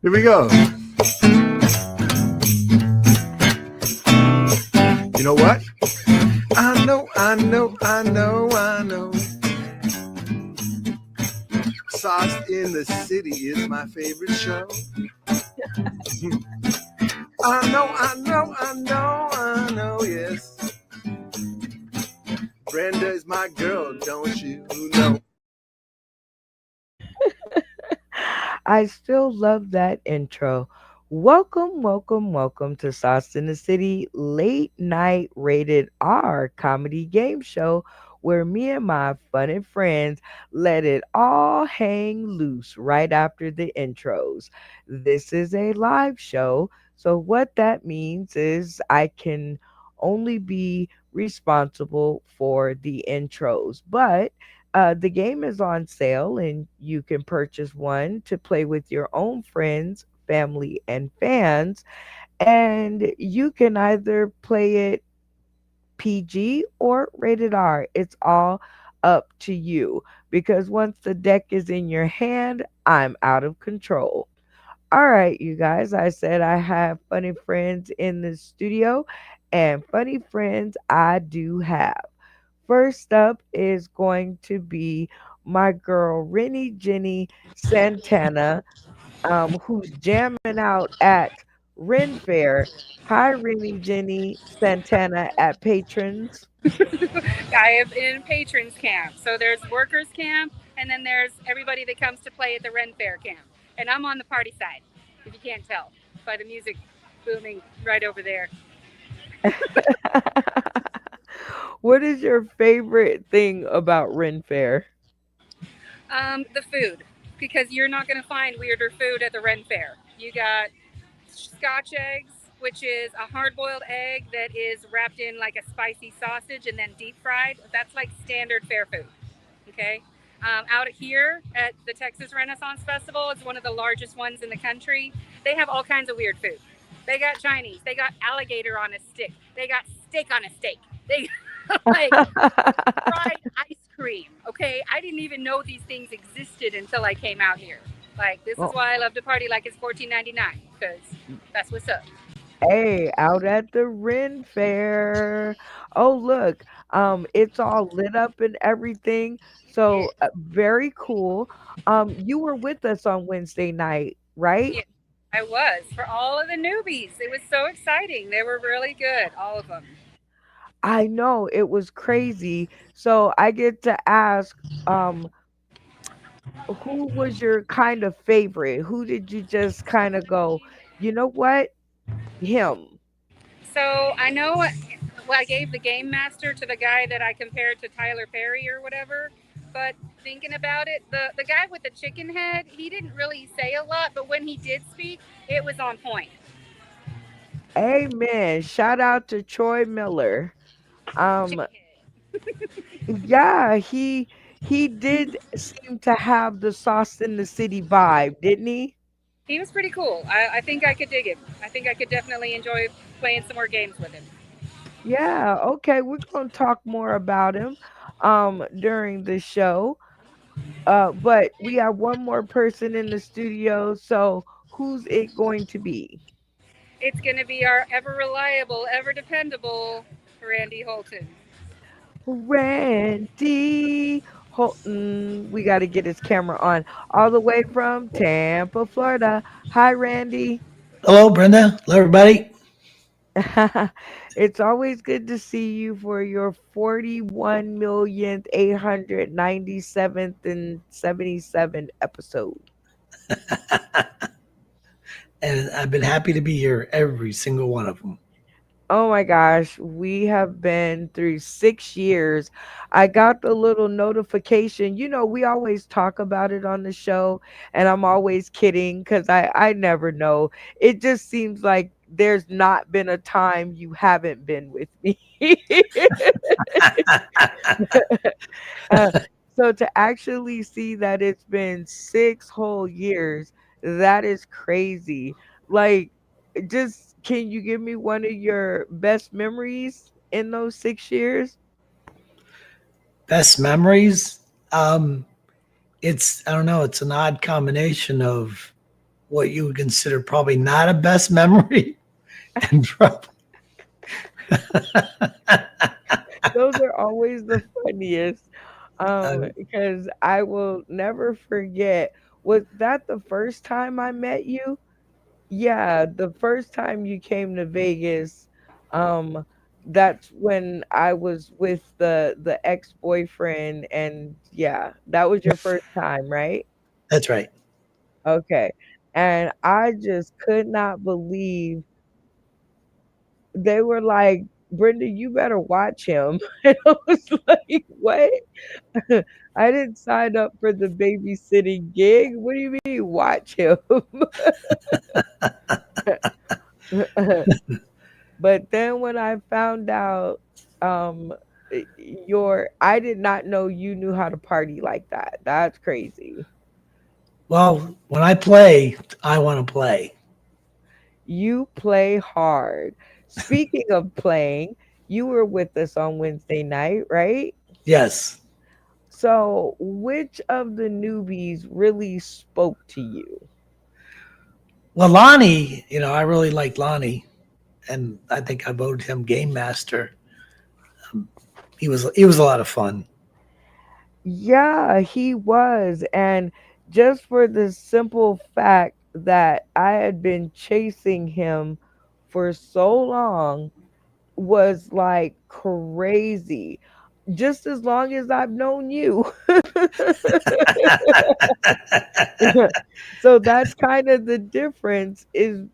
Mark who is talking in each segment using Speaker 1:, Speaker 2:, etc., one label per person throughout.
Speaker 1: Here we go. You know what? I know. Sauce in the City is my favorite show. I know, yes. Brenda is my girl, don't you know?
Speaker 2: I still love that intro. Welcome to Sauce in the City late night rated R comedy game show where me and my funny friends let it all hang loose right after the intros. This is a live show, so what that means is I can only be responsible for the intros, but the game is on sale, and you can purchase one to play with your own friends, family, and fans. And you can either play it PG or rated R. It's all up to you because once the deck is in your hand, I'm out of control. All right, you guys, I said I have funny friends in the studio, and funny friends I do have. First up is going to be my girl Rennie Jenny Santana, who's jamming out at Ren Fair. Hi, Rennie Jenny Santana at Patrons.
Speaker 3: I am in patrons camp. So there's workers camp, and then there's everybody that comes to play at the Ren Fair camp. And I'm on the party side, if you can't tell by the music booming right over there.
Speaker 2: What is your favorite thing about Ren Fair?
Speaker 3: The food, because you're not going to find weirder food at the Ren Fair. You got Scotch eggs, which is a hard boiled egg that is wrapped in like a spicy sausage and then deep fried. That's like standard fair food. Okay. Out here at the Texas Renaissance Festival, it's one of the largest ones in the country. They have all kinds of weird food. They got Chinese. They got alligator on a stick. They got steak on a steak. They like fried ice cream. Okay, I didn't even know these things existed until I came out here. Like this is
Speaker 2: Oh,
Speaker 3: why I love to party like it's 14.99 because that's what's up.
Speaker 2: hey, out at the Ren Fair. Oh, look, it's all lit up and everything.
Speaker 3: Yeah,
Speaker 2: So very cool. You were with us on Wednesday night, right?
Speaker 3: yeah. I was for all of the newbies. It was so exciting. They were really good, all of them.
Speaker 2: I know it was crazy. So I get to ask, who was your kind of favorite? Who did you just kind of go, you know what? Him.
Speaker 3: So I know well, I gave the game master to the guy that I compared to Tyler Perry or whatever. But thinking about it, the guy with the chicken head, he didn't really say a lot, but when he did speak, it was on point.
Speaker 2: Amen. Shout out to Troy Miller. Um,
Speaker 3: Chicken head.
Speaker 2: yeah, he did seem to have the Sauce in the City vibe, didn't he?
Speaker 3: He was pretty cool. I think I could dig him. I think I could definitely enjoy playing some more games with him.
Speaker 2: Yeah, okay, we're gonna talk more about him during the show. But we have one more person in the studio, so who's it going to be?
Speaker 3: It's going to be our ever reliable, ever dependable Randy Holton.
Speaker 2: Randy Holton. We got to get his camera on all the way from Tampa, Florida. Hi, Randy.
Speaker 4: Hello, Brenda. Hello, everybody.
Speaker 2: It's always good to see you for your 41,897th and 77 episode.
Speaker 4: And I've been happy to be here, every single one of them.
Speaker 2: Oh my gosh, we have been through 6 years. I got the little notification. We always talk about it on the show, and I'm always kidding because I never know. It just seems like there's not been a time you haven't been with me. Uh, so to actually see that it's been 6 whole years, that is crazy. Like, just can you give me one of your best memories in those 6 years?
Speaker 4: Best memories? Um, it's, I don't know, it's an odd combination of what you would consider probably not a best memory, and probably
Speaker 2: Those are always the funniest.
Speaker 4: uh,
Speaker 2: Because I will never forget. Was that the first time I met you? Yeah, the first time you came to Vegas, um, that's when I was with the ex-boyfriend, and yeah, that was your first time, right?
Speaker 4: that's right.
Speaker 2: Okay. And I just could not believe they were like, Brenda, you better watch him. And I was like, what? I didn't sign up for the babysitting gig. What do you mean, watch him? But then when I found out, um, I did not know you knew how to party like that. That's crazy.
Speaker 4: Well, when I play, I want to play.
Speaker 2: You play hard. Speaking of playing, you were with us on Wednesday night, right?
Speaker 4: Yes.
Speaker 2: So, which of the newbies really spoke to you?
Speaker 4: Well, Lonnie, I really liked Lonnie, and I think I voted him game master. He was a lot of fun.
Speaker 2: Yeah, he was. And just for the simple fact that I had been chasing him for so long was like crazy. Just as long as I've known you. So that's kind of the difference is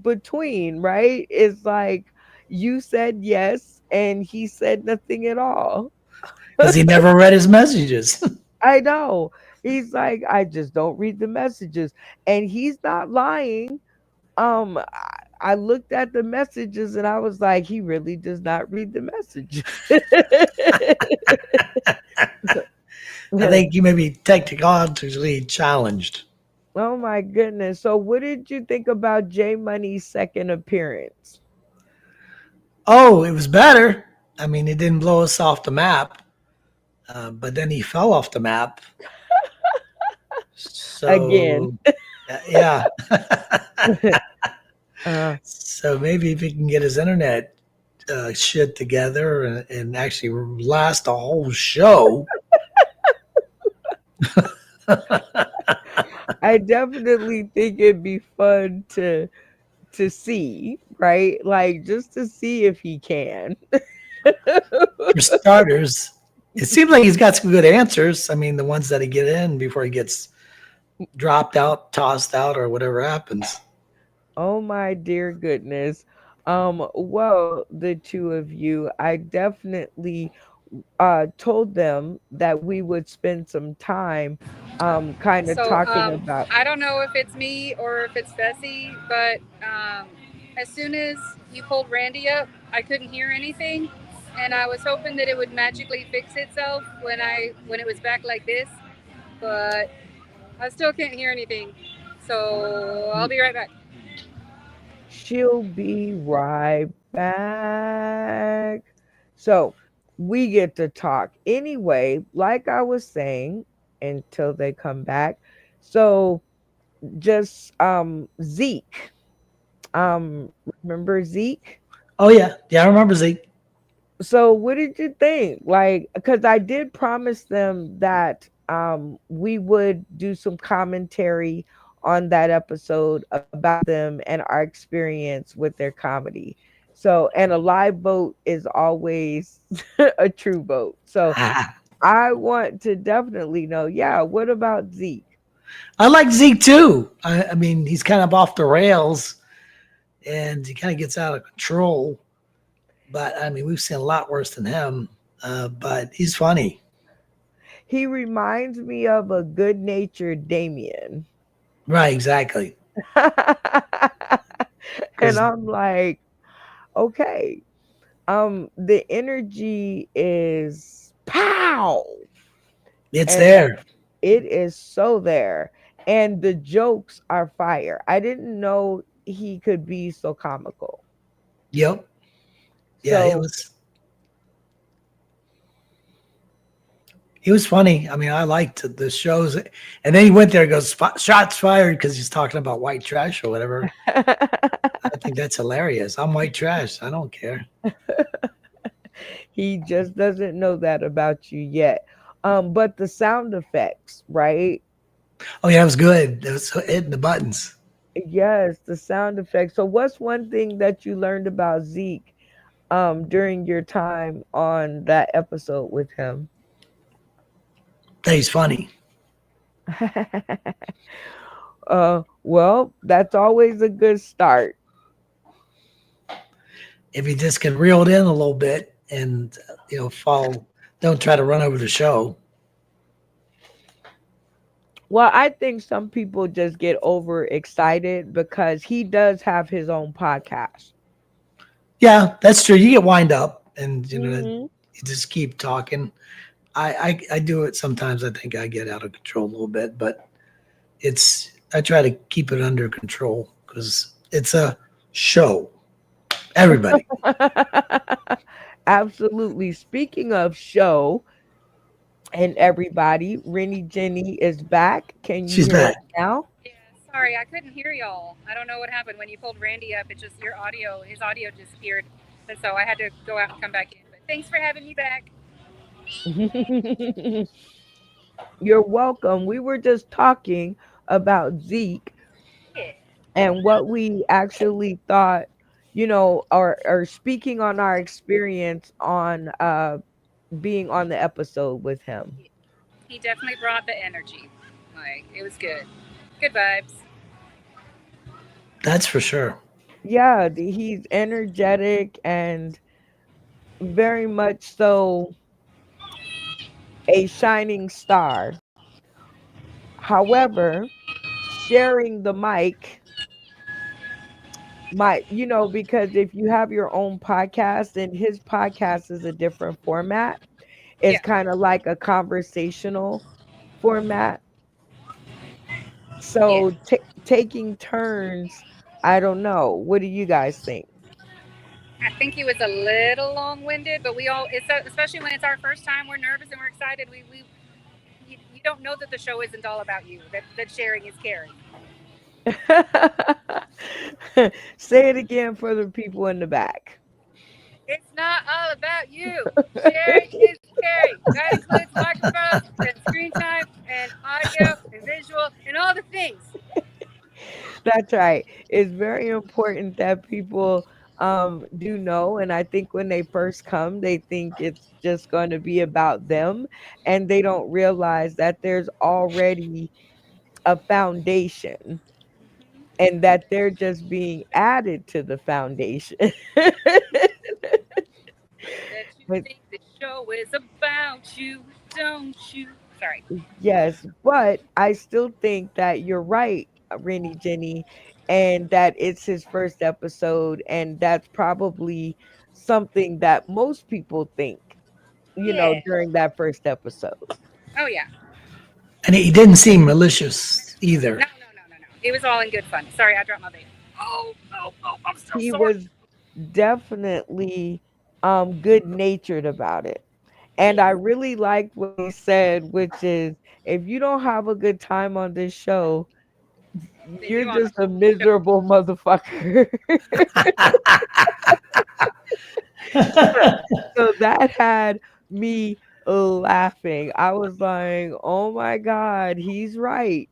Speaker 2: between, right? It's like you said yes and he said nothing at all.
Speaker 4: Because he never read his messages.
Speaker 2: I know. He's like, I just don't read the messages. And he's not lying. I looked at the messages and I was like, he really does not read the messages.
Speaker 4: I think he may be technologically challenged.
Speaker 2: Oh my goodness. So what did you think about J Money's second appearance?
Speaker 4: Oh, it was better. I mean, it didn't blow us off the map, but then he fell off the map.
Speaker 2: Again.
Speaker 4: So, yeah.
Speaker 2: uh,
Speaker 4: So maybe if he can get his internet shit together and actually last a whole show.
Speaker 2: I definitely think it'd be fun to see, right? Like just to see if he can.
Speaker 4: For starters, it seems like he's got some good answers. I mean, the ones that he get in before he gets dropped out, tossed out, or whatever happens.
Speaker 2: Oh my dear goodness. Well, the two of you, I definitely told them that we would spend some time kind of
Speaker 3: So
Speaker 2: talking about.
Speaker 3: I don't know if it's me or if it's Bessie, but as soon as you pulled Randy up, I couldn't hear anything, and I was hoping that it would magically fix itself when it was back like this, but I still can't hear anything. So I'll be right back.
Speaker 2: She'll be right back. So we get to talk anyway, like I was saying, until they come back. So just Zeke. Remember Zeke?
Speaker 4: Oh yeah, I remember Zeke.
Speaker 2: So what did you think? Like, because I did promise them that we would do some commentary on that episode about them and our experience with their comedy. So, and a live vote is always a true vote. So I want to definitely know, yeah, what about Zeke?
Speaker 4: I like Zeke too. I mean, he's kind of off the rails and he kind of gets out of control. But I mean, we've seen a lot worse than him. But he's funny.
Speaker 2: He reminds me of a good natured Damien.
Speaker 4: Right, exactly.
Speaker 2: And
Speaker 4: 'Cause
Speaker 2: I'm like, okay. The energy is pow.
Speaker 4: it's
Speaker 2: And
Speaker 4: there.
Speaker 2: it is so there. And the jokes are fire. I didn't know he could be so comical.
Speaker 4: Yep. Yeah, it
Speaker 2: So
Speaker 4: was. He was funny. I mean, I liked the shows. And then he went there and goes, shots fired because he's talking about white trash or whatever. I think that's hilarious. I'm white trash. I don't care.
Speaker 2: He just doesn't know that about you yet. But the sound effects, right?
Speaker 4: Oh, yeah, it was good. It was hitting the buttons.
Speaker 2: Yes, the sound effects. So what's one thing that you learned about Zeke during your time on that episode with him?
Speaker 4: That he's funny.
Speaker 2: Well, that's always a good start.
Speaker 4: If you just can reel it in a little bit and, follow, don't try to run over the show.
Speaker 2: Well, I think some people just get overexcited because he does have his own podcast.
Speaker 4: Yeah, that's true. You get wind up and,
Speaker 2: Mhm.
Speaker 4: you just keep talking. I do it sometimes. I think I get out of control a little bit, but I try to keep it under control because it's a show. Everybody.
Speaker 2: Absolutely. Speaking of show and everybody, Rennie Jenny is back. Can you
Speaker 4: She's
Speaker 2: hear us
Speaker 4: back.
Speaker 2: now?
Speaker 3: Yeah, sorry, I couldn't hear y'all. I don't know what happened when you pulled Randy up. It just his audio disappeared, and so I had to go out and come back in. But thanks for having me back.
Speaker 2: You're welcome. We were just talking about Zeke
Speaker 3: Yeah.
Speaker 2: and what we actually thought, or speaking on our experience on being on the episode with him.
Speaker 3: He definitely brought the energy. Like, it was good. Good vibes.
Speaker 4: That's for sure.
Speaker 2: Yeah, he's energetic and very much so a shining star. However, sharing the mic because if you have your own podcast and his podcast is a different format, it's
Speaker 3: Yeah.
Speaker 2: kind of like a conversational format.
Speaker 3: Yeah.
Speaker 2: So taking turns, I don't know. What do you guys think?
Speaker 3: I think he was a little long-winded, but especially when it's our first time, we're nervous and we're excited. You don't know that the show isn't all about you. That sharing is caring.
Speaker 2: Say it again for the people in the back.
Speaker 3: It's not all about you. Sharing is caring. That includes microphones and screen time and audio and visual and all the things.
Speaker 2: That's right. It's very important that people do know. And I think when they first come, they think it's just going to be about them. And they don't realize that there's already a foundation and that they're just being added to the foundation.
Speaker 3: That you
Speaker 2: But
Speaker 3: think the show is about you, don't you? Sorry.
Speaker 2: yes, but I still think that you're right, Rennie Jenny, and that it's his first episode, and that's probably something that most people think,
Speaker 3: Yeah.
Speaker 2: during that first episode.
Speaker 3: Oh yeah.
Speaker 4: And he didn't seem malicious either.
Speaker 3: No. It was all in good fun. Sorry, I dropped my baby. Oh, I'm so
Speaker 2: He
Speaker 3: sorry.
Speaker 2: was definitely good natured about it. And I really liked what he said, which is if you don't have a good time on this show,
Speaker 3: Then
Speaker 2: you're
Speaker 3: you on the
Speaker 2: just a
Speaker 3: wrong show.
Speaker 2: miserable motherfucker. So that had me laughing. I was like, "Oh my god, he's right.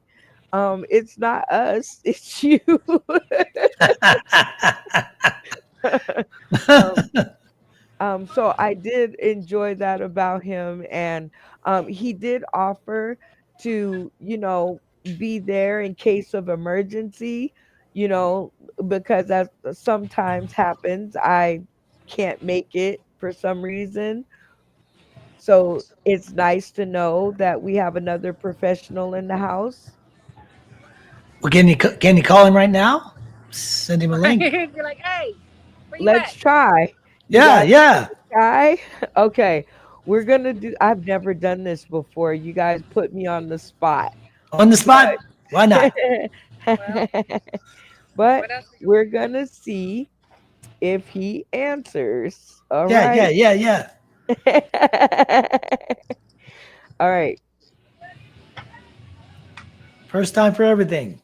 Speaker 2: It's not us, it's you." um, so I did enjoy that about him, and he did offer to, be there in case of emergency, you know, because that sometimes happens. I can't make it for some reason. So it's nice to know that we have another professional in the house.
Speaker 4: Well, can you call him right now? Send him a link.
Speaker 3: You're like, hey, where you
Speaker 2: Let's
Speaker 3: at?
Speaker 2: try. You
Speaker 4: Yeah,
Speaker 2: guys
Speaker 4: yeah.
Speaker 2: try? Okay. We're gonna do I've never done this before. You guys put me on the spot.
Speaker 4: On the spot. Why not?
Speaker 3: Well,
Speaker 2: But
Speaker 3: what else?
Speaker 2: we're gonna see if he answers. All
Speaker 4: Yeah,
Speaker 2: right.
Speaker 4: yeah.
Speaker 2: All right.
Speaker 4: First time for everything.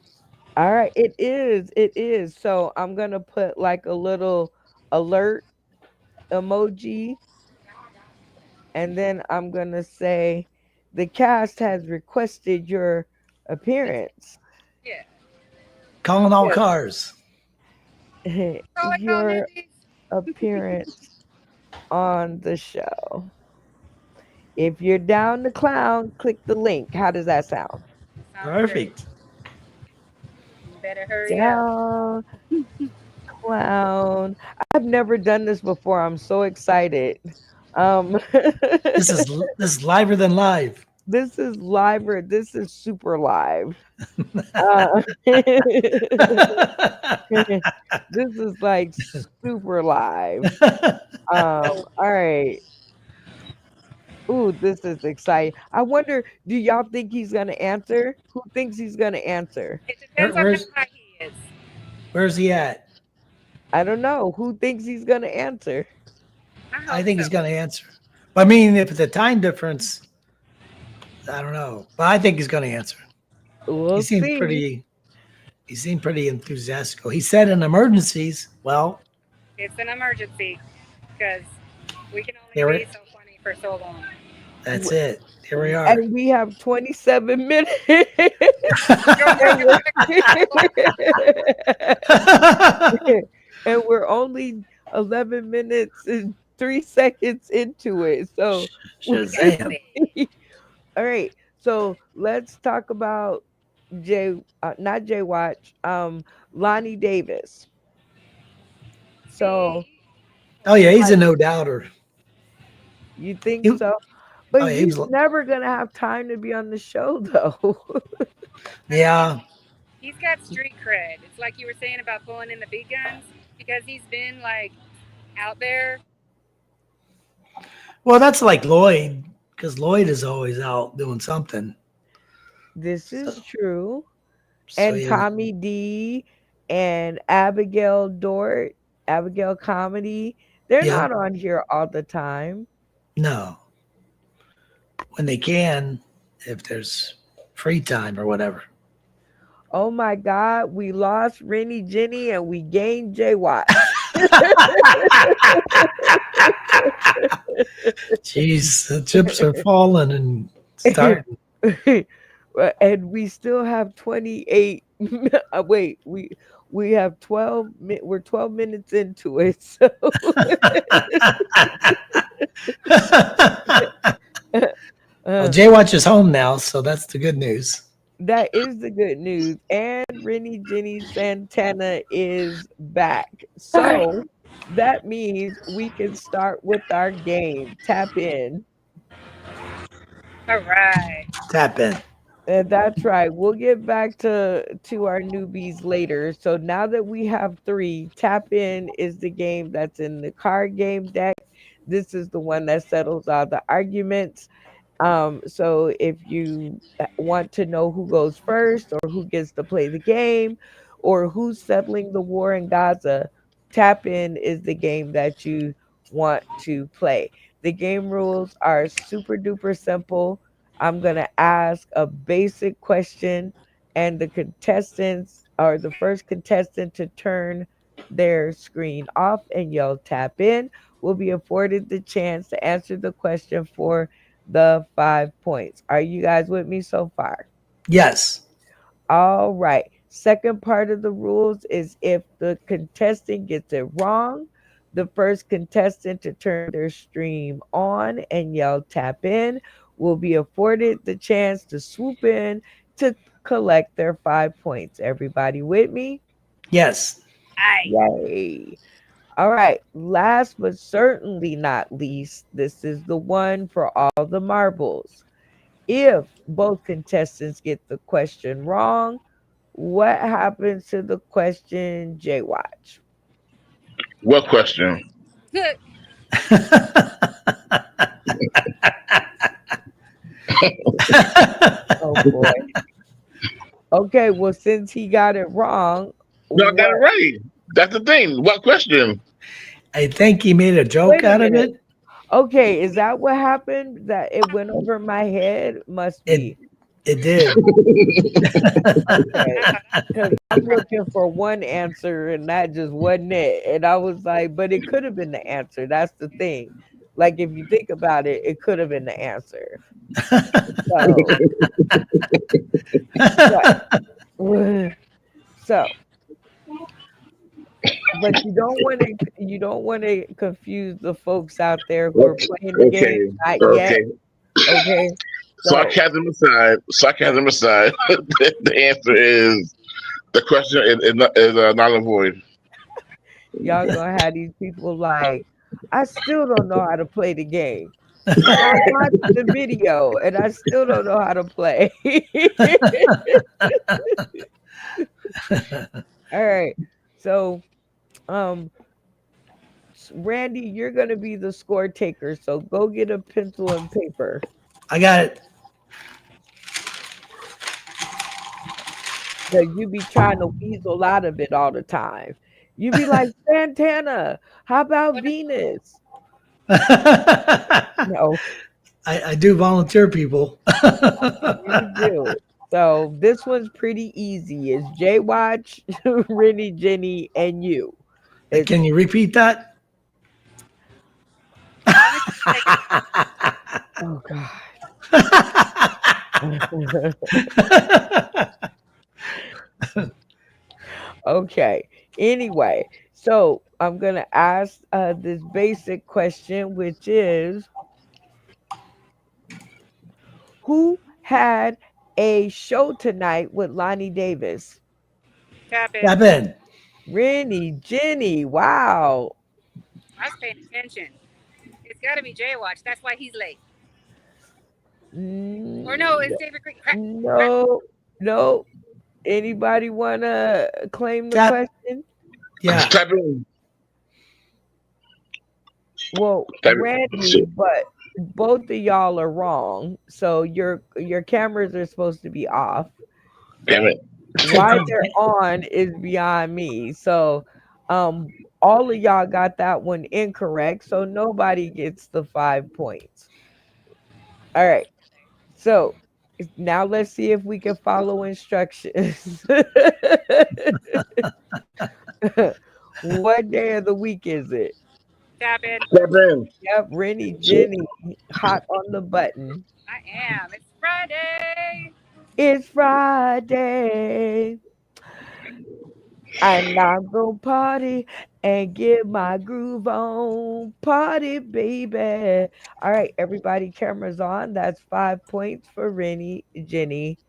Speaker 2: All right. It is. It is. So I'm gonna put like a little alert emoji, and then I'm gonna say the cast has requested your appearance.
Speaker 3: Yeah.
Speaker 4: Calling all
Speaker 2: Yes.
Speaker 4: cars.
Speaker 3: Oh, I call
Speaker 2: Your
Speaker 3: Nikki.
Speaker 2: appearance on the show. If you're down to clown, click the link. How does that sound?
Speaker 3: Sounds great.
Speaker 4: Perfect.
Speaker 3: You better hurry up.
Speaker 2: Down clown. I've never done this before. I'm so excited. Um
Speaker 4: This is liver than live.
Speaker 2: this is live or this is super live. This is like super live. All right. Ooh, this is exciting. I wonder, do y'all think he's gonna answer? Who thinks he's gonna answer?
Speaker 3: It depends on how
Speaker 4: where's
Speaker 3: high he is.
Speaker 4: where's he at?
Speaker 2: I don't know. Who thinks he's gonna answer?
Speaker 4: I think he's going to answer. I mean, if it's a time difference, I don't know, but I think he's going to answer.
Speaker 2: We'll
Speaker 4: He seemed
Speaker 2: see.
Speaker 4: pretty enthusiastic. He said in emergencies. Well,
Speaker 3: It's an emergency because we can
Speaker 4: Here
Speaker 3: only
Speaker 4: it-
Speaker 3: be so funny for so long.
Speaker 4: that's it. Here we are.
Speaker 2: And we have 27 minutes. And we're only 11 minutes and 3 seconds into it. So,
Speaker 4: Shazam.
Speaker 2: all right. So let's talk about not Jay Watch, Lonnie Davis. So
Speaker 4: Oh yeah, he's a no doubter.
Speaker 2: you think
Speaker 4: He-
Speaker 2: so? But
Speaker 4: oh, yeah, he
Speaker 2: he's
Speaker 4: was-
Speaker 2: never gonna have time to be on the show, though.
Speaker 4: Yeah,
Speaker 3: He's got street cred. It's like you were saying about pulling in the big guns because he's been like out there.
Speaker 4: well, that's like Lloyd, because Lloyd is always out doing something.
Speaker 2: This is true.
Speaker 4: So,
Speaker 2: And
Speaker 4: yeah.
Speaker 2: Tommy D and Abigail Dort, Abigail Comedy, they're
Speaker 4: Yeah.
Speaker 2: not on here all the time.
Speaker 4: No, when they can, if there's free time or whatever.
Speaker 2: Oh my God, we lost Rennie Jenny and we gained Jay Watt.
Speaker 4: Jeez, the chips are falling and starting.
Speaker 2: And we still have 28. Wait, we have 12. We're 12 minutes into it. So
Speaker 4: Well, Jay Watch is home now, so that's the good news.
Speaker 2: that is the good news. And Rennie Jenny Santana is back. So that means we can start with our game. Tap in.
Speaker 3: All right.
Speaker 4: Tap in.
Speaker 2: That's right. We'll get back to our newbies later. So now that we have 3, Tap In is the game that's in the card game deck. This is the one that settles all the arguments. So if you want to know who goes first or who gets to play the game or who's settling the war in Gaza, Tap In is the game that you want to play. The game rules are super duper simple. I'm going to ask a basic question, and the contestants or the first contestant to turn their screen off and yell tap in will be afforded the chance to answer the question for the 5 points. Are you guys with me so far?
Speaker 4: Yes.
Speaker 2: All right. Second part of the rules is if the contestant gets it wrong, the first contestant to turn their stream on and yell tap in will be afforded the chance to swoop in to collect their 5 points. Everybody with me?
Speaker 4: Yes.
Speaker 2: Yay. All right. Last but certainly not least, this is the one for all the marbles. If both contestants get the question wrong, what happens to the question, Jay Watch?
Speaker 5: What question?
Speaker 3: Good.
Speaker 2: Oh boy. Okay, well, since he got it wrong,
Speaker 5: No, I got it right. That's the thing. What question?
Speaker 4: I think he made a joke
Speaker 2: Wait a
Speaker 4: out of
Speaker 2: minute.
Speaker 4: it.
Speaker 2: Okay, is that what happened? That it went over my head? Must be.
Speaker 4: It did.
Speaker 2: Okay. Because I'm looking for one answer and that just wasn't it. And I was like, but it could have been the answer. That's the thing. Like if you think about it, it could have been the answer. So, but, so, but you don't want to confuse the folks out there who are playing the
Speaker 5: Okay.
Speaker 2: game not yet.
Speaker 5: Okay.
Speaker 2: Okay. So,
Speaker 5: Sarcasm aside. The answer is the question is null and void.
Speaker 2: y'all gonna have these people like, I still don't know how to play the game. And I watched the video and I still don't know how to play. All right. So, Randy, you're gonna be the score taker. So go get a pencil and paper.
Speaker 4: I got it.
Speaker 2: Cause you be trying to weasel out of it all the time. You be like, Santana, how about Venus? No,
Speaker 4: I do volunteer people.
Speaker 2: you do. So this one's pretty easy. It's J Watch, Rennie, Jenny, and you. It's,
Speaker 4: Can you repeat that?
Speaker 2: oh God. Okay. Anyway, so I'm gonna ask this basic question, which is, who had a show tonight with Lonnie Davis?
Speaker 3: Tap in.
Speaker 4: Tap in.
Speaker 2: Rennie, Jenny. Wow.
Speaker 3: I was paying attention. It's got to be Jay Watch. That's why he's late. Or no, it's David Green.
Speaker 2: No. Anybody wanna claim the
Speaker 4: Tap.
Speaker 2: question?
Speaker 4: Yeah.
Speaker 5: Tap in.
Speaker 2: Well,
Speaker 5: Tap in.
Speaker 2: Randy, but both of y'all are wrong. So your cameras are supposed to be off.
Speaker 5: Damn it.
Speaker 2: Why they're on is beyond me. So all of y'all got that one incorrect. So nobody gets the 5 points. All right. So now let's see if we can follow instructions. What day of the week is it?
Speaker 3: Tap in.
Speaker 5: Tap in.
Speaker 2: Yep, Rennie, Jenny, hot on the button.
Speaker 3: I am. It's Friday.
Speaker 2: It's Friday. And I'm gonna party and get my groove on. Party, baby. All right, everybody, cameras on. That's 5 points for Rennie, Jenny,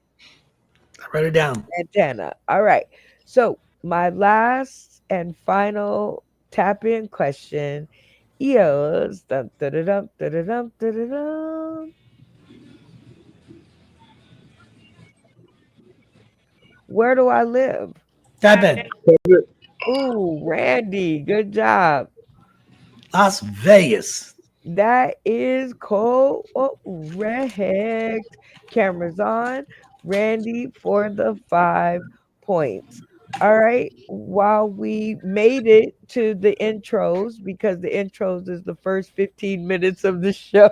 Speaker 4: Write it down.
Speaker 2: and Tana. All right. So my last and final tap in question is dun, dun, dun, dun, dun, dun, dun, dun, dun. Where do I live?
Speaker 4: Tap in.
Speaker 2: Ooh, Randy, good job.
Speaker 4: Las Vegas.
Speaker 2: That is correct. Cameras on. Randy for the 5 points. All right. While we made it to the intros, because the intros is the first 15 minutes of the show.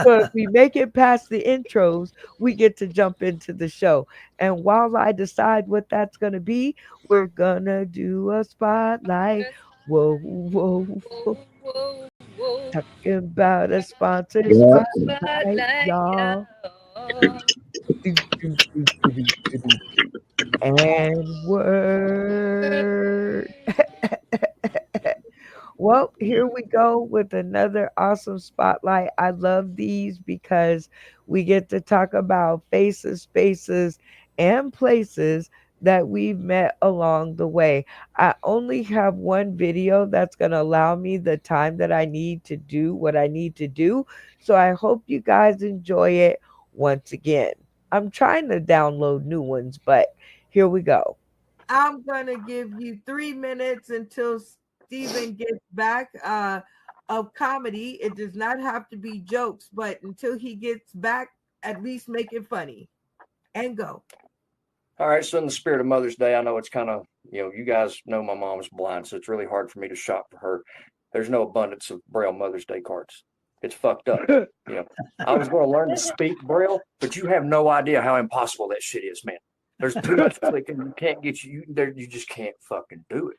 Speaker 2: So if we make it past the intros, we get to jump into the show. And while I decide what that's going to be, we're going to do a spotlight. Whoa, whoa, whoa.
Speaker 3: Whoa, whoa.
Speaker 2: Talking about a sponsor
Speaker 5: Yeah.
Speaker 2: spotlight, y'all. And word. Well, here we go with another awesome spotlight. I love these because we get to talk about faces, spaces, and places that we've met along the way. I only have one video that's going to allow me the time that I need to do what I need to do. So I hope you guys enjoy it once again. I'm trying to download new ones, but here we go. I'm going to give you 3 minutes until Steven gets back of comedy. It does not have to be jokes, but until he gets back, at least make it funny. And go.
Speaker 6: All right. So in the spirit of Mother's Day, I know it's kind of, you guys know my mom's blind, so it's really hard for me to shop for her. there's no abundance of Braille Mother's Day cards. It's fucked up. I was going to learn to speak Braille, but you have no idea how impossible that shit is, man. There's too much clicking. You can't get you there. You just can't fucking do it.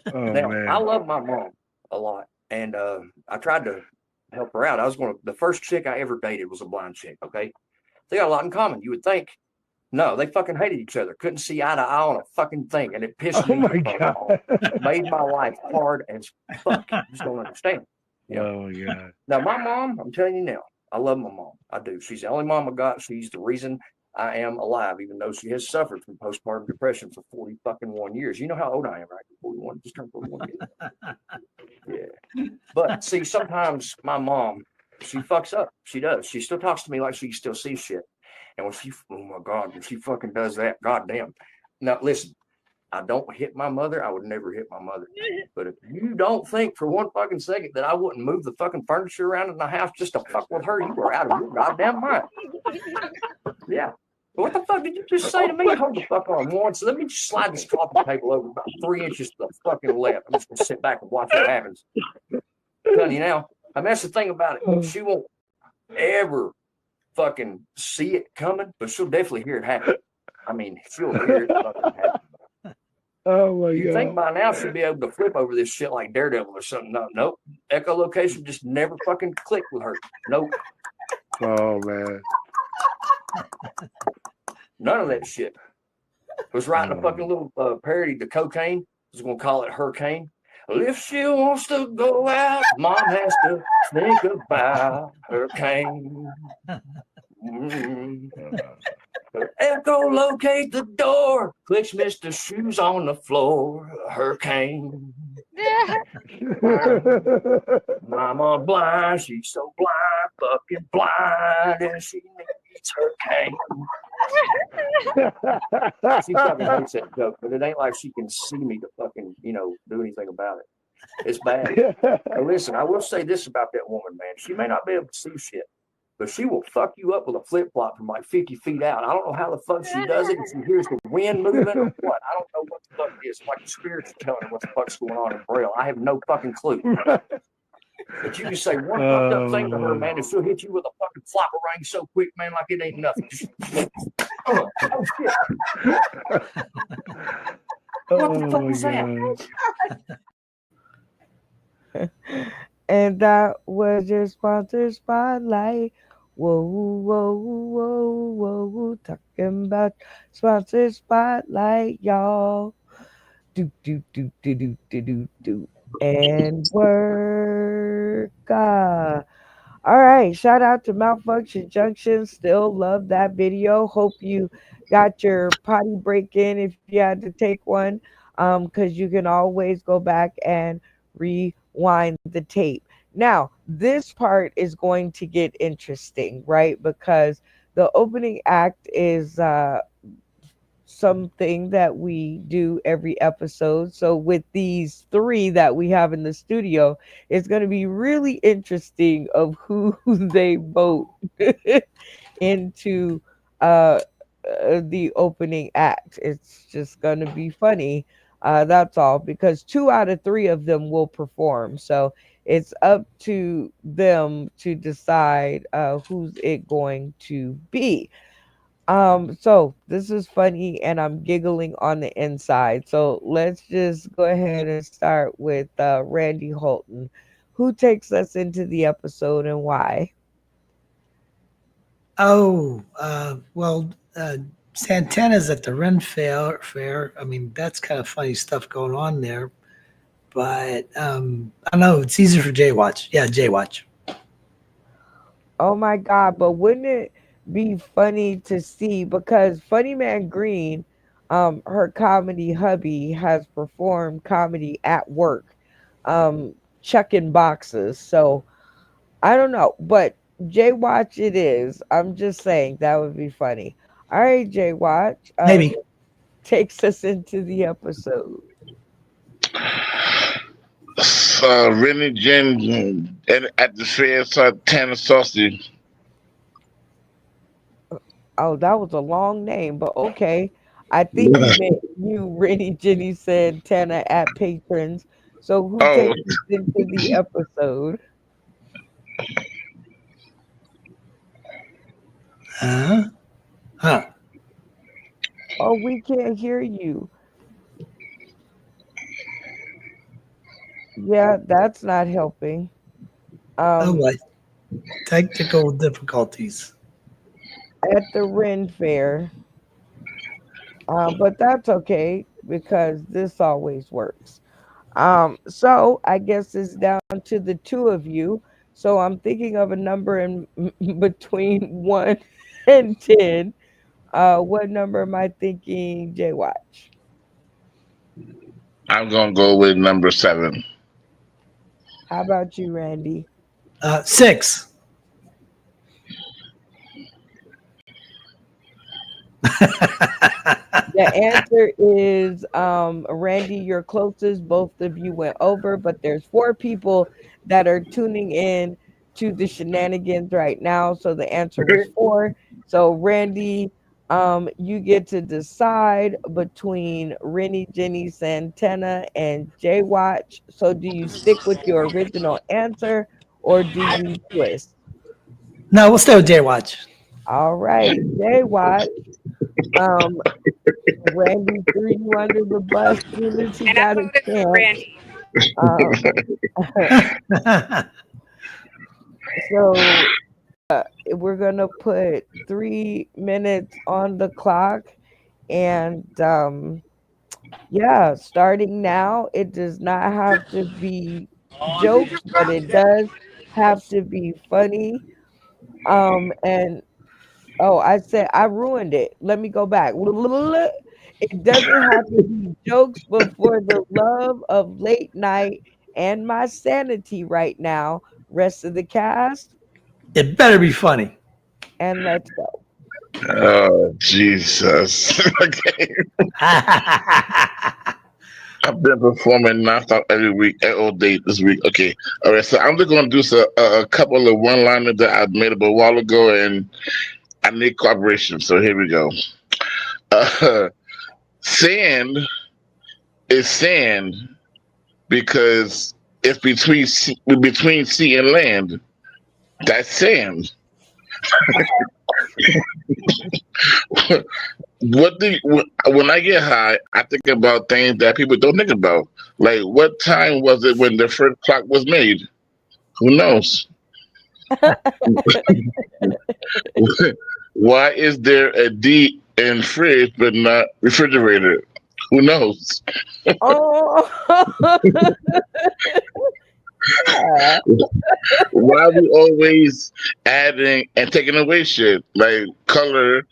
Speaker 6: Now,
Speaker 5: man.
Speaker 6: I love my mom a lot, and I tried to help her out. The first chick I ever dated was a blind chick. Okay, they got a lot in common. You would think. No, they fucking hated each other. Couldn't see eye to eye on a fucking thing, and it pissed me off. Made my life hard as fuck. You just don't understand.
Speaker 5: Oh yeah.
Speaker 6: Now, my mom, I'm telling you now, I love my mom. I do. She's the only mom I got. She's the reason I am alive, even though she has suffered from postpartum depression for 41 years. You know how old I am, right? 41, just turned 41. Yeah. But see, sometimes my mom, she fucks up. She does. She still talks to me like she still sees shit. And when oh my God, when she fucking does that, goddamn. Now, listen, I don't hit my mother. I would never hit my mother. But if you don't think for one fucking second that I wouldn't move the fucking furniture around in the house just to fuck with her, you are out of your goddamn mind. Yeah. What the fuck did you just say to me? Hold the fuck on once. Let me just slide this coffee table over about 3 inches to the fucking left. I'm just going to sit back and watch what happens. I'm telling you now. I mean, that's the thing about it. She won't ever fucking see it coming, but she'll definitely hear it happen. I mean, she'll hear it fucking happen.
Speaker 5: Oh my God.
Speaker 6: You think by now she'd be able to flip over this shit like Daredevil or something. No, nope. Echolocation just never fucking clicked with her. Nope.
Speaker 5: Oh man.
Speaker 6: None of that shit. Was writing a fucking little parody to Cocaine. I was going to call it Hurricane. Well, if she wants to go out, Mom has to think about Hurricane. Echolocate the door. Clicks Mr. Shoes on the floor. Hurricane. Mama blind. She's so blind. Fucking blind. And she needs her cane. She fucking hates that joke, but it ain't like she can see me to fucking, do anything about it. It's bad. Now listen, I will say this about that woman, man. She may not be able to see shit, but she will fuck you up with a flip-flop from like 50 feet out. I don't know how the fuck she does it. If she hears the wind moving or what. I don't know what the fuck it is. Like the spirits are telling her what the fuck's going on in Braille. I have no fucking clue. But you can say one fucked up thing to her, man, and she'll hit you with a fucking flopper ring so quick, man, like it ain't nothing. Oh, shit. What the fuck was that?
Speaker 2: And that was your sponsor spotlight. Whoa, whoa, whoa, whoa, talking about sponsor spotlight, y'all. Do, do, do, do, do, do, do, do. And work. All right. Shout out to Malfunction Junction. Still love that video. Hope you got your potty break in if you had to take one. Because you can always go back and rewind the tape. Now, this part is going to get interesting, right? Because the opening act is something that we do every episode. So with these three that we have in the studio, it's going to be really interesting of who they vote into the opening act. It's just going to be funny. That's all, because 2 out of 3 of them will perform. So it's up to them to decide who's it going to be. So this is funny and I'm giggling on the inside. So let's just go ahead and start with Randy Holton. Who takes us into the episode and why?
Speaker 4: Santana's at the Ren Fair. I mean, that's kind of funny stuff going on there. But I don't know. It's easier for J-Watch. Yeah, J-Watch.
Speaker 2: Oh my God! But wouldn't it be funny to see, because Funny Man Green, her comedy hubby, has performed comedy at work, checking boxes. So I don't know, but J-Watch it is. I'm just saying that would be funny. All right, J-Watch.
Speaker 4: Maybe.
Speaker 2: Takes us into the episode.
Speaker 5: Rennie Jen and at the fair saw Tanner Saucy.
Speaker 2: Oh, that was a long name, but okay. I think you Rennie Jenny said Tana at Patrons. So who
Speaker 5: Oh,
Speaker 2: takes us into the episode?
Speaker 4: Huh?
Speaker 2: Oh, we can't hear you. Yeah, that's not helping.
Speaker 4: Oh,
Speaker 2: Um,
Speaker 4: what? Technical difficulties.
Speaker 2: at the Ren Fair, but that's okay because this always works. So I guess it's down to the two of you. So I'm thinking of a number in between 1 and 10. What number am I thinking, Jay Watch?
Speaker 5: I'm gonna go with number 7.
Speaker 2: How about you, Randy?
Speaker 4: 6.
Speaker 2: The answer is Randy, you're closest. Both of you went over, but there's 4 people that are tuning in to the shenanigans right now. So the answer was 4. So Randy, you get to decide between Rennie, Jenny, Santana, and Jay Watch. So do you stick with your original answer or do you twist?
Speaker 4: No, we'll stay with Jay Watch.
Speaker 2: All right, Jay Watch. Um, Randy threw you under the bus as soon as he
Speaker 3: And I
Speaker 2: got a
Speaker 3: voted for
Speaker 2: chance.
Speaker 3: Randy.
Speaker 2: So we're gonna put 3 minutes on the clock, and yeah, starting now. It does not have to be jokes, but it does have to be funny. And oh, I said I ruined it. Let me go back. It doesn't have to be jokes, but for the love of late night and my sanity right now, rest of the cast,
Speaker 4: It better be funny.
Speaker 2: and let's go.
Speaker 5: Oh, Jesus. Okay. I've been performing nonstop every week, all day this week. Okay. All right. So I'm just going to do a couple of one-liners that I made up a while ago, and I need cooperation. So here we go. Sand is sand because it's between sea and land. That's sand. When I get high, I think about things that people don't think about. Like, what time was it when the first clock was made? Who knows? Why is there a D in fridge but not refrigerator? Who knows?
Speaker 2: Oh, yeah.
Speaker 5: Why we always adding and taking away shit? Like color,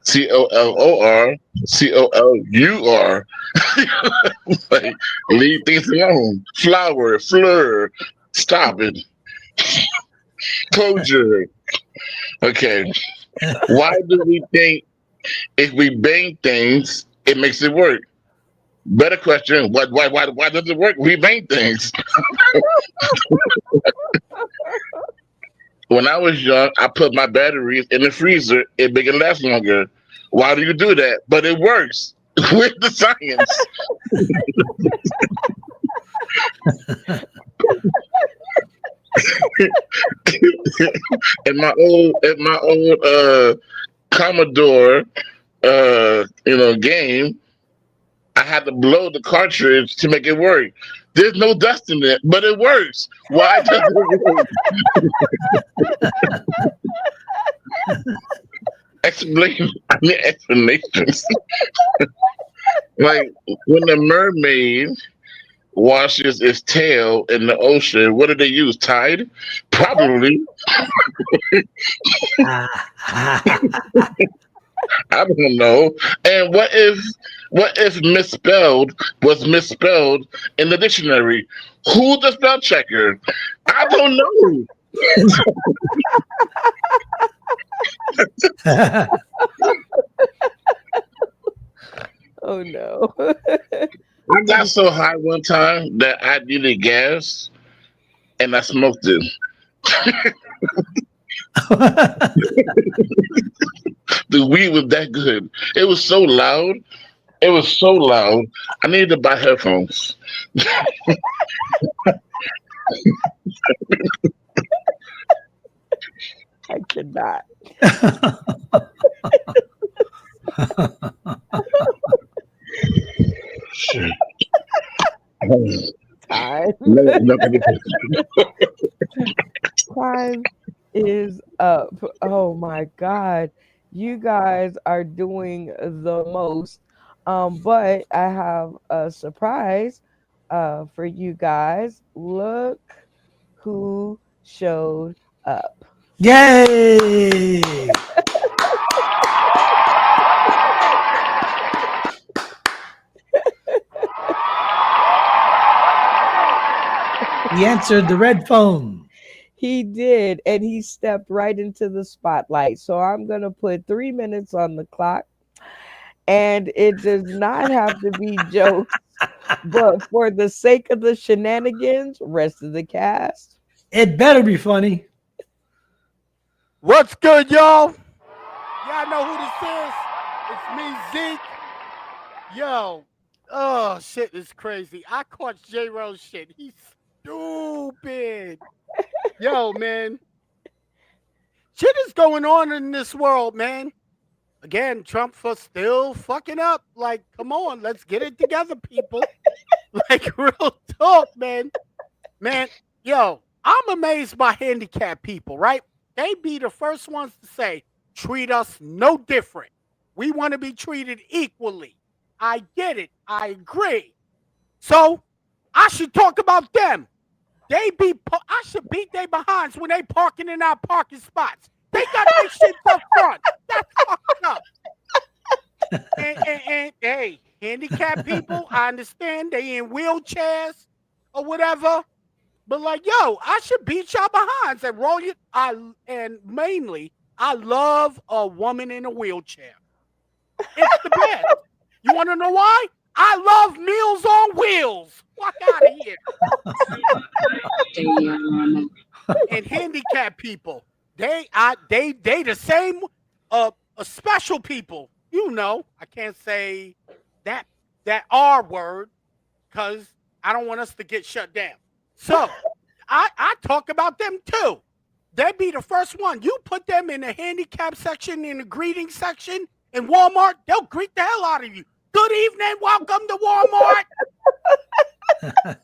Speaker 5: COLOR, COLUR. Like, leave things alone. Flower, fleur, stop it. Closure. Okay. Why do we think if we bang things, it makes it work? Better question, why does it work? We bang things. When I was young, I put my batteries in the freezer. It make it last longer. Why do you do that? But it works. With the science. in my old Commodore game, I had to blow the cartridge to make it work. There's no dust in it, but it works. Why does it work? Explanations. Like when the mermaid washes its tail in the ocean, what do they use? Tide? Probably. I don't know. And what if misspelled was misspelled in the dictionary? Who's the spell checker? I don't know.
Speaker 2: Oh no.
Speaker 5: I got so high one time that I needed gas and I smoked it. The weed was that good. It was so loud It was so loud. I needed to buy headphones.
Speaker 2: I cannot.
Speaker 5: Shit.
Speaker 2: Time.
Speaker 5: No,
Speaker 2: Time is up. Oh my God. You guys are doing the most. But I have a surprise for you guys. Look who showed up.
Speaker 4: Yay! He answered the red phone.
Speaker 2: He did, and he stepped right into the spotlight. So I'm going to put 3 minutes on the clock. And it does not have to be jokes, but for the sake of the shenanigans, rest of the cast.
Speaker 4: It better be funny.
Speaker 7: What's good, y'all? Y'all know who this is? It's me, Zeke. Yo, oh shit, it's crazy. I caught J-Rose shit. He's stupid. Yo, man. Shit is going on in this world, man. Again, Trump for still fucking up. Like, come on, let's get it together, people. Like, real talk, man. Man, yo, I'm amazed by handicapped people, right? They be the first ones to say, treat us no different. We want to be treated equally. I get it. I agree. So, I should talk about them. I should beat their behinds when they parking in our parking spots. They got their shit up front. That's fucked up. And hey, handicapped people, I understand they in wheelchairs or whatever. But like, yo, I should beat y'all behinds and roll you. And mainly, I love a woman in a wheelchair. It's the best. You want to know why? I love Meals on Wheels. Fuck out of here. And handicapped people, they the same. Special people. You know, I can't say that R word because I don't want us to get shut down. So I talk about them too. They be the first one. You put them in the handicap section, in the greeting section in Walmart, they'll greet the hell out of you. Good evening, welcome to Walmart.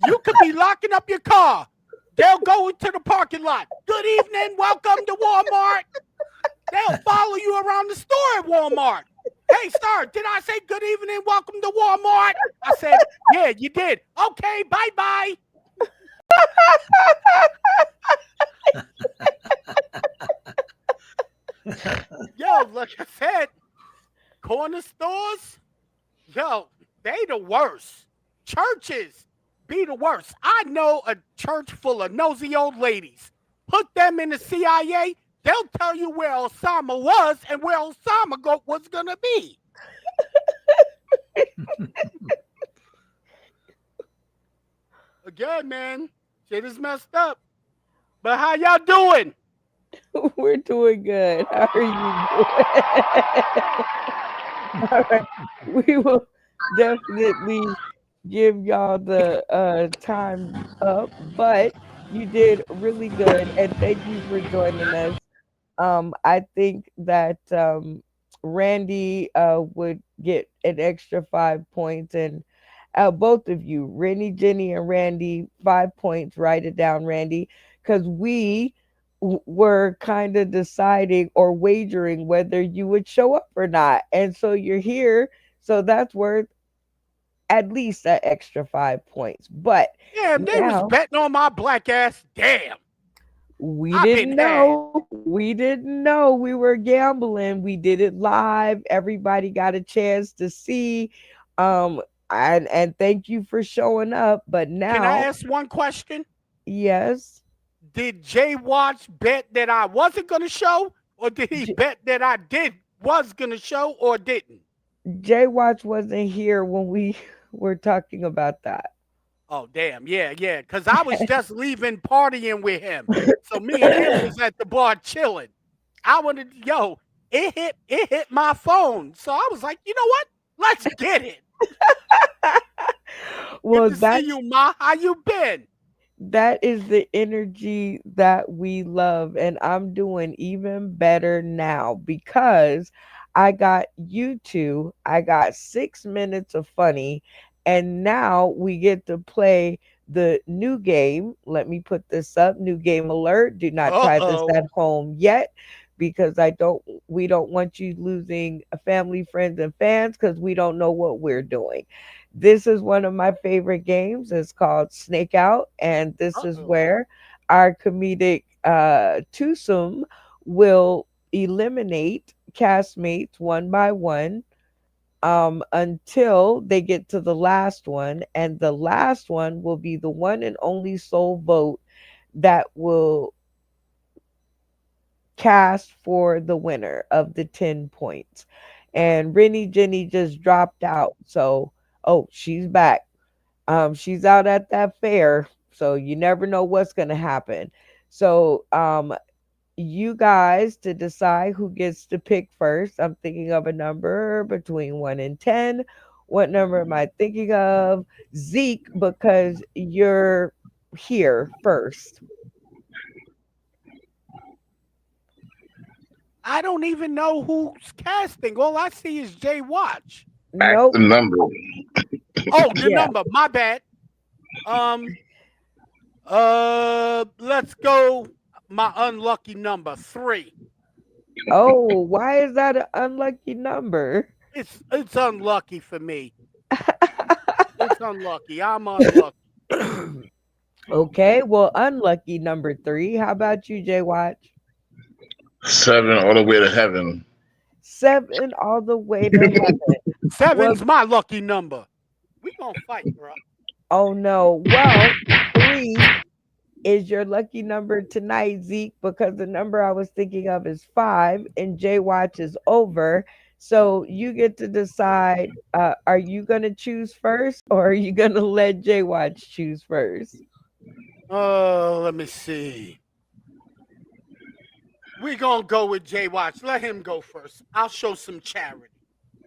Speaker 7: You could be locking up your car. They'll go into the parking lot. Good evening, welcome to Walmart. They'll follow you around the store at Walmart. Hey, sir, did I say good evening, welcome to Walmart? I said, yeah, you did. Okay, bye-bye. Yo, like I said, corner stores, yo, they the worst. Churches be the worst. I know a church full of nosy old ladies. Put them in the CIA, they'll tell you where Osama was and where Osama was going to be. Again, man, shit is messed up. But how y'all doing?
Speaker 2: We're doing good. How are you doing? All right. We will definitely give y'all the time up, but you did really good, and thank you for joining us. I think that Randy would get an extra 5 points, and both of you, Rennie, Jenny, and Randy, 5 points. Write it down, Randy, because we were kind of deciding or wagering whether you would show up or not, and so you're here, so that's worth at least an extra 5 points. But
Speaker 7: yeah, they was betting on my black ass. Damn.
Speaker 2: We didn't know. We didn't know we were gambling. We did it live. Everybody got a chance to see. And thank you for showing up. But now,
Speaker 7: can I ask one question?
Speaker 2: Yes.
Speaker 7: Did Jay Watch bet that I wasn't going to show, or did he bet that I was going to show or didn't?
Speaker 2: Jay Watch wasn't here when we were talking about that.
Speaker 7: Oh, damn. Yeah. Because I was just leaving partying with him. So me and him was at the bar chilling. It hit my phone. So I was like, you know what? Let's get it.
Speaker 2: Well,
Speaker 7: Good to
Speaker 2: that's
Speaker 7: see you, Ma. How you been?
Speaker 2: that is the energy that we love, and I'm doing even better now because I got you two. I got 6 minutes of funny, and now we get to play the new game. Let me put this up. New game alert. Do not try this
Speaker 7: Uh-oh.
Speaker 2: at home yet because I don't we don't want you losing family, friends, and fans because we don't know what we're doing. This is one of my favorite games. It's called Snake Out, and this is
Speaker 7: Uh-oh.
Speaker 2: where our comedic twosome will eliminate castmates one by one until they get to the last one, and the last one will be the one and only sole vote that will cast for the winner of the 10 points. And Rennie Jenny just dropped out. So, oh, she's back. She's out at that fair, so you never know what's going to happen. So, you guys to decide who gets to pick first. I'm thinking of a number between 1 and 10. What number am I thinking of? Zeke, because you're here first.
Speaker 7: I don't even know who's casting. All I see is Jay Watch.
Speaker 5: Ask
Speaker 2: Nope.
Speaker 5: the number.
Speaker 7: Oh, the
Speaker 2: Yeah.
Speaker 7: number. My bad. Let's go. My unlucky number 3.
Speaker 2: Oh, why is that an unlucky number?
Speaker 7: It's unlucky for me. It's unlucky. I'm unlucky.
Speaker 2: Okay, well, unlucky number 3. How about you, Jay Watch?
Speaker 5: 7 all the way to heaven.
Speaker 2: 7 all the way to heaven.
Speaker 7: 7's my lucky number. We gonna fight, bro.
Speaker 2: Oh no. Well, 3 is your lucky number tonight, Zeke, because the number I was thinking of is 5 and Jay Watch is over. So you get to decide, are you gonna choose first or are you gonna let Jay Watch choose first?
Speaker 7: Let me see. We gonna go with Jay Watch. Let him go first. I'll show some charity.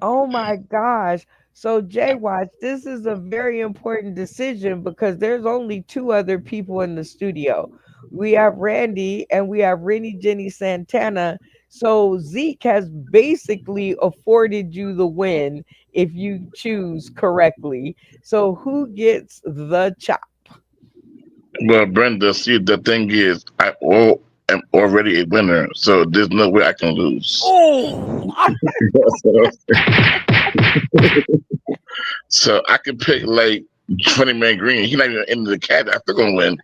Speaker 2: Oh my gosh. So Jay Watch, this is a very important decision because there's only 2 other people in the studio. We have Randy and we have Rennie Jenny Santana. So Zeke has basically afforded you the win if you choose correctly. So who gets the chop?
Speaker 5: Well, Brenda, see, the thing is, am already a winner, so there's no way I can lose.
Speaker 7: Oh,
Speaker 5: So I can pick like 20 Man Green. He's not even in the cat. I'm still gonna win.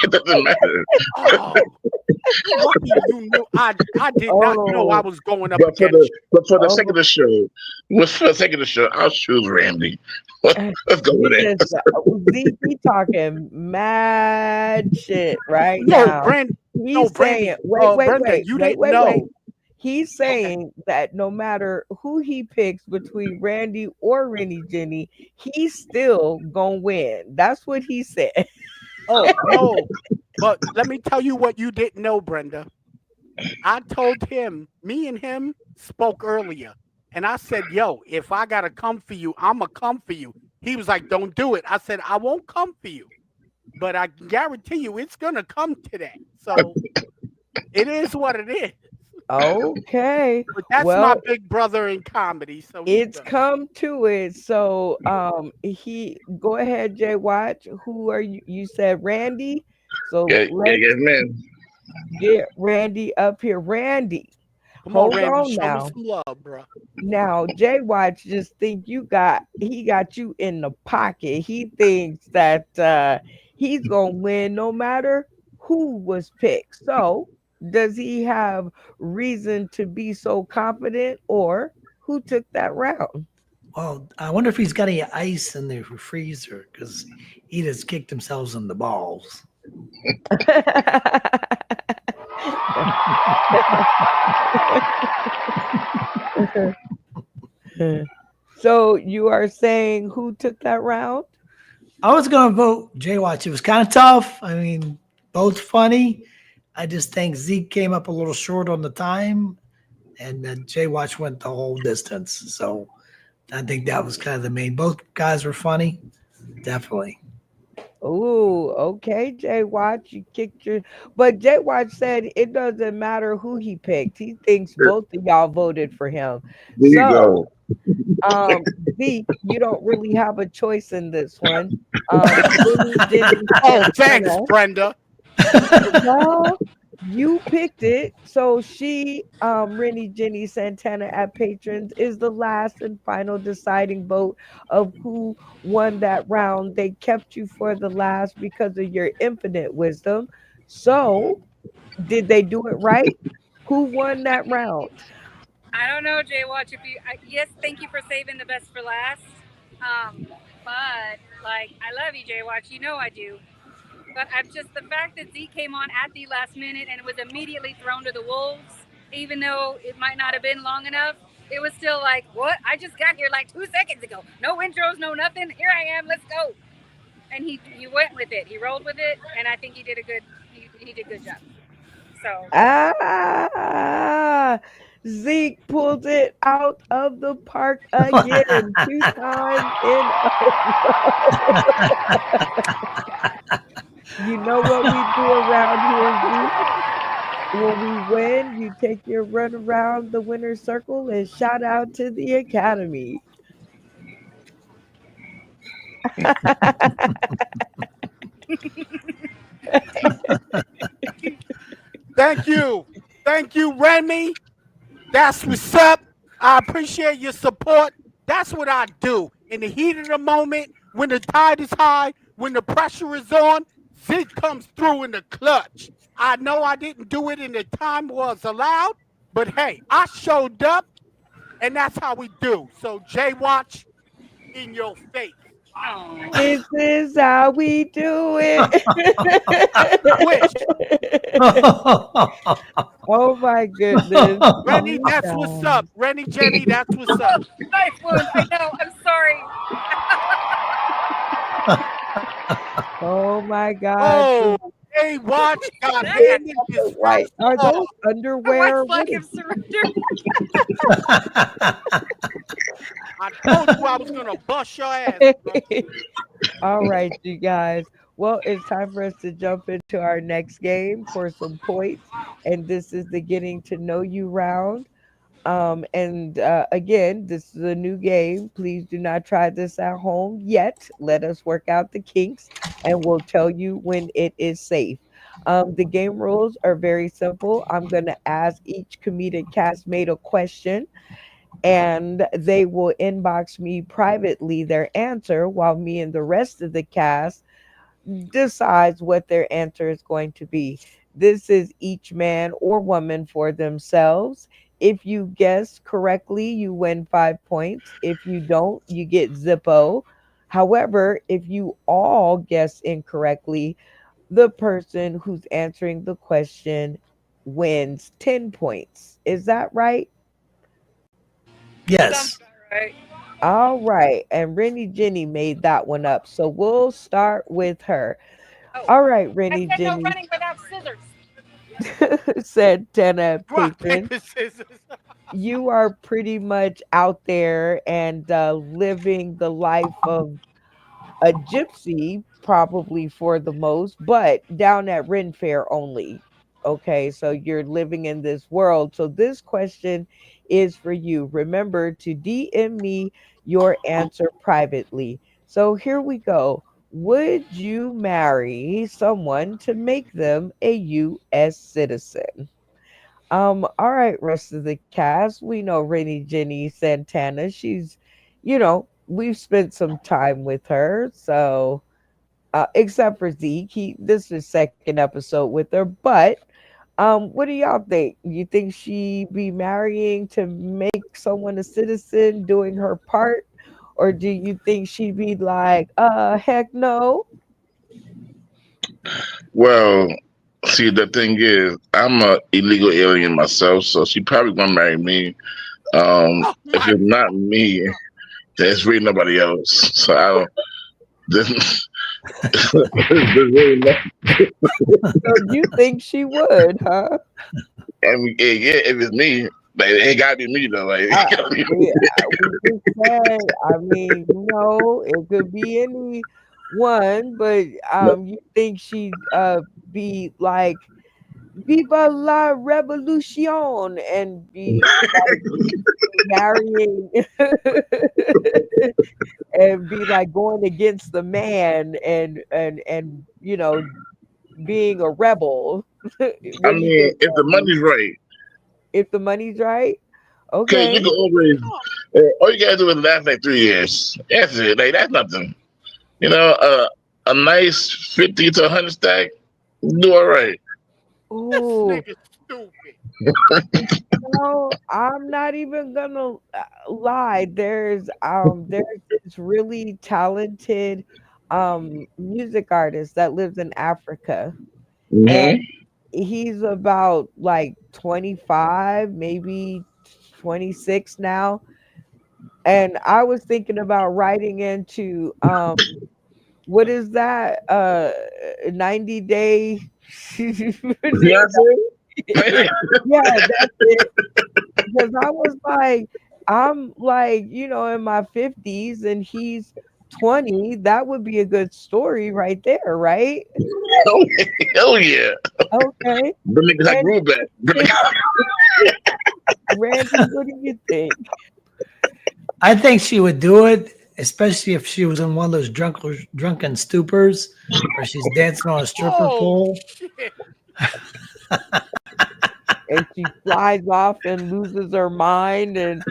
Speaker 5: It doesn't matter.
Speaker 7: lucky you knew. I did not know I was going up
Speaker 5: But for
Speaker 7: against
Speaker 5: the sake of the show, I'll choose Randy. Let's go with it.
Speaker 2: Zeke, he talking mad shit right
Speaker 7: you. No,
Speaker 2: now.
Speaker 7: Brandon.
Speaker 2: He's
Speaker 7: No,
Speaker 2: saying,
Speaker 7: Brandy. Brenda, you didn't know.
Speaker 2: He's saying that no matter who he picks between Randy or Rennie Jenny, he's still gonna win. That's what he said.
Speaker 7: Oh no! But let me tell you what you didn't know, Brenda. I told him, me and him spoke earlier, and I said, "Yo, if I gotta come for you, I'ma come for you." He was like, "Don't do it." I said, "I won't come for you, but I guarantee you, it's gonna come to that." So it is what it is.
Speaker 2: Okay.
Speaker 7: But that's my big brother in comedy. So
Speaker 2: it's come to it. So he go ahead, Jay Watch. Who are you? You said Randy. So let's
Speaker 5: man.
Speaker 2: get Randy up here. Randy.
Speaker 7: Come on,
Speaker 2: Hold
Speaker 7: Randy,
Speaker 2: on
Speaker 7: show
Speaker 2: now.
Speaker 7: me some love, bro.
Speaker 2: Now, Jay Watch just think he got you in the pocket. He thinks that he's gonna win no matter who was picked. So does he have reason to be so confident, or who took that round?
Speaker 4: Well, I wonder if he's got any ice in the freezer because he just kicked themselves in the balls.
Speaker 2: So you are saying who took that round?
Speaker 4: I was going to vote Jay Watch. It was kind of tough. I mean, both funny. I just think Zeke came up a little short on the time, and Jay Watch went the whole distance. So I think that was kind of the main. Both guys were funny, definitely.
Speaker 2: Ooh, okay, Jay Watch, you kicked your. But Jay Watch said it doesn't matter who he picked. He thinks both of y'all voted for him.
Speaker 5: There you
Speaker 2: So,
Speaker 5: go.
Speaker 2: um, Zeke, you don't really have a choice in this one. Jenny
Speaker 7: Oh, thanks,
Speaker 2: Santana.
Speaker 7: Brenda.
Speaker 2: Well, you picked it. So she, Rennie Jenny Santana at Patrons is the last and final deciding vote of who won that round. They kept you for the last because of your infinite wisdom. So, did they do it right? Who won that round?
Speaker 3: I don't know, Jay Watch. If you, yes, thank you for saving the best for last. But like, I love you, Jay Watch. You know I do. But I'm just the fact that Z came on at the last minute and was immediately thrown to the wolves, even though it might not have been long enough. It was still like, what? I just got here like 2 seconds ago. No intros, no nothing. Here I am. Let's go. And he went with it. He rolled with it, and I think he did a good job. So
Speaker 2: Zeke pulled it out of the park again, 2 times in a row. You know what we do around here, Zeke? When we win, you take your run around the winner's circle and shout out to the Academy.
Speaker 7: Thank you. Thank you, Remy. That's what's up. I appreciate your support. That's what I do. In the heat of the moment, when the tide is high, when the pressure is on, Zeke comes through in the clutch. I know I didn't do it in the time was allowed, but hey, I showed up, and that's how we do. So, Jay Watch, in your face.
Speaker 2: This is how we do it. Oh my goodness.
Speaker 7: Rennie, that's what's up. Rennie, Jenny, that's what's up.
Speaker 3: Nice one. I know. I'm sorry.
Speaker 2: Oh my God.
Speaker 7: Oh, Jay Watch got handed his
Speaker 2: Right.
Speaker 7: first
Speaker 2: Are
Speaker 7: ball.
Speaker 2: those underwear?
Speaker 3: White flag of surrender.
Speaker 7: I told you I was gonna bust your ass.
Speaker 2: All right, you guys. Well, it's time for us to jump into our next game for some points. And this is the getting to know you round. Again, this is a new game. Please do not try this at home yet. Let us work out the kinks and we'll tell you when it is safe. The game rules are very simple. I'm going to ask each comedic castmate a question and they will inbox me privately their answer while me and the rest of the cast decides what their answer is going to be. This is each man or woman for themselves. If you guess correctly, you win 5 points. If you don't, you get Zippo. However, if you all guess incorrectly, the person who's answering the question wins 10 points. Is that right?
Speaker 4: Yes.
Speaker 3: Right.
Speaker 2: All right. And Rennie Jenny made that one up. So we'll start with her.
Speaker 3: Oh,
Speaker 2: All right,
Speaker 3: I
Speaker 2: Rennie
Speaker 3: said no
Speaker 2: Jenny,
Speaker 3: running without scissors.
Speaker 2: said Tana
Speaker 7: Rock,
Speaker 2: Patron.
Speaker 7: paper, scissors.
Speaker 2: You are pretty much out there and living the life of a gypsy, probably for the most, but down at Ren Fair only. Okay, so you're living in this world. So this question is for you. Remember to DM me your answer privately. So here we go. Would you marry someone to make them a US citizen? All right, rest of the cast. We know Rennie Jenny Santana. She's, we've spent some time with her. So except for Zeke, this is second episode with her. But what do y'all think? You think she be marrying to make someone a citizen, doing her part? Or do you think she'd be like, heck no?
Speaker 5: Well, see, the thing is, I'm a illegal alien myself, so she probably gonna marry me. If it's not me, there's really nobody else. So I don't. There's really
Speaker 2: So you think she would, huh?
Speaker 5: I mean, yeah, if it's me, Like, it ain't gotta be me though. Like,
Speaker 2: I, we just said, I mean, it could be any one, but you think she'd be like "Viva la Revolution" and be like marrying and be like going against the man and being a rebel.
Speaker 5: I
Speaker 2: What do you
Speaker 5: mean,
Speaker 2: think,
Speaker 5: if the
Speaker 2: Andy?
Speaker 5: money's right,
Speaker 2: If the money's right,
Speaker 5: cause you
Speaker 2: okay.
Speaker 5: can always all you gotta do is last like 3 years. That's it. Like that's nothing. You know, a nice 50 to 100 stack, do all right.
Speaker 7: This
Speaker 2: Ooh,
Speaker 7: nigga stupid.
Speaker 2: no, I'm not even gonna lie. There's this really talented music artist that lives in Africa, and
Speaker 5: Hmm.
Speaker 2: he's about like 25, maybe 26 now. And I was thinking about writing into what is that? 90 day.
Speaker 5: Beyonce.
Speaker 2: Yeah, that's it. Because I was like, I'm like, in my 50s and he's 20. That would be a good story right there, right?
Speaker 5: Oh, hell yeah.
Speaker 2: Okay.
Speaker 5: The niggas I grew back.
Speaker 2: Randy, what do you think?
Speaker 4: I think she would do it, especially if she was in one of those drunken stupors where she's dancing on a stripper
Speaker 7: Oh
Speaker 4: pole.
Speaker 7: shit.
Speaker 2: And she flies off and loses her mind and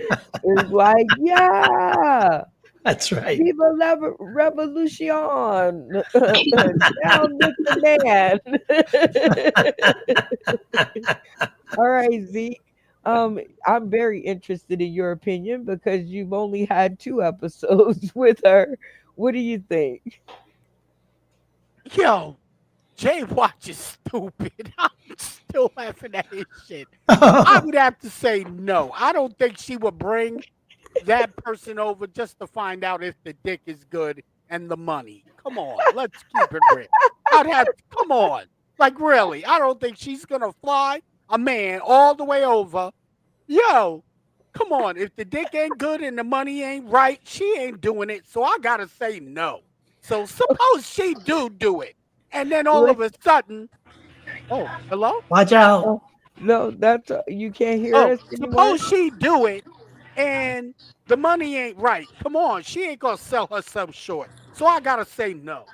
Speaker 2: is like, yeah,
Speaker 4: That's right.
Speaker 2: Viva la Revolution. Down with the man. All right, Zeke. I'm very interested in your opinion because you've only had 2 episodes with her. What do you think?
Speaker 7: Yo, Jay Watch is stupid. I'm still laughing at his shit. I would have to say no. I don't think she would bring that person over just to find out if the dick is good and the money. Come on, let's keep it real. Come on. Like, really, I don't think she's going to fly a man all the way over. Yo, come on. If the dick ain't good and the money ain't right, she ain't doing it. So I got to say no. So suppose she do it. And then all of a sudden, oh, hello?
Speaker 4: Watch out.
Speaker 2: Oh, no, that's you can't hear
Speaker 7: Oh,
Speaker 2: us anymore.
Speaker 7: suppose she do it and the money ain't right. Come on, she ain't gonna sell herself short. So I gotta say no.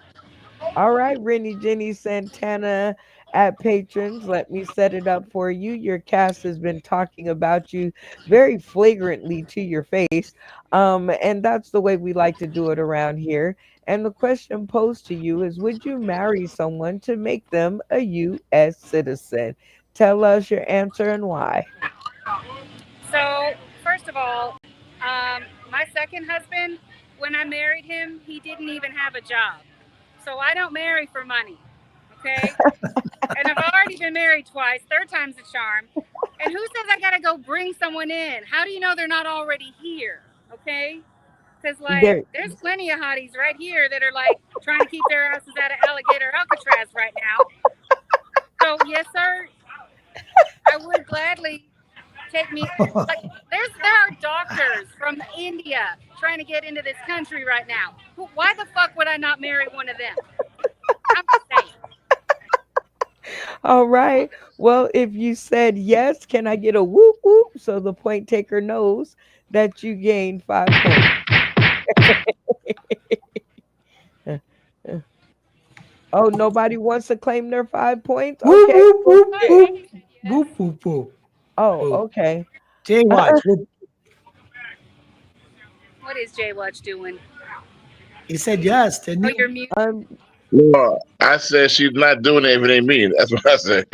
Speaker 2: All right, Rennie Jenny Santana at Patrons, let me set it up for you. Your cast has been talking about you very flagrantly to your face. And that's the way we like to do it around here. And the question posed to you is, would you marry someone to make them a US citizen? Tell us your answer and why.
Speaker 3: So, first of all, my second husband, when I married him, he didn't even have a job. So I don't marry for money. Okay? And I've already been married twice. Third time's a charm. And who says I gotta go bring someone in? How do you know they're not already here? Okay? Because, like,
Speaker 2: There
Speaker 3: there's plenty of hotties right here that are, like, trying to keep their asses out of alligator Alcatraz right now. So, yes, sir, I would gladly take me. Like, there are doctors from India trying to get into this country right now. Why the fuck would I not marry one of them? I'm just saying.
Speaker 2: All right. Well, if you said yes, can I get a whoop whoop so the point taker knows that you gained 5 points? Oh, nobody wants to claim their 5 points?
Speaker 4: Whoop,
Speaker 2: Okay.
Speaker 4: whoop, whoop,
Speaker 3: But
Speaker 4: whoop,
Speaker 3: Andy said yes.
Speaker 4: whoop, whoop, whoop.
Speaker 2: Oh,
Speaker 4: Whoop.
Speaker 2: okay.
Speaker 4: Jay Watch. Whoop.
Speaker 3: What is Jay Watch doing?
Speaker 4: He said yes, didn't
Speaker 3: Oh,
Speaker 4: he?
Speaker 3: you're mute.
Speaker 5: No, I said she's not doing it if it ain't me. That's what I said.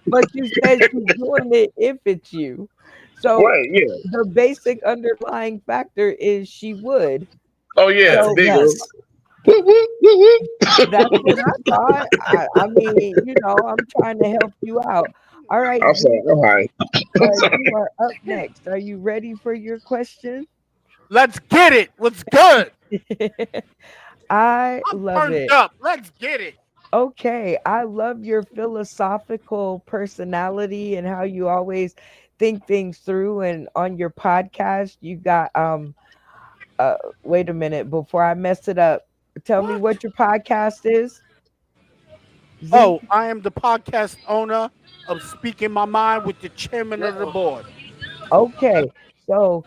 Speaker 2: But you said she's doing it if it's you. So
Speaker 5: Right, yeah.
Speaker 2: the basic underlying factor is she would.
Speaker 5: Oh, yeah.
Speaker 4: That's a
Speaker 2: So
Speaker 5: There you go.
Speaker 4: yes.
Speaker 5: Whoop, whoop, whoop, whoop.
Speaker 2: that's what I thought. I mean, I'm trying to help you out. All right,
Speaker 5: I'm sorry.
Speaker 2: Zeke,
Speaker 5: I'm high.
Speaker 2: you are up next. Are you ready for your question?
Speaker 7: Let's get it. What's good?
Speaker 2: I
Speaker 7: I'm
Speaker 2: love
Speaker 7: turned
Speaker 2: it.
Speaker 7: up. Let's get it.
Speaker 2: Okay, I love your philosophical personality and how you always think things through, and on your podcast you got wait a minute before I mess it up. Tell me
Speaker 7: What?
Speaker 2: what your podcast is,
Speaker 7: Oh,
Speaker 2: Zeke.
Speaker 7: I am the podcast owner of Speaking My Mind with the chairman of the board.
Speaker 2: Okay, so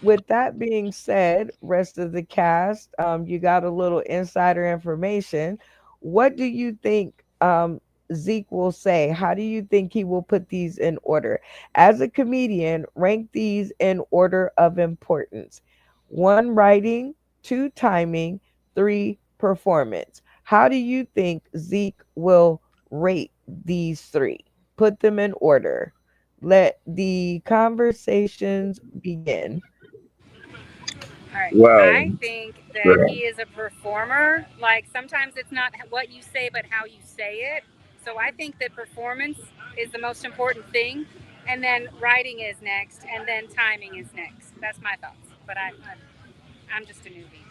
Speaker 2: with that being said, rest of the cast, you got a little insider information. What do you think Zeke will say? How do you think he will put these in order? As a comedian, rank these in order of importance: one, writing; two, timing; three, performance. How do you think Zeke will rate these three? Put them in order. Let the conversations begin.
Speaker 3: All right.
Speaker 5: Well,
Speaker 3: I think that
Speaker 5: yeah.
Speaker 3: he is a performer. Like sometimes it's not what you say, but how you say it. So I think that performance is the most important thing. And then writing is next. And then timing is next. That's my thoughts. But I'm just a newbie.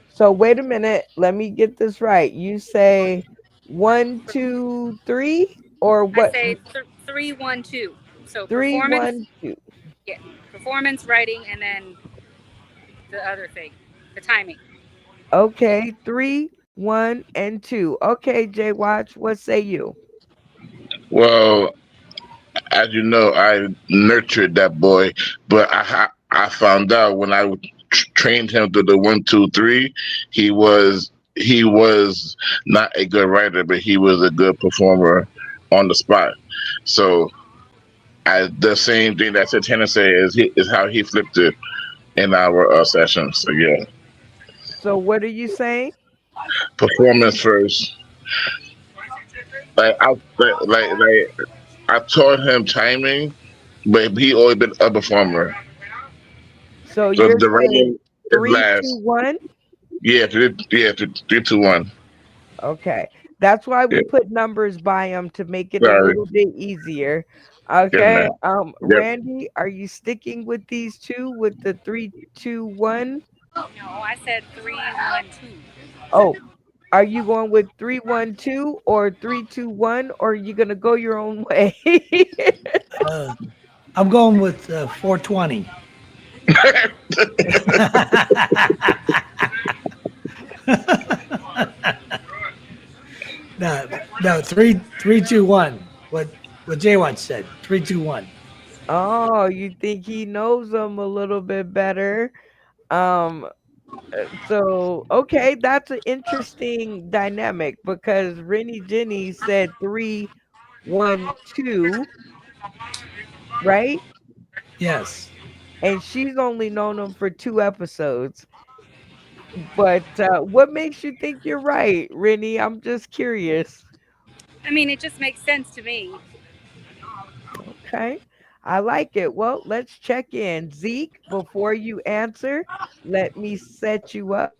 Speaker 2: So wait a minute, let me get this right. You say one, two, three, or
Speaker 3: I
Speaker 2: what?
Speaker 3: say 3, 1, 2. So
Speaker 2: Three,
Speaker 3: performance,
Speaker 2: one, two.
Speaker 3: yeah, performance, writing, and then the other thing, the timing.
Speaker 2: Okay, three, one, and two. Okay, Jay Watch, what say you?
Speaker 5: Well, as you know, I nurtured that boy, but I found out when I trained him to the 1, 2, 3, he was not a good writer, but he was a good performer on the spot. So the same thing that Santana said is how he flipped it in our sessions. So yeah,
Speaker 2: So what are you saying?
Speaker 5: performance first. Like I taught him timing, but he always been a performer.
Speaker 2: So
Speaker 5: So
Speaker 2: you're
Speaker 5: the
Speaker 2: saying
Speaker 5: writing is
Speaker 2: three, two,
Speaker 5: last.
Speaker 2: one?
Speaker 5: Yeah, 3, 2, 1.
Speaker 2: Okay. That's why
Speaker 5: Yeah,
Speaker 2: we put numbers by them to make it a
Speaker 5: sorry.
Speaker 2: little bit easier.
Speaker 5: Yes,
Speaker 2: Okay.
Speaker 5: man. Yep.
Speaker 2: Randy, are you sticking with these two with the 3, 2, 1?
Speaker 3: No, I said 3, 1, 2.
Speaker 2: Oh, are you going with 3, 1, 2 or 3, 2, 1, or are you gonna go your own way?
Speaker 4: I'm going with 420. No, no, three, two, one. What Jay once said. 3, 2, 1.
Speaker 2: Oh, you think he knows them a little bit better? Um, so okay, that's an interesting dynamic because Rennie Jenny said 3, 1, 2, right?
Speaker 4: Yes.
Speaker 2: And she's only known him for 2 episodes. But what makes you think you're right, Rennie? I'm just curious.
Speaker 3: I mean, it just makes sense to me.
Speaker 2: Okay. I like it. Well, let's check in. Zeke, before you answer, let me set you up.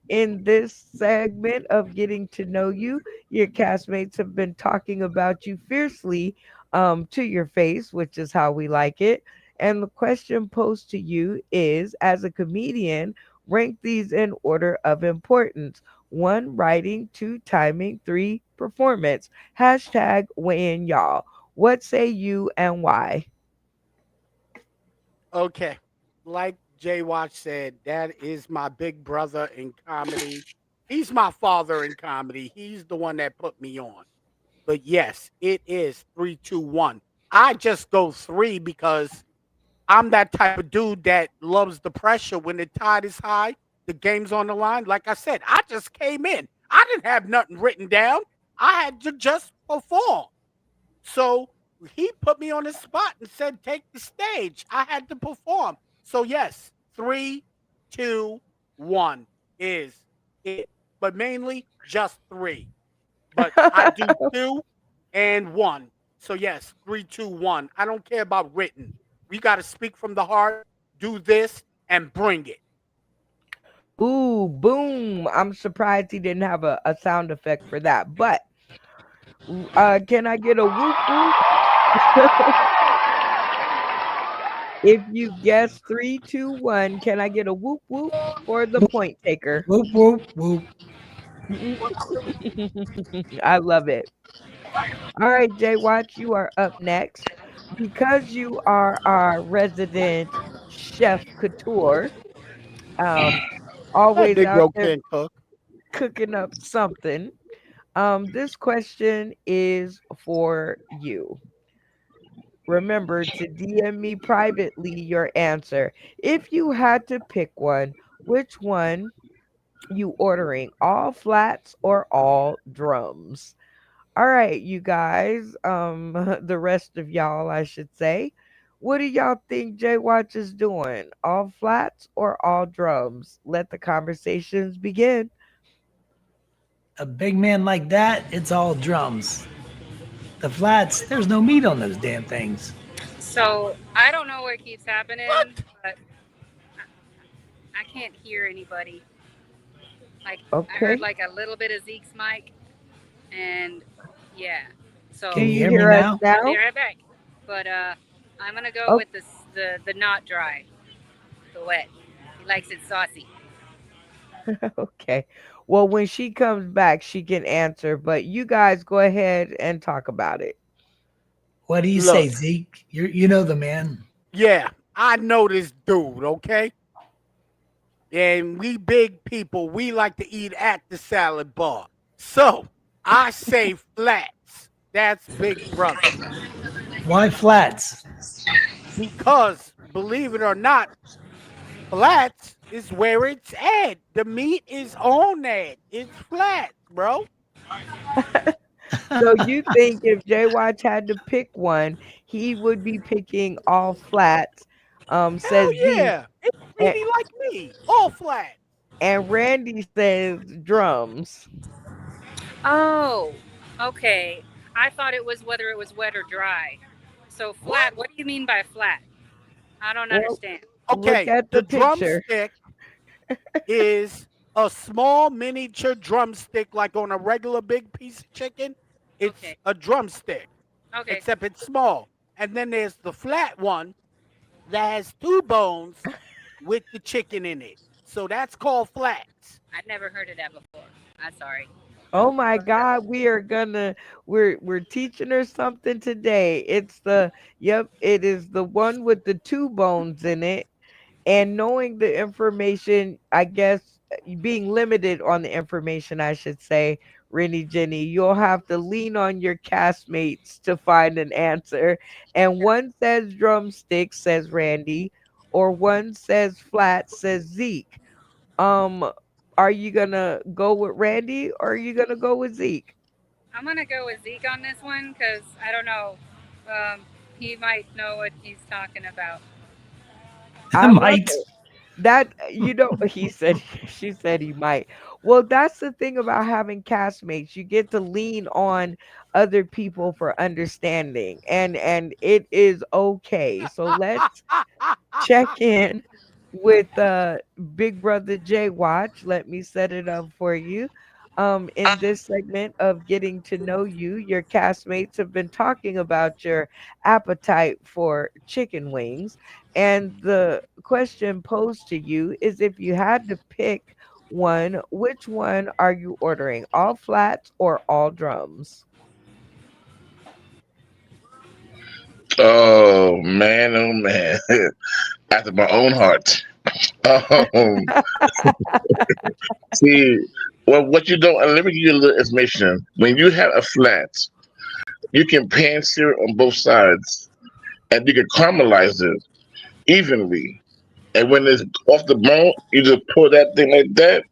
Speaker 2: In this segment of getting to know you, your castmates have been talking about you fiercely to your face, which is how we like it. And the question posed to you is, as a comedian, rank these in order of importance: one, writing; two, timing; three, performance. Hashtag weigh in, y'all. What say you and why?
Speaker 7: Okay. Like Jay Watch said, that is my big brother in comedy. He's my father in comedy. He's the one that put me on. But yes, it is 3, 2, 1. I just go three because I'm that type of dude that loves the pressure when the tide is high, the game's on the line. Like I said, I just came in. I didn't have nothing written down. I had to just perform. So he put me on the spot and said, take the stage. I had to perform. So yes, 3, 2, 1 is it. But mainly just three. But I do 2 and 1. So yes, 3, 2, 1. I don't care about written. We got to speak from the heart, do this, and bring it.
Speaker 2: Ooh, boom. I'm surprised he didn't have a sound effect for that. But can I get a whoop whoop? If you guess 3, 2, 1, can I get a whoop whoop for the point taker?
Speaker 4: Whoop, whoop, whoop.
Speaker 2: I love it. All right, Jay Watch, you are up next. because you are our resident chef couture, um,
Speaker 7: That
Speaker 2: always out
Speaker 7: Negro
Speaker 2: there
Speaker 7: can cook.
Speaker 2: cooking up something. This question is for you. Remember to DM me privately your answer. If you had to pick one, which one you ordering? All flats or all drums? All right, you guys, the rest of y'all, I should say. What do y'all think Jay Watch is doing? All flats or all drums? Let the conversations begin.
Speaker 4: A big man like that, it's all drums. The flats, there's no meat on those damn things.
Speaker 3: So I don't know what keeps happening, but I can't hear anybody. Like I heard
Speaker 2: Okay.
Speaker 3: like a little bit of Zeke's mic, and yeah.
Speaker 2: Do
Speaker 4: Can
Speaker 3: So
Speaker 4: you
Speaker 2: you
Speaker 4: hear me
Speaker 2: hear us
Speaker 4: now?
Speaker 3: I'll be
Speaker 2: now?
Speaker 3: right back. But I'm gonna go
Speaker 2: Oh,
Speaker 3: with the not dry, the wet. He likes it saucy.
Speaker 2: okay. Well, when she comes back, she can answer, but you guys go ahead and talk about it.
Speaker 4: What do you say,
Speaker 7: Look,
Speaker 4: Zeke? You know the man.
Speaker 7: yeah, I know this dude, okay? And we big people, we like to eat at the salad bar. So I say flats. That's Big Brother.
Speaker 4: Why flats?
Speaker 7: Because believe it or not, flats is where it's at. The meat is on that. It's flat, bro.
Speaker 2: So you think if Jay Watch had to pick one, he would be picking all flats, says
Speaker 7: Hell
Speaker 2: Z,
Speaker 7: yeah. It's
Speaker 2: and,
Speaker 7: really like me. All flat.
Speaker 2: and Randy says drums.
Speaker 3: Oh, okay. I thought it was whether it was wet or dry. So
Speaker 7: What?
Speaker 3: flat. What do you mean by flat? I don't
Speaker 2: Well,
Speaker 3: understand.
Speaker 2: look
Speaker 7: Okay,
Speaker 2: at
Speaker 7: the
Speaker 2: the picture.
Speaker 7: drumstick is a small miniature drumstick, like on a regular big piece of chicken. It's
Speaker 3: Okay.
Speaker 7: a drumstick,
Speaker 3: Okay.
Speaker 7: except it's small. And then there's the flat one that has two bones with the chicken in it. So that's called flats.
Speaker 3: I'd never heard of that before. I'm sorry.
Speaker 2: Oh my God, we're teaching her something today. It's the yep, it is the one with the two bones in it. And knowing the information, I guess being limited on the information, I should say, Rennie Jenny, you'll have to lean on your castmates to find an answer. And one says drumstick, says Randy, or one says flat, says Zeke. Um, are you gonna go with Randy or are you gonna go with Zeke?
Speaker 3: I'm gonna go with Zeke on this one because I don't know. Um, he might know what he's talking about.
Speaker 4: I
Speaker 2: I love
Speaker 4: might.
Speaker 2: it. That he said she said he might. Well, that's the thing about having castmates. You get to lean on other people for understanding, and it is okay. So let's check in with Big Brother Jay Watch. Let me set it up for you. In this segment of getting to know you, your castmates have been talking about your appetite for chicken wings. And the question posed to you is if you had to pick one, which one are you ordering? All flats or all drums?
Speaker 5: Oh man. After my own heart. Um, see, well, what you don't, let me give you a little information. When you have a flat, you can pan sear on both sides and you can caramelize it evenly. And when it's off the bone, you just pull that thing like that,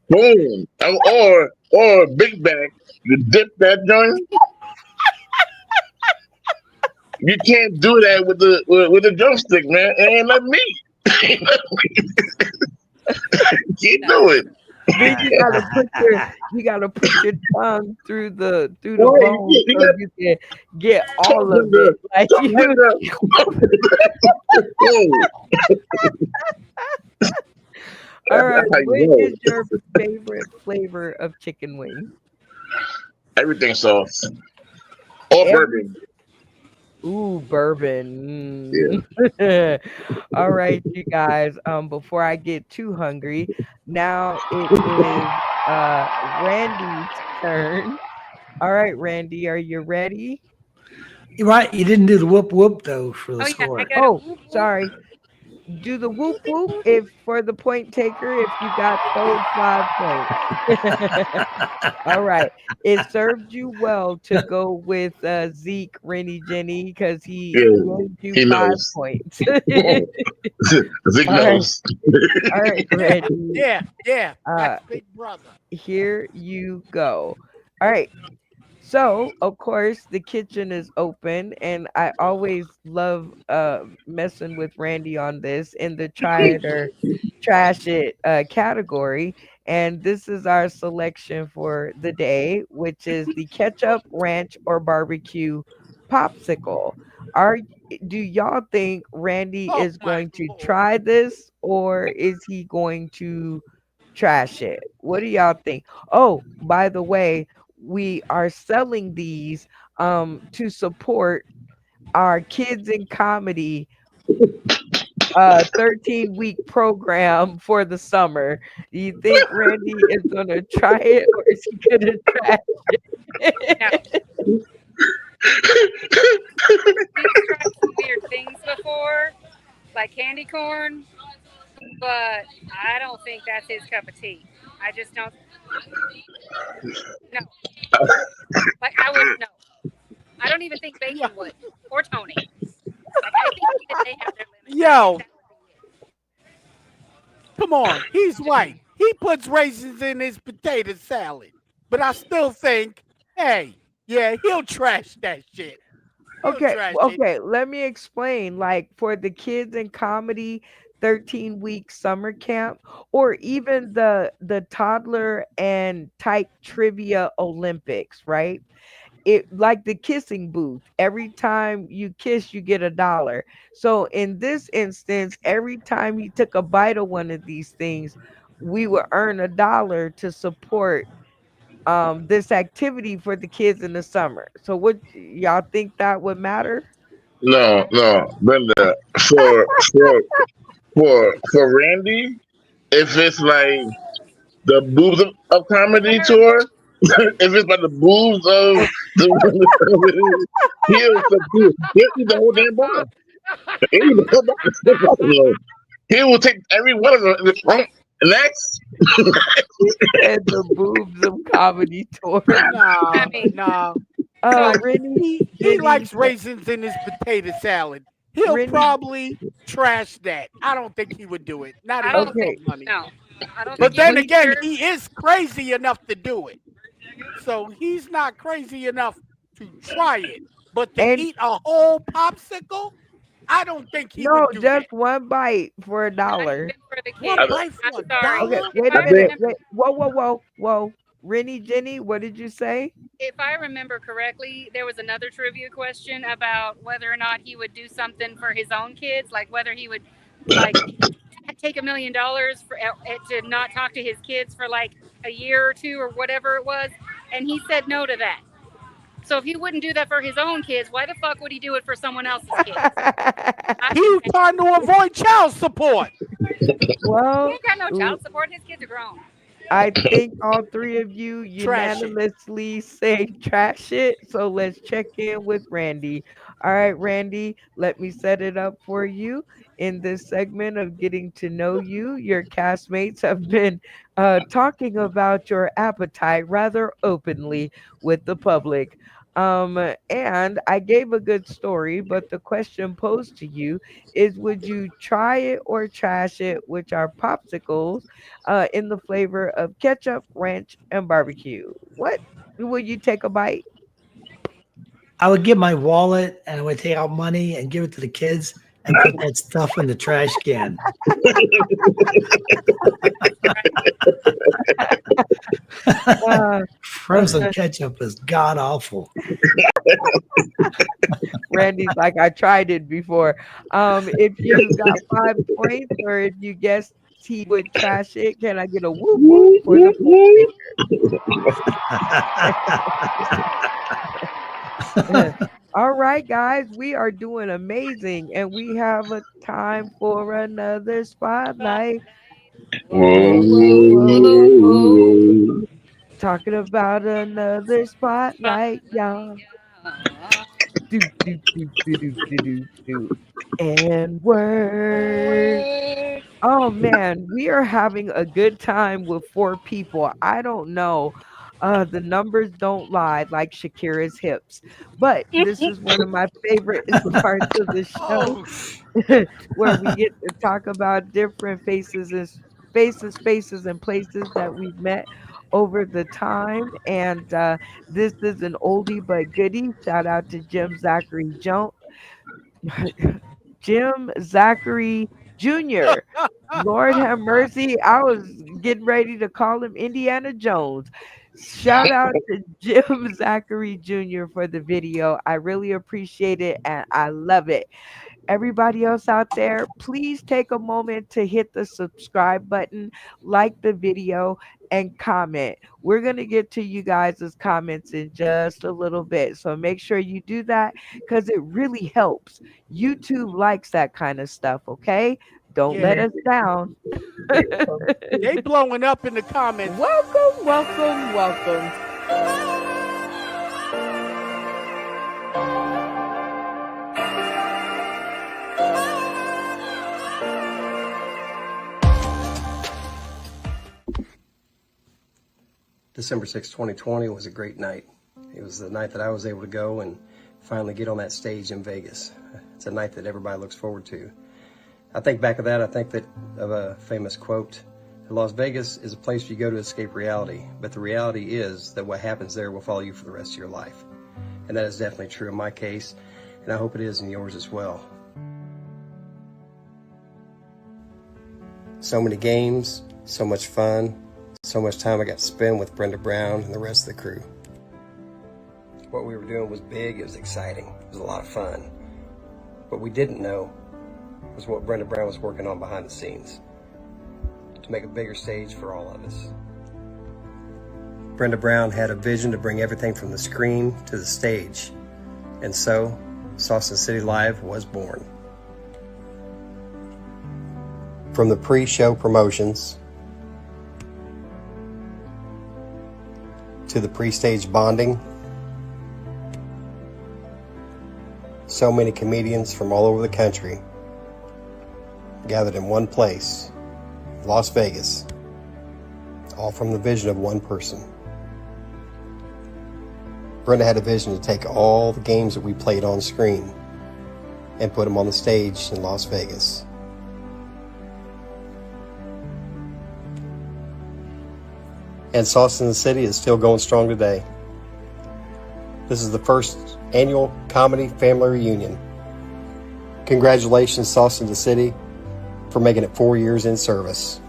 Speaker 5: boom. Or big bag, you dip that joint. You can't do that with the drumstick, man. It ain't like me. Can't do it.
Speaker 2: Then you gotta put your tongue through the
Speaker 5: Boy,
Speaker 2: bone
Speaker 5: you
Speaker 2: so
Speaker 5: got
Speaker 2: you can get
Speaker 5: top
Speaker 2: all of
Speaker 5: with
Speaker 2: it.
Speaker 5: the
Speaker 2: Like
Speaker 5: top with
Speaker 2: you
Speaker 5: the
Speaker 2: all right,
Speaker 5: That's how you
Speaker 2: what
Speaker 5: know.
Speaker 2: is your favorite flavor of chicken wing?
Speaker 5: Everything sauce. Or
Speaker 2: Every
Speaker 5: bourbon.
Speaker 2: Ooh,
Speaker 5: Yeah.
Speaker 2: bourbon. All right, you guys. Before I get too hungry, now it is Randy's turn. All right, Randy, are you ready?
Speaker 4: You're right. You didn't do the whoop whoop though for the
Speaker 3: Oh yeah, I
Speaker 4: score.
Speaker 3: got a
Speaker 2: Oh,
Speaker 3: whoop whoop.
Speaker 2: sorry. Do the whoop whoop if for the point taker if you got those 5 points. All right. It served you well to go with Zeke Rennie Jenny because he
Speaker 5: Yeah,
Speaker 2: gave you
Speaker 5: he
Speaker 2: 5
Speaker 5: knows.
Speaker 2: points.
Speaker 5: Zeke
Speaker 2: All right.
Speaker 5: knows.
Speaker 2: All right,
Speaker 7: Yeah,
Speaker 2: Randy.
Speaker 7: yeah.
Speaker 2: Uh
Speaker 7: That's Big Brother.
Speaker 2: here you go. All right. So, of course, the kitchen is open, and I always love messing with Randy on this in the try it or trash it category. And this is our selection for the day, which is the ketchup, ranch, or barbecue popsicle. Are Do y'all think Randy
Speaker 7: Oh
Speaker 2: is
Speaker 7: my
Speaker 2: going to
Speaker 7: lord.
Speaker 2: try this, or is he going to trash it? What do y'all think? Oh, by the way, we are selling these to support our kids in comedy 13-week program for the summer. Do you think Randy is gonna try it or is he gonna trash
Speaker 3: No,
Speaker 2: it?
Speaker 3: he's tried some weird things before, like candy corn, but I don't think that's his cup of tea. I just don't. No, like I wouldn't know. I don't even think
Speaker 7: Yo,
Speaker 3: Bacon would or Tony. Like I think even they have their limits. I think
Speaker 7: yo,
Speaker 3: that would be it.
Speaker 7: come on. He's white. He puts raisins in his potato salad. But I still think, hey, yeah, he'll trash that shit. He'll
Speaker 2: Okay,
Speaker 7: trash it.
Speaker 2: okay, let me explain. Like for the kids in comedy 13-week summer camp or even the toddler and type trivia Olympics, right? It like the kissing booth. Every time you kiss, you get $1. So in this instance, every time he took a bite of one of these things, we would earn $1 to support this activity for the kids in the summer. So would y'all think that would matter?
Speaker 5: No, no, Brenda. For Randy, if it's like the boobs of comedy tour, if it's like the boobs of the he'll eat the whole damn bar. He'll eat the whole bar. He will take every one of them in the front. Next,
Speaker 2: He said the boobs of comedy tour.
Speaker 3: I
Speaker 7: Nah,
Speaker 3: mean,
Speaker 7: nah.
Speaker 3: so
Speaker 7: Like
Speaker 2: Rennie,
Speaker 7: he
Speaker 2: Jenny,
Speaker 7: likes raisins in his potato salad. He'll
Speaker 2: Rennie.
Speaker 7: probably trash that. I don't think he would do it. Not
Speaker 3: I
Speaker 7: even
Speaker 3: don't
Speaker 7: for
Speaker 3: think
Speaker 2: Okay,
Speaker 7: money.
Speaker 3: no. I don't think
Speaker 7: But
Speaker 3: you
Speaker 7: then
Speaker 3: would
Speaker 2: we
Speaker 7: again,
Speaker 3: either.
Speaker 7: he is crazy enough to do it. So he's not crazy enough to try it. But to
Speaker 2: and
Speaker 7: eat a whole popsicle, I don't think he
Speaker 2: no,
Speaker 7: would do that.
Speaker 2: just one bite for a
Speaker 3: Not
Speaker 2: dollar.
Speaker 3: even for the
Speaker 7: One
Speaker 5: I,
Speaker 3: kids.
Speaker 7: bite
Speaker 3: I'm
Speaker 7: for a
Speaker 3: sorry.
Speaker 2: Okay,
Speaker 7: dollar?
Speaker 3: If
Speaker 2: wait a
Speaker 3: I
Speaker 5: I think
Speaker 2: minute.
Speaker 3: remember,
Speaker 2: Wait, whoa. Rennie, Jenny, what did you say?
Speaker 3: if I remember correctly, there was another trivia question about whether or not he would do something for his own kids, like whether he would like take $1 million for to not talk to his kids for like a year or two or whatever it was, and he said no to that. So if he wouldn't do that for his own kids, why the fuck would he do it for someone else's kids? I
Speaker 7: He
Speaker 3: think
Speaker 7: was trying to avoid child support.
Speaker 3: he
Speaker 2: Well,
Speaker 3: ain't got no
Speaker 2: l-
Speaker 3: child support. His kids are grown.
Speaker 2: I think all three of you
Speaker 7: Trash it.
Speaker 2: unanimously say trash it. So let's check in with Randy. All right, Randy, let me set it up for you. In this segment of getting to know you, your castmates have been talking about your appetite rather openly with the public. And I gave a good story, but the question posed to you is would you try it or trash it, which are popsicles in the flavor of ketchup, ranch, and barbecue. What will you take a bite?
Speaker 4: I would get my wallet and I would take out money and give it to the kids and put that stuff in the trash can.
Speaker 2: Uh,
Speaker 4: Frozen ketchup is god awful.
Speaker 2: Randy's like, I tried it before. If you got 5 points or if you guessed he would trash it, can I get a whoop whoop for the point taker? All right, guys, we are doing amazing, and we have a time for another spotlight. Whoa, whoa, whoa, whoa.
Speaker 5: whoa.
Speaker 2: Talking about another spotlight, y'all. Do, do, do, do, do, do, do, do. And word. Oh man, we are having a good time with four people. I don't know. The numbers don't lie like Shakira's hips. But this is one of my favorite parts of the show
Speaker 7: Oh, sh-
Speaker 2: where we get to talk about different faces and spaces and places that we've met over the time. And this is an oldie but goodie. Shout out to Jim Zachary Jones. Jim Zachary Jr. Lord have mercy. I was getting ready to call him Indiana Jones. Shout out to Jim Zachary Jr. for the video. I really appreciate it and I love it. Everybody else out there, please take a moment to hit the subscribe button, like the video, and comment. We're going to get to you guys' comments in just a little bit. So make sure you do that because it really helps. YouTube likes that kind of stuff, okay? Don't let
Speaker 7: yeah.
Speaker 2: us down.
Speaker 7: They blowing up in the comments.
Speaker 2: Welcome, welcome, welcome.
Speaker 8: December 6, 2020 was a great night. It was the night that I was able to go and finally get on that stage in Vegas. It's a night that everybody looks forward to. I think back of that, I think that of a famous quote, Las Vegas is a place you go to escape reality, but the reality is that what happens there will follow you for the rest of your life. And that is definitely true in my case, and I hope it is in yours as well. So many games, so much fun, so much time I got to spend with Brenda Brown and the rest of the crew. What we were doing was big, it was exciting, it was a lot of fun. What we didn't know was what Brenda Brown was working on behind the scenes to make a bigger stage for all of us. Brenda Brown had a vision to bring everything from the screen to the stage, and so Saucon City Live was born. From the pre-show promotions to the pre-stage bonding, so many comedians from all over the country gathered in one place, Las Vegas, all from the vision of one person. Brenda had a vision to take all the games that we played on screen and put them on the stage in Las Vegas. And Saucon City is still going strong today. This is the first annual comedy family reunion. Congratulations, Saucon City, for making it 4 years in service.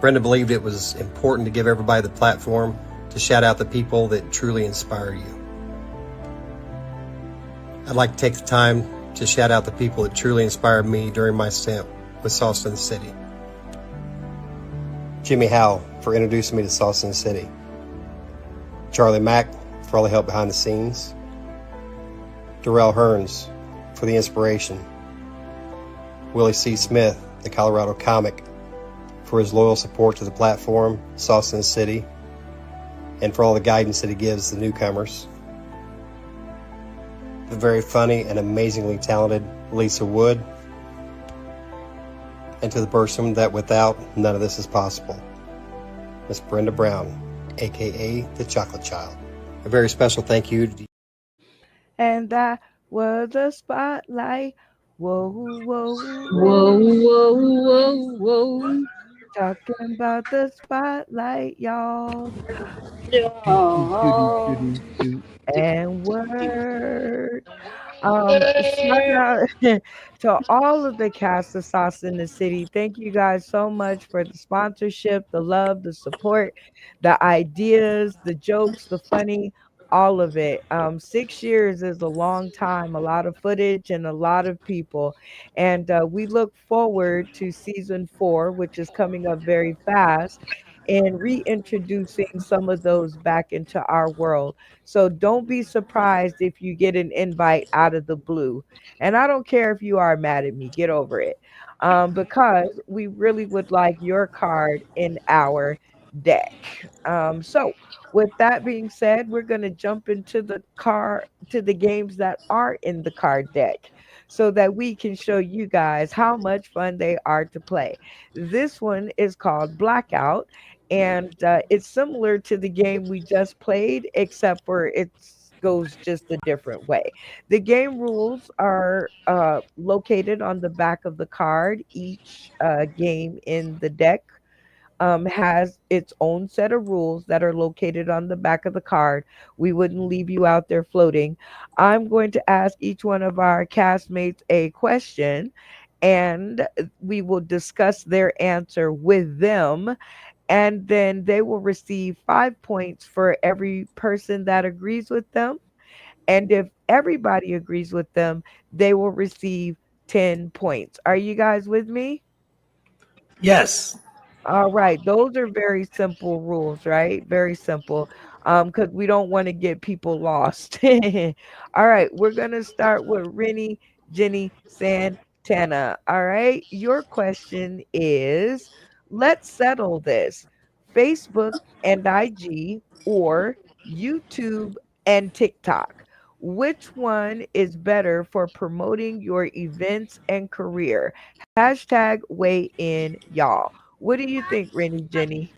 Speaker 8: Brenda believed it was important to give everybody the platform to shout out the people that truly inspire you. I'd like to take the time to shout out the people that truly inspired me during my stint with Saucon City. Jimmy Howell for introducing me to Saucon City. Charlie Mack for all the help behind the scenes. Darrell Hearns for the inspiration. Willie C. Smith, the Colorado comic, for his loyal support to the platform, Saucon City, and for all the guidance that he gives the newcomers. The very funny and amazingly talented Lisa Wood, and to the person that without none of this is possible, Miss Brenda Brown, aka the Chocolate Child. A very special thank you to
Speaker 2: And that was a spotlight. Whoa, whoa,
Speaker 9: Whoa, whoa, whoa, whoa.
Speaker 2: talking about the spotlight, y'all.
Speaker 9: Oh.
Speaker 2: And word. Shout out to all of the cast of Sauce in the City. Thank you guys so much for the sponsorship, the love, the support, the ideas, the jokes, the funny, all of it. 6 years is a long time, a lot of footage, and a lot of people. And we look forward to season 4, which is coming up very fast, and reintroducing some of those back into our world. So don't be surprised if you get an invite out of the blue. And I don't care if you are mad at me, get over it. because we really would like your card in our deck. So with that being said, we're going to jump into the games that are in the card deck so that we can show you guys how much fun they are to play. This one is called Blackout, and it's similar to the game we just played, except for it goes just a different way. The game rules are located on the back of the card. Each game in the deck has its own set of rules that are located on the back of the card. We wouldn't leave you out there floating. I'm going to ask each one of our castmates a question, and we will discuss their answer with them. And then they will receive 5 points for every person that agrees with them. And if everybody agrees with them, they will receive 10 points. Are you guys with me?
Speaker 4: Yes.
Speaker 2: All right, those are very simple rules, right? Very simple. Because we don't want to get people lost. All right, we're gonna start with Rennie Jenny Santana. All right, your question is, let's settle this. Facebook and IG or YouTube and TikTok. Which one is better for promoting your events and career? Hashtag weigh in, y'all. What do you think, Rennie Jenny?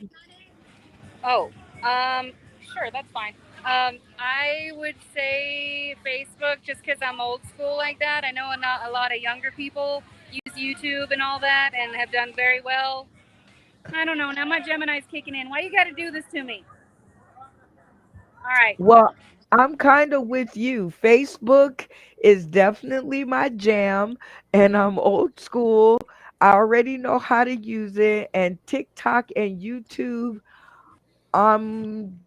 Speaker 3: Oh, sure, that's fine. I would say Facebook just because I'm old school like that. I know not a lot of younger people use YouTube and all that and have done very well. I don't know. Now my Gemini's kicking in. Why you got to do this to me? All right.
Speaker 2: Well, I'm kind of with you. Facebook is definitely my jam, and I'm old school. I already know how to use it, and TikTok and YouTube, um,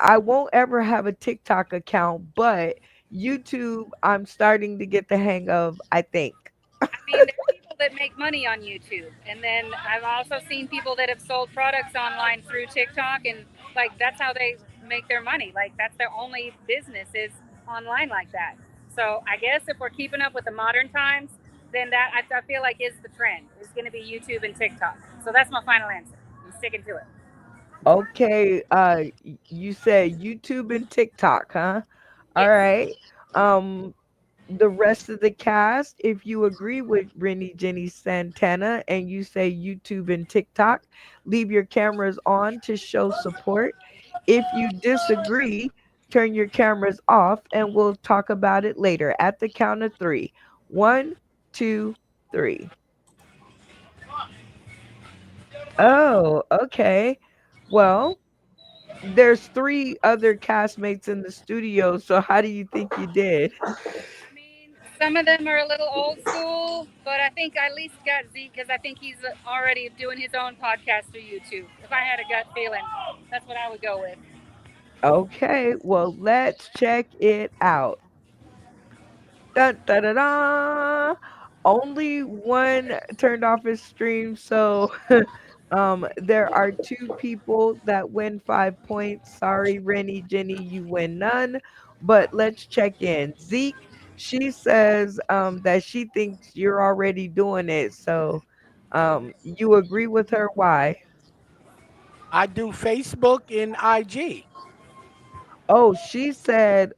Speaker 2: I won't ever have a TikTok account, but YouTube, I'm starting to get the hang of, I think.
Speaker 3: I mean, there's people that make money on YouTube, and then I've also seen people that have sold products online through TikTok, and like that's how they make their money. Like that's their only business is online like that. So I guess if we're keeping up with the modern times, then that I feel like is the trend. Is going to be YouTube and TikTok. So that's my final answer. I'm sticking to it.
Speaker 2: Okay, you said YouTube and TikTok, huh? All
Speaker 3: Yes.
Speaker 2: right. Um, the rest of the cast, if you agree with Rennie Jenny Santana and you say YouTube and TikTok, leave your cameras on to show support. If you disagree, turn your cameras off and we'll talk about it later at the count of three. 1, 2, 3. Oh, okay. Well, there's 3 other castmates in the studio, so how do you think you did?
Speaker 3: I mean, some of them are a little old school, but I think I at least got Zeke because I think he's already doing his own podcast through YouTube. If I had a gut feeling, that's what I would go with.
Speaker 2: Okay, well, let's check it out. Dun, da, da, da. Only one turned off his stream, so there are 2 people that win 5 points. Sorry, Rennie Jenny, you win none. But let's check in. Zeke, she says that she thinks you're already doing it. So you agree with her? Why?
Speaker 7: I do Facebook and IG.
Speaker 2: Oh, she said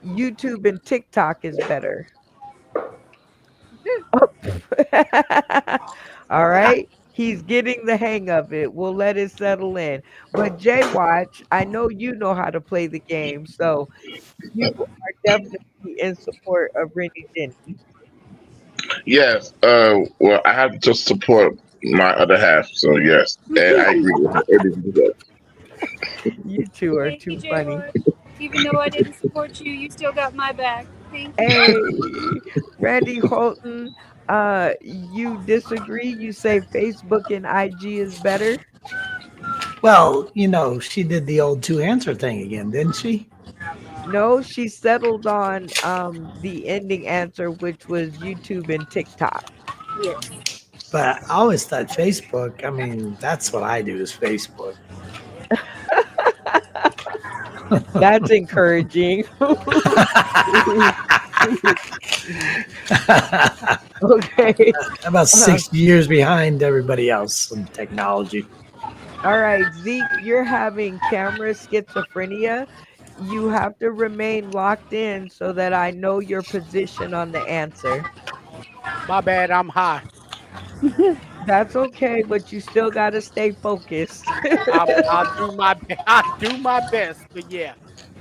Speaker 2: YouTube and TikTok is better. All right. He's getting the hang of it. We'll let it settle in. But Jay Watch, I know you know how to play the game, so you are definitely in support of Rennie Jenny.
Speaker 5: Yes. Well, I have to support my other half. So yes, and I agree with everything you said.
Speaker 2: You two are
Speaker 3: Thank
Speaker 2: too
Speaker 3: you, Jay
Speaker 2: funny.
Speaker 3: Ward. Even though I didn't support you, you still got my back. Thank you.
Speaker 2: Hey, Randy Holton, you disagree? You say Facebook and IG is better?
Speaker 4: Well, she did the old 2-answer thing again, didn't she?
Speaker 2: No, she settled on the ending answer, which was YouTube and TikTok.
Speaker 3: Yes.
Speaker 4: But I always thought Facebook, that's what I do is Facebook.
Speaker 2: That's encouraging. Okay.
Speaker 4: About 60 years behind everybody else in technology.
Speaker 2: All right, Zeke, you're having camera schizophrenia. You have to remain locked in so that I know your position on the answer.
Speaker 7: My bad, I'm high.
Speaker 2: That's okay, but you still got to stay focused.
Speaker 7: I'll do my I'll do my best, but yeah,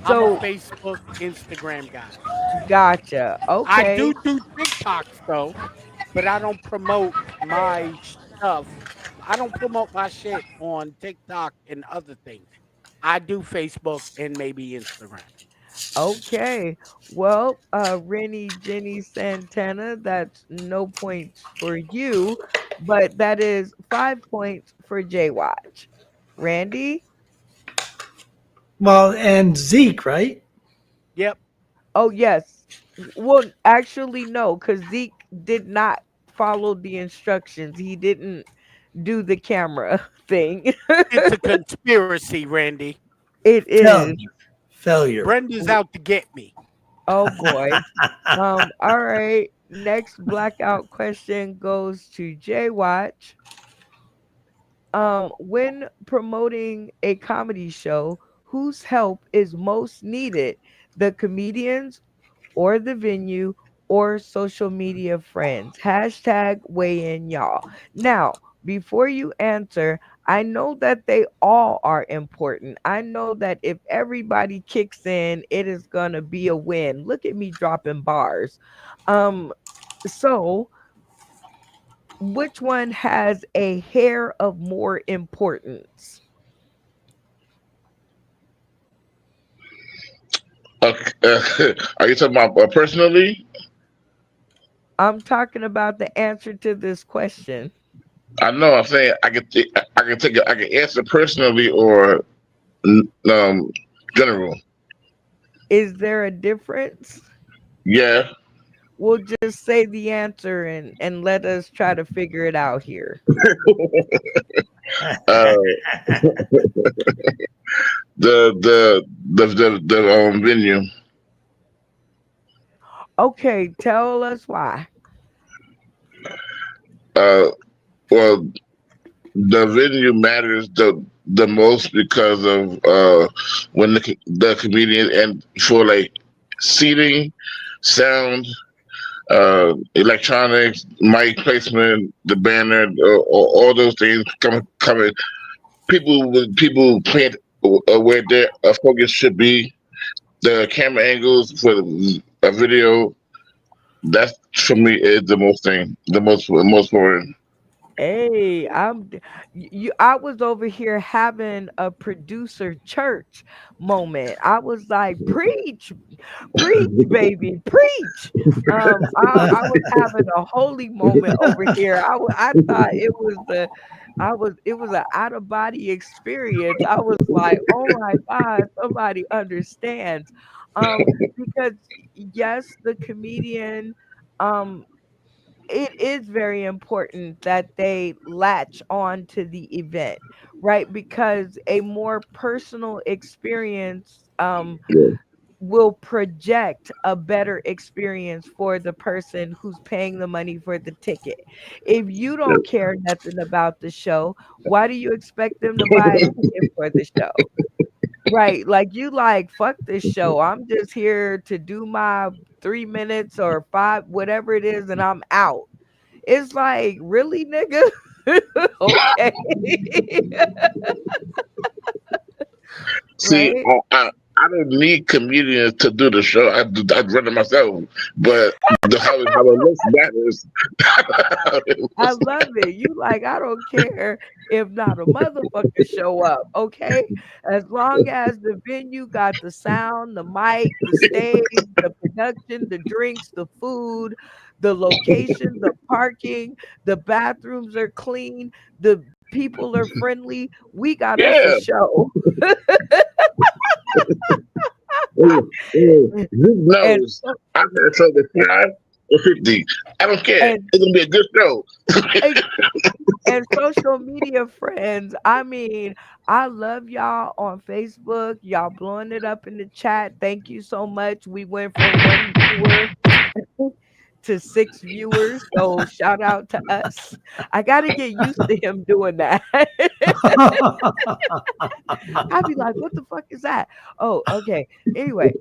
Speaker 7: I'm a
Speaker 2: So,
Speaker 7: Facebook, Instagram guy.
Speaker 2: gotcha.
Speaker 7: I
Speaker 2: Okay.
Speaker 7: do TikToks though, but I don't promote my stuff. I don't promote my shit on TikTok and other things. I do Facebook and maybe Instagram.
Speaker 2: Okay. Well, Rennie Jenny Santana, that's no points for you, but that is 5 points for J Watch. Randy?
Speaker 4: Well, and Zeke, right?
Speaker 7: Yep.
Speaker 2: Oh, yes. Well, actually, no, because Zeke did not follow the instructions. He didn't do the camera thing.
Speaker 7: It's a conspiracy, Randy.
Speaker 2: It is.
Speaker 4: Failure.
Speaker 7: Brenda's out to get me.
Speaker 2: Oh boy. All right. Next blackout question goes to J Watch. When promoting a comedy show, whose help is most needed? The comedians or the venue or social media friends? Hashtag weigh in, y'all. Now, before you answer, I know that they all are important. I know that if everybody kicks in, it is gonna be a win. Look at me dropping bars. So which one has a hair of more importance?
Speaker 5: Okay. Are you talking about personally?
Speaker 2: I'm talking about the answer to this question.
Speaker 5: I know. I'm saying I can answer personally or general.
Speaker 2: Is there a difference?
Speaker 5: Yeah.
Speaker 2: We'll just say the answer and let us try to figure it out here.
Speaker 5: Uh, the venue.
Speaker 2: Okay, tell us why.
Speaker 5: Well, the venue matters the most because of when the comedian and for like seating, sound, electronics, mic placement, the banner, all those things coming. People playing where their focus should be. The camera angles for a video. That's for me is the most thing, the most important.
Speaker 2: Hey, I was over here having a producer church moment. I was like, preach, preach, baby, preach. I was having a holy moment over here. I thought it was an out of body experience. I was like, oh my God, somebody understands. Because yes, the comedian, um, it is very important that they latch on to the event, right? Because a more personal experience will project a better experience for the person who's paying the money for the ticket. If you don't care nothing about the show, why do you expect them to buy a ticket for the show? Right, like you like fuck this show. I'm just here to do my 3 minutes or five, whatever it is, and I'm out. It's like, really, nigga? Okay.
Speaker 5: See,
Speaker 2: Right?
Speaker 5: I don't need comedians to do the show. I'd run it myself. But how it looks matters.
Speaker 2: I love it. You like, I don't care if not a motherfucker show up, okay? As long as the venue got the sound, the mic, the stage, the production, the drinks, the food, the location, the parking, the bathrooms are clean, the people are friendly, we got us a
Speaker 5: Yeah.
Speaker 2: show.
Speaker 5: Who
Speaker 2: And
Speaker 5: knows?
Speaker 2: so
Speaker 5: I'm gonna tell the 5 or 50. I don't care.
Speaker 2: and
Speaker 5: It's gonna be a good show.
Speaker 2: and and social media friends, I mean, I love y'all on Facebook. Y'all blowing it up in the chat. Thank you so much. We went from one viewer to 6 viewers. So shout out to us. I gotta get used to him doing that. I'd be like, what the fuck is that? Oh, okay. Anyway,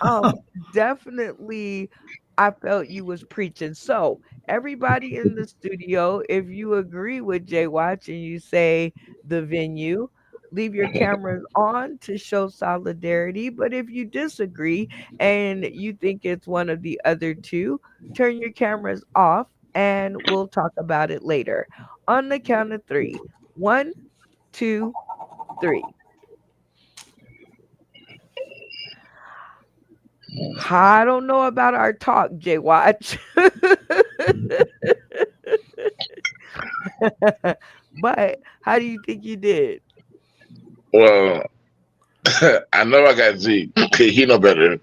Speaker 2: um, definitely I felt you was preaching. So everybody in the studio, if you agree with Jay Watch and you say the venue, leave your cameras on to show solidarity. But if you disagree and you think it's one of the other two, turn your cameras off and we'll talk about it later. On the count of three. 1, 2, 3. I don't know about our talk, Jay Watch. But how do you think you did?
Speaker 5: Well, I know I got Zeke. He know better.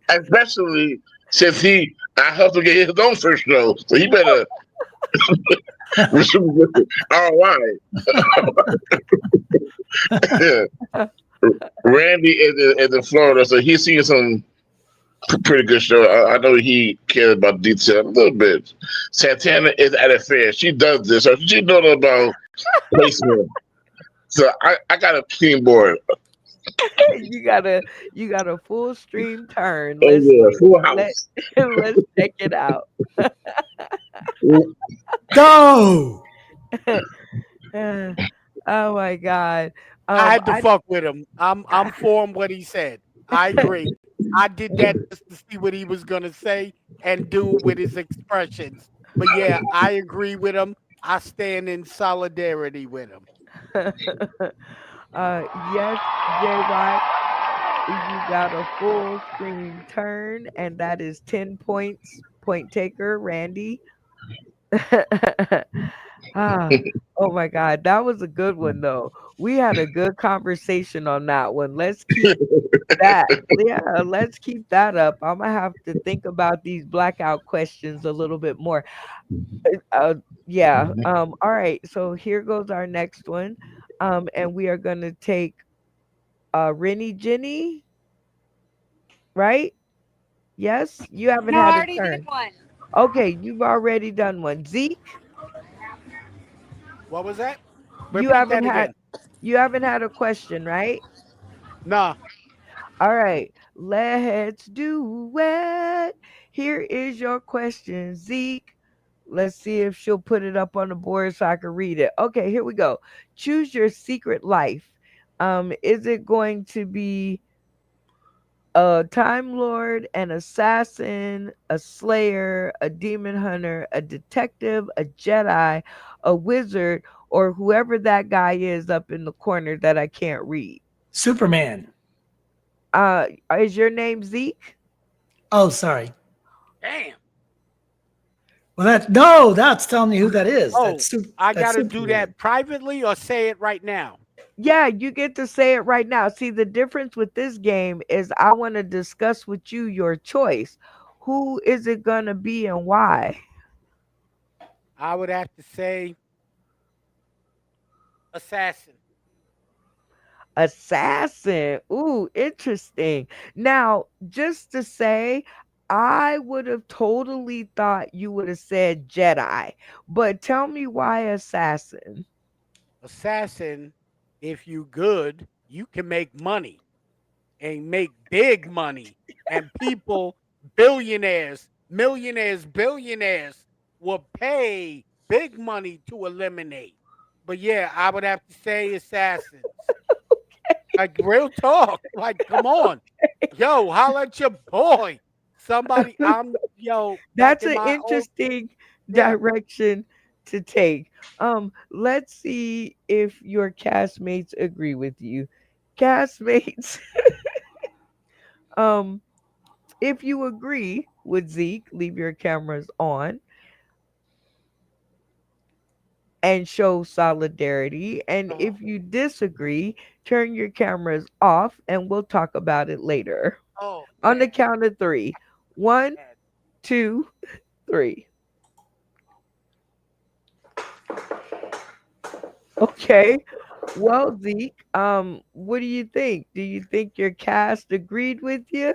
Speaker 5: Especially since I helped him get his own first show, so he better ROI. Randy is in Florida, so he's seen some pretty good show. I know he cares about detail a little bit. Santana is at a fair. She does this, so she knows about placement. So I got a clean board.
Speaker 2: You got a full stream turn.
Speaker 5: Oh yeah, full house.
Speaker 2: Let's check it out.
Speaker 4: Go.
Speaker 2: Oh my God.
Speaker 7: I had to fuck with him. I'm for him what he said. I agree. I did that just to see what he was gonna say and do with his expressions. But yeah, I agree with him. I stand in solidarity with him.
Speaker 2: Yes, J.Y., you got a full screen turn, and that is 10 points. Point taker, Randy. Oh my God, that was a good one though. We had a good conversation on that one. Let's keep that. Yeah, let's keep that up. I'm gonna have to think about these blackout questions a little bit more. Yeah. All right. So here goes our next one. And we are gonna take Rennie Jenny, right? Yes, you haven't
Speaker 3: No, I
Speaker 2: had a
Speaker 3: already
Speaker 2: turn.
Speaker 3: did one.
Speaker 2: Okay, you've already done one. Zeke,
Speaker 7: What was that?
Speaker 2: you
Speaker 7: Repeat
Speaker 2: haven't
Speaker 7: that
Speaker 2: had
Speaker 7: again.
Speaker 2: you haven't had a question, right?
Speaker 7: Nah.
Speaker 2: All right, let's do it. Here is your question, Zeke. Let's see if she'll put it up on the board so I can read it. Okay, here we go. Choose your secret life. Is it going to be a Time Lord, an assassin, a slayer, a demon hunter, a detective, a Jedi, a wizard, or whoever that guy is up in the corner that I can't read?
Speaker 4: Superman.
Speaker 2: Is your name Zeke?
Speaker 4: Oh, sorry.
Speaker 7: Damn.
Speaker 4: Well, that's telling you who that is.
Speaker 7: Oh,
Speaker 4: That's
Speaker 7: I
Speaker 4: that's
Speaker 7: gotta do
Speaker 4: Superman.
Speaker 7: that privately or say it right now.
Speaker 2: Yeah, you get to say it right now. See, the difference with this game is I want to discuss with you your choice. Who is it going to be and why?
Speaker 7: I would have to say assassin.
Speaker 2: Assassin. Ooh, interesting. Now, just to say, I would have totally thought you would have said Jedi, but tell me why assassin.
Speaker 7: Assassin, if you good, you can make money and make big money. And people, billionaires, millionaires, billionaires will pay big money to eliminate. But yeah, I would have to say assassins. Like real talk. Like, come on. Yo, holla at your boy. Somebody,
Speaker 2: That's
Speaker 7: back in
Speaker 2: an
Speaker 7: my old
Speaker 2: interesting
Speaker 7: yeah.
Speaker 2: direction to take. Let's see if your castmates agree with you. Castmates, if you agree with Zeke, leave your cameras on and show solidarity. And if you disagree, turn your cameras off and we'll talk about it later.
Speaker 7: Oh,
Speaker 2: On the count of three. 1, 2, 3. Okay. Well, Zeke, what do you think? Do you think your cast agreed with you,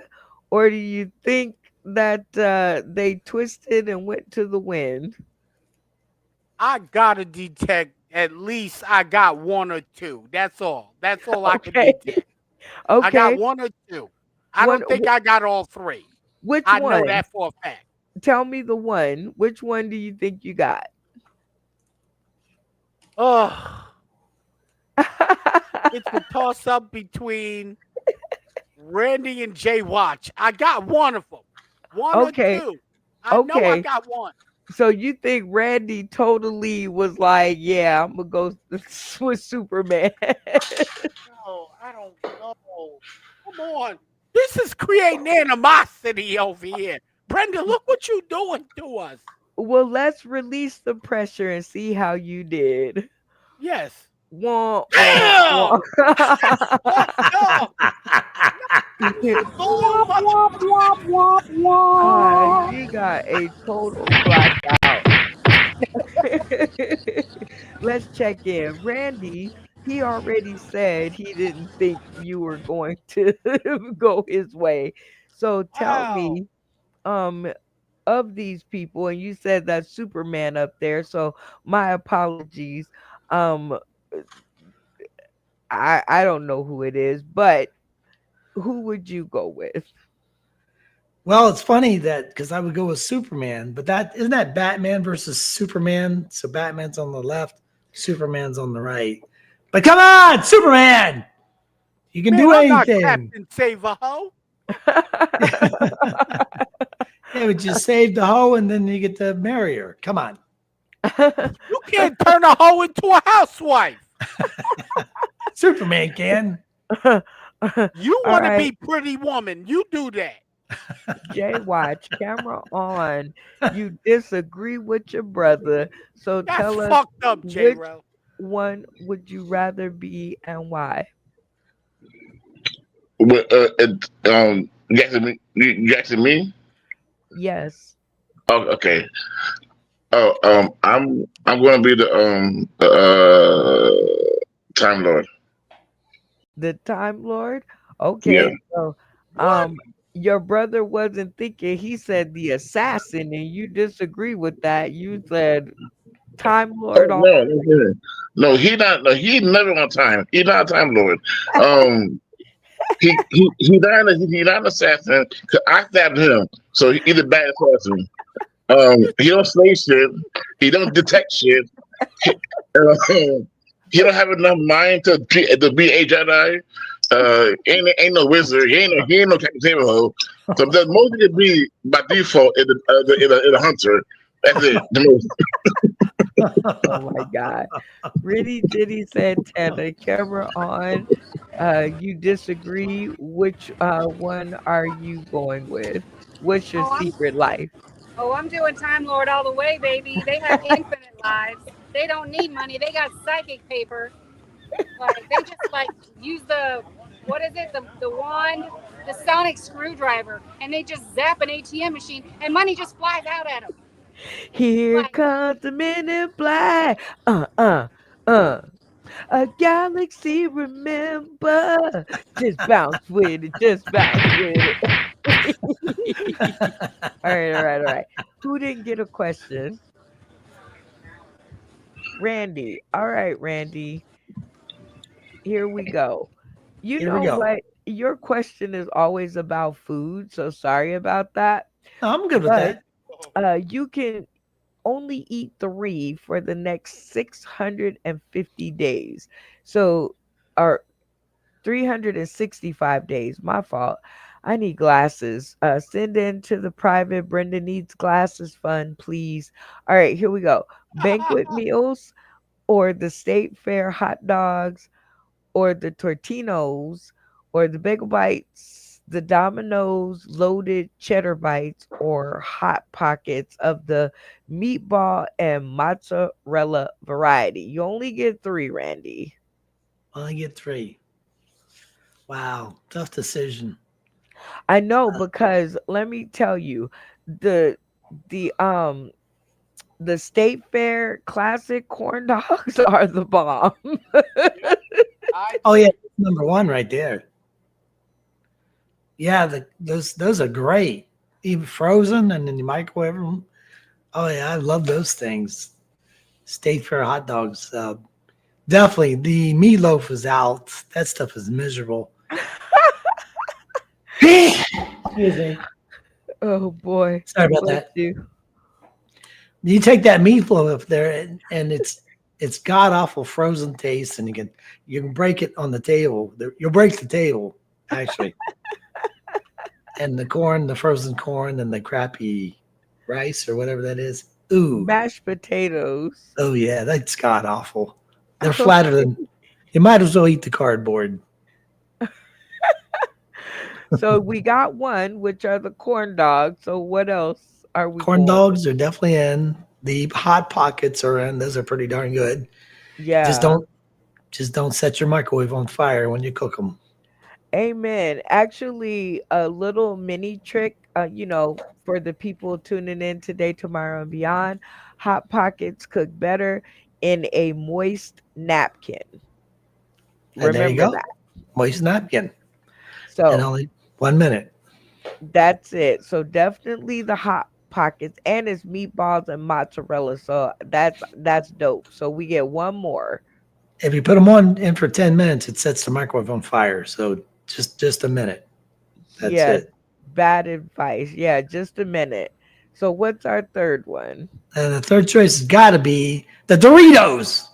Speaker 2: or do you think that they twisted and went to the wind?
Speaker 7: I gotta detect at least I got one or two. That's all. That's all I could
Speaker 2: Okay,
Speaker 7: detect. I got
Speaker 2: okay.
Speaker 7: one or two. I
Speaker 2: One,
Speaker 7: don't think I got all three.
Speaker 2: which
Speaker 7: I know
Speaker 2: one?
Speaker 7: that for a fact.
Speaker 2: Tell me the one. Which one do you think you got?
Speaker 7: Ugh. It's a toss up between Randy and Jay Watch. I got one of them. One or
Speaker 2: Okay,
Speaker 7: two. I know I
Speaker 2: okay.
Speaker 7: got one.
Speaker 2: So you think Randy totally was like, yeah, I'm gonna go with Superman?
Speaker 7: No, I don't know. Come on. This is creating animosity over here. Brenda, look what you doing to us.
Speaker 2: Well, let's release the pressure and see how you did.
Speaker 7: Yes.
Speaker 2: Wah, wah, wah.
Speaker 7: Damn! Fucked up. Boom,
Speaker 2: She got a total blackout. Let's check in. Randy, he already said he didn't think you were going to go his way. So tell
Speaker 7: wow.
Speaker 2: me, um, of these people, and you said that Superman up there. So my apologies. Um, I don't know who it is, but who would you go with?
Speaker 4: Well, it's funny that because I would go with Superman, but that isn't that Batman versus Superman. So Batman's on the left, Superman's on the right. But come on, Superman! You can
Speaker 7: Man,
Speaker 4: do
Speaker 7: I'm not
Speaker 4: anything.
Speaker 7: Captain Save-A-Ho.
Speaker 4: Yeah, but you save the hoe and then you get to marry her. Come on.
Speaker 7: You can't turn a hoe into a housewife.
Speaker 4: Superman can.
Speaker 7: You
Speaker 2: All
Speaker 7: want to
Speaker 2: right,
Speaker 7: be Pretty Woman. You do that.
Speaker 2: Jay, watch camera on. You disagree with your brother, so
Speaker 7: That's
Speaker 2: tell us
Speaker 7: fucked up,
Speaker 2: which
Speaker 7: J-Ro.
Speaker 2: one would you rather be and why?
Speaker 5: But, you asking me? You asking me?
Speaker 2: Yes,
Speaker 5: Oh, okay. Oh, I'm going to be the Time Lord.
Speaker 2: the Time Lord.
Speaker 5: Yeah.
Speaker 2: Okay, so
Speaker 7: What?
Speaker 2: your brother wasn't thinking. He said the assassin, and you disagree with that. You said Time
Speaker 5: Oh
Speaker 2: Lord all
Speaker 5: no, no, no, no. He not. No, he never on time. He not a Time Lord. Um, he not. He not an assassin. 'Cause I stabbed him, so he's a bad assassin. He don't slay shit. He don't detect shit. He don't have enough mind to be a Jedi. Ain't no wizard. He ain't no Captain Saberho. So the most he could be by default is a hunter. That's it. The most.
Speaker 2: Oh my God. Really Diddy Santana, camera on. You disagree. Which one are you going with? What's your
Speaker 3: Oh,
Speaker 2: secret life?
Speaker 3: I'm doing Time Lord all the way, baby. They have infinite lives. They don't need money. They got psychic paper. Like they just like use the what is it? The wand, the sonic screwdriver, and they just zap an ATM machine, and money just flies out at them.
Speaker 2: Here
Speaker 3: Like
Speaker 2: comes the Men in Black. Uh, uh, uh. A galaxy, remember. Just bounce with it. Just bounce with it. All right. Who didn't get a question? Randy. All right, Randy. Here we go. You
Speaker 4: Here we
Speaker 2: know
Speaker 4: go.
Speaker 2: what? Your question is always about food, so sorry about that.
Speaker 4: I'm good with
Speaker 2: But
Speaker 4: that.
Speaker 2: you can only eat three for the next 650 days. So, or 365 days. My fault. I need glasses. Send in to the private Brenda Needs Glasses Fund, please. All right, here we go. Banquet meals or the state fair hot dogs or the Tortinos or the Bagel Bites, the Domino's loaded cheddar bites or hot pockets of the meatball and mozzarella variety. You only get three, Randy.
Speaker 4: I get 3. Wow, tough decision.
Speaker 2: I know because let me tell you, the the um the state fair classic corn dogs are the bomb.
Speaker 4: Oh yeah, number one right there. Yeah, those are great. Even frozen and then you microwave them. Oh yeah, I love those things. State Fair hot dogs. Definitely the meatloaf is out. That stuff is miserable. Excuse me.
Speaker 2: Oh boy.
Speaker 4: Sorry about
Speaker 2: Bless
Speaker 4: that.
Speaker 2: you.
Speaker 4: You take that meatloaf up there and it's god awful frozen taste, and you can break it on the table. You'll break the table actually. And the frozen corn, and the crappy rice or whatever that is. Ooh,
Speaker 2: Mashed potatoes.
Speaker 4: oh yeah, that's god awful. They're flatter than. You might as well eat the cardboard.
Speaker 2: So we got one, which are the corn dogs. So what else are we
Speaker 4: Corn
Speaker 2: going?
Speaker 4: dogs are definitely in. The hot pockets are in. Those are pretty darn good.
Speaker 2: Yeah.
Speaker 4: Just don't set your microwave on fire when you cook them.
Speaker 2: Amen. Actually, a little mini trick, for the people tuning in today, tomorrow, and beyond. Hot pockets cook better in a moist napkin.
Speaker 4: And there you
Speaker 2: Remember
Speaker 4: go.
Speaker 2: that.
Speaker 4: Moist napkin.
Speaker 2: So
Speaker 4: In only 1 minute.
Speaker 2: that's it. So definitely the hot pockets, and it's meatballs and mozzarella. So that's dope. So we get one more.
Speaker 4: If you put them in for 10 minutes, it sets the microwave on fire. So just a minute. That's
Speaker 2: Yeah,
Speaker 4: it.
Speaker 2: bad advice. Yeah, just a minute. So what's our third one?
Speaker 4: And the third choice has got to be the Doritos.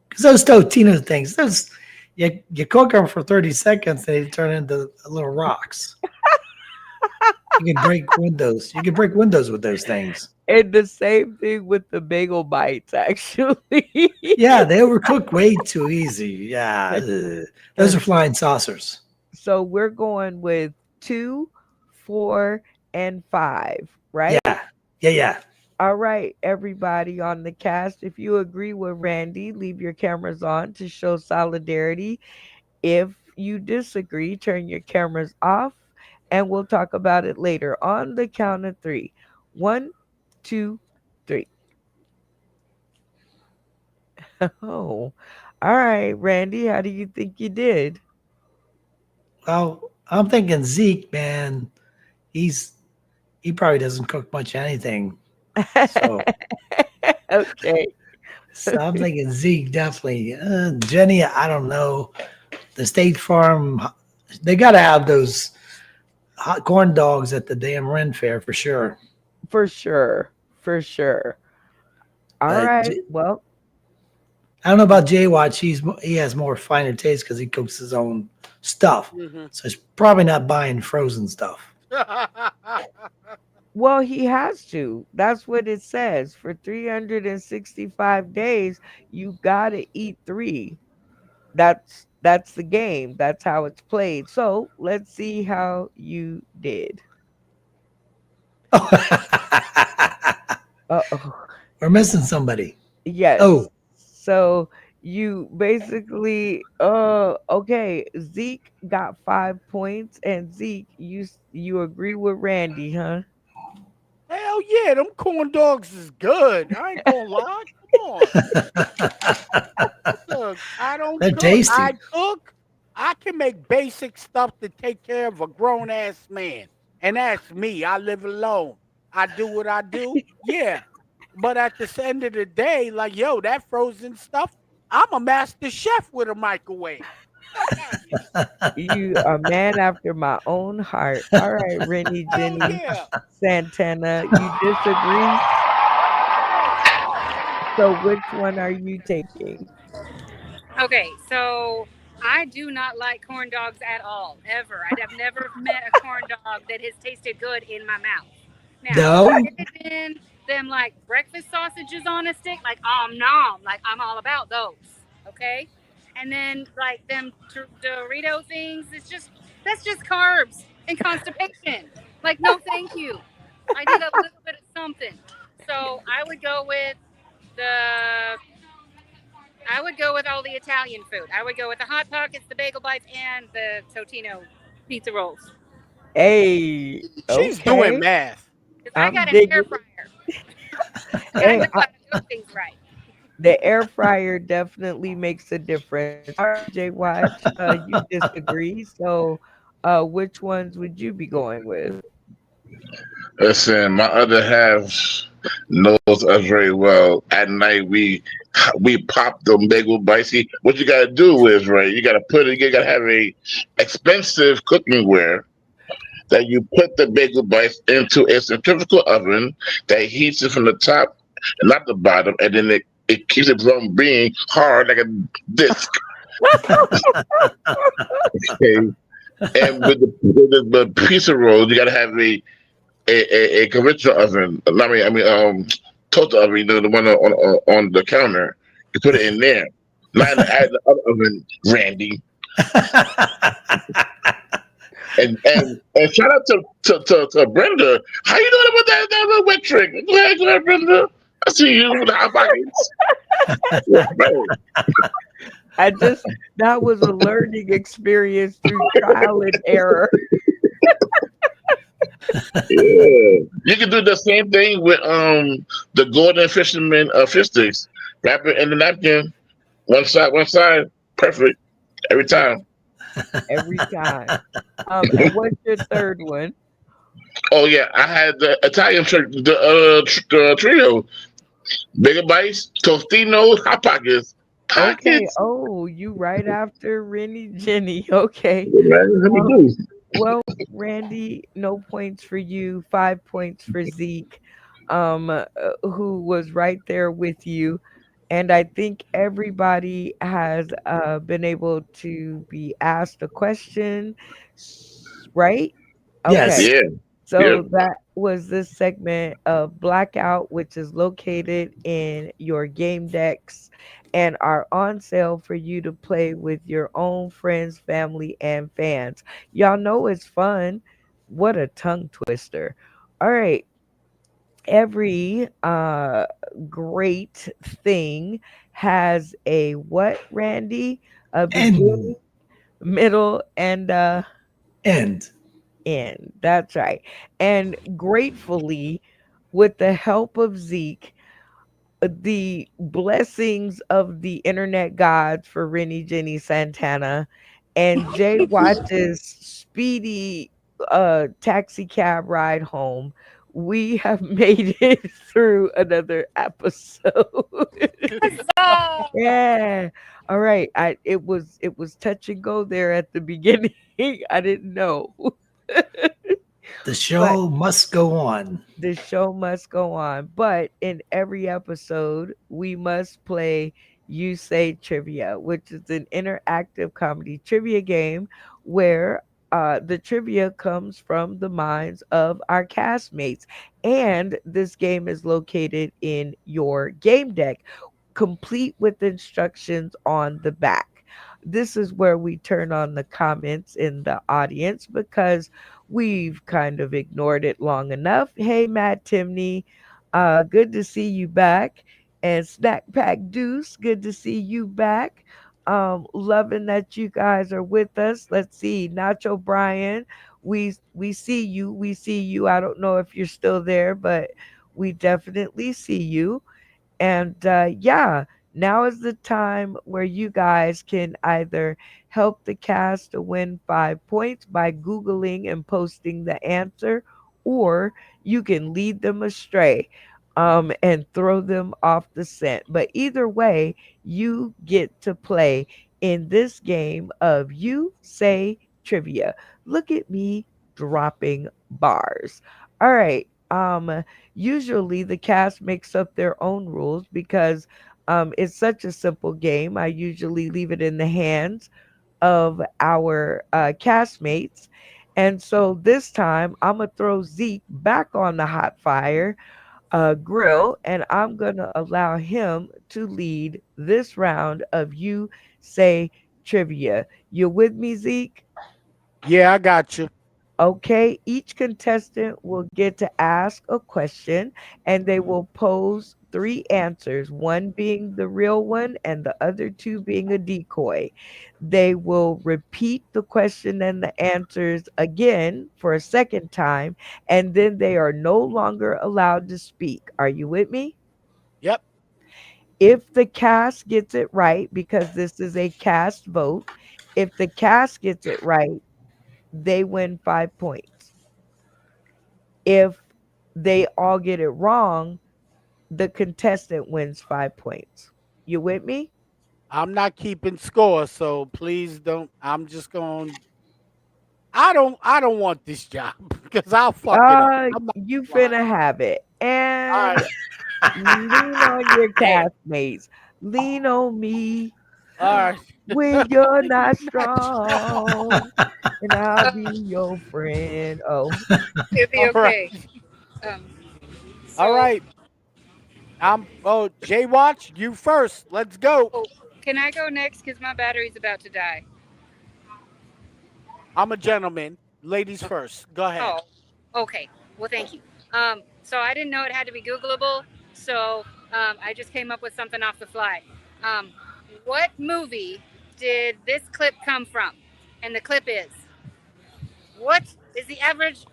Speaker 4: Because those Totino things, you cook them for 30 seconds, they turn into little rocks. You can break windows. You can break windows with those things.
Speaker 2: And the same thing with the bagel bites, actually.
Speaker 4: Yeah, they overcook way too easy. Yeah. Those are flying saucers.
Speaker 2: So we're going with 2, 4, and 5, right?
Speaker 4: Yeah.
Speaker 2: All right, everybody on the cast, if you agree with Randy, leave your cameras on to show solidarity. If you disagree, turn your cameras off, and we'll talk about it later on the count of 3. 1, 2, 3. Oh, all right, Randy, how do you think you did?
Speaker 4: Well, I'm thinking Zeke, man. He probably doesn't cook much anything. So,
Speaker 2: Okay.
Speaker 4: so I'm thinking Zeke definitely. Jenny, I don't know. The State Farm, they got to have those hot corn dogs at the damn Ren Fair for sure.
Speaker 2: For sure. All right.
Speaker 4: J-
Speaker 2: Well,
Speaker 4: I don't know about Jay Watch. He has more finer taste because he cooks his own stuff.
Speaker 7: Mhm.
Speaker 4: So he's probably not buying frozen stuff.
Speaker 2: well, he has to. That's what it says. For 365 days, you gotta eat 3. That's the game. That's how it's played. So let's see how you did. Uh-oh.
Speaker 4: We're missing somebody.
Speaker 2: Yes.
Speaker 4: Oh.
Speaker 2: So you basically okay, Zeke got 5 points, and Zeke, you agree with Randy, huh?
Speaker 7: Hell yeah, them corn dogs is good. I ain't gonna lie. Come on. Look, I don't
Speaker 4: They're
Speaker 7: cook.
Speaker 4: tasty.
Speaker 7: I cook. I can make basic stuff to take care of a grown ass man. And that's me. I live alone. I do what I do. Yeah. But at the end of the day, like, yo, that frozen stuff, I'm a master chef with a microwave.
Speaker 2: You a man after my own heart. All right, Rennie,
Speaker 7: Hell
Speaker 2: Jenny,
Speaker 7: yeah.
Speaker 2: Santana, you disagree? So which one are you taking?
Speaker 3: Okay, so I do not like corn dogs at all, ever. I have never met a corn dog that has tasted good in my mouth. Now,
Speaker 4: No?
Speaker 3: if it's been them like breakfast sausages on a stick, like nom, like I'm all about those. Okay, and then like them Dorito things, that's just carbs and constipation. Like no, thank you. I need a little bit of something. So I would go with all the Italian food. I would go with the Hot Pockets, the Bagel Bites, and the Totino pizza rolls.
Speaker 2: Hey,
Speaker 7: She's
Speaker 2: okay.
Speaker 7: doing math.
Speaker 3: Because I
Speaker 2: I'm
Speaker 3: got an
Speaker 2: digging.
Speaker 3: air fryer. I
Speaker 2: Hey,
Speaker 3: know how to do things right.
Speaker 2: The air fryer definitely makes a difference. All right, Jay Watch, you disagree. So, which ones would you be going with?
Speaker 5: Listen, my other half knows us very well. At night, we pop the bagel bites. See, what you gotta do is right. You gotta put it. You gotta have a expensive cooking ware that you put the bagel bites into a centrifugal oven that heats it from the top and not the bottom, and then it keeps it from being hard like a disc. Okay, and with the pizza rolls, you gotta have a conventional oven. Toaster oven. You know, the one on the counter. You put it in there, not in the other oven, Randy. And shout out to Brenda. How you doing about that wet trick? Go ahead, Brenda. I see you with the hot pockets. Yeah, man.
Speaker 2: That was a learning experience through trial and error.
Speaker 5: Yeah. You can do the same thing with the Golden Fisherman fish sticks. Wrap it in the napkin, one side, perfect every time.
Speaker 2: Every time. And what's your third one?
Speaker 5: Oh yeah, I had the Italian the trio, bigger bites, Tostino, hot pockets,
Speaker 2: Okay.
Speaker 5: pockets.
Speaker 2: Oh, you right after Rennie Jenny. Okay.
Speaker 5: Yeah, man, how
Speaker 2: Well,
Speaker 5: we do?
Speaker 2: well, Randy, no points for you. 5 points for Zeke, who was right there with you. And I think everybody has been able to be asked a question, right? Okay.
Speaker 4: Yes.
Speaker 5: Yeah, yeah.
Speaker 2: So that was this segment of Blackout, which is located in your game decks and are on sale for you to play with your own friends, family, and fans. Y'all know it's fun. What a tongue twister. All right. Every great thing has a what, Randy? A beginning,
Speaker 4: And
Speaker 2: middle, and
Speaker 4: end.
Speaker 2: end. That's right. And gratefully, with the help of Zeke, the blessings of the internet gods for Rennie Jenny Santana and Jay Watch's speedy taxi cab ride home, we have made it through another episode.
Speaker 3: Huzzah!
Speaker 2: Yeah. All right. It was touch and go there at the beginning. I didn't know.
Speaker 4: The
Speaker 2: But
Speaker 4: show must go on.
Speaker 2: the show must go on. But in every episode, we must play You Say Trivia, which is an interactive comedy trivia game where the trivia comes from the minds of our castmates. And this game is located in your game deck, complete with instructions on the back. This is where we turn on the comments in the audience because we've kind of ignored it long enough. Hey, Matt Timney, good to see you back. And Snack Pack Deuce, good to see you back. Loving that you guys are with us. Let's see, Nacho Brian, we see you. We see you. I don't know if you're still there, but we definitely see you. And yeah, now is the time where you guys can either help the cast to win 5 points by Googling and posting the answer, or you can lead them astray and throw them off the scent. But either way, you get to play in this game of You Say Trivia. Look at me dropping bars. All right. Usually the cast makes up their own rules because it's such a simple game. I usually leave it in the hands of our castmates. And so this time I'm going to throw Zeke back on the hot fire grill and I'm going to allow him to lead this round of You Say Trivia. You with me, Zeke?
Speaker 7: Yeah, I got you.
Speaker 2: Okay, each contestant will get to ask a question and they will pose three answers, one being the real one and the other two being a decoy. They will repeat the question and the answers again for a second time, and then they are no longer allowed to speak. Are you with me?
Speaker 7: Yep.
Speaker 2: If the cast gets it right, because this is a cast vote, if the cast gets it right, they win 5 points. If they all get it wrong, the contestant wins 5 points. You with me?
Speaker 7: I'm not keeping score, so please don't. I'm just going. I don't want this job because I'll fuck it up. I'm not
Speaker 2: You
Speaker 7: lying.
Speaker 2: finna have it.
Speaker 7: All
Speaker 2: And
Speaker 7: right.
Speaker 2: lean on your
Speaker 7: Hey.
Speaker 2: castmates. Lean on me
Speaker 7: All right.
Speaker 2: when you're not strong. And I'll be your friend. Oh,
Speaker 3: It'll be
Speaker 7: All
Speaker 3: okay.
Speaker 7: right. All
Speaker 3: So,
Speaker 7: right. Jay Watch, you first. Let's go.
Speaker 3: oh, can I go next? Because my battery's about to die.
Speaker 7: I'm a gentleman. Ladies first. Go ahead.
Speaker 3: Oh, okay. Well, thank you. So I didn't know it had to be Googleable, so I just came up with something off the fly. What movie did this clip come from? And the clip is, what is the average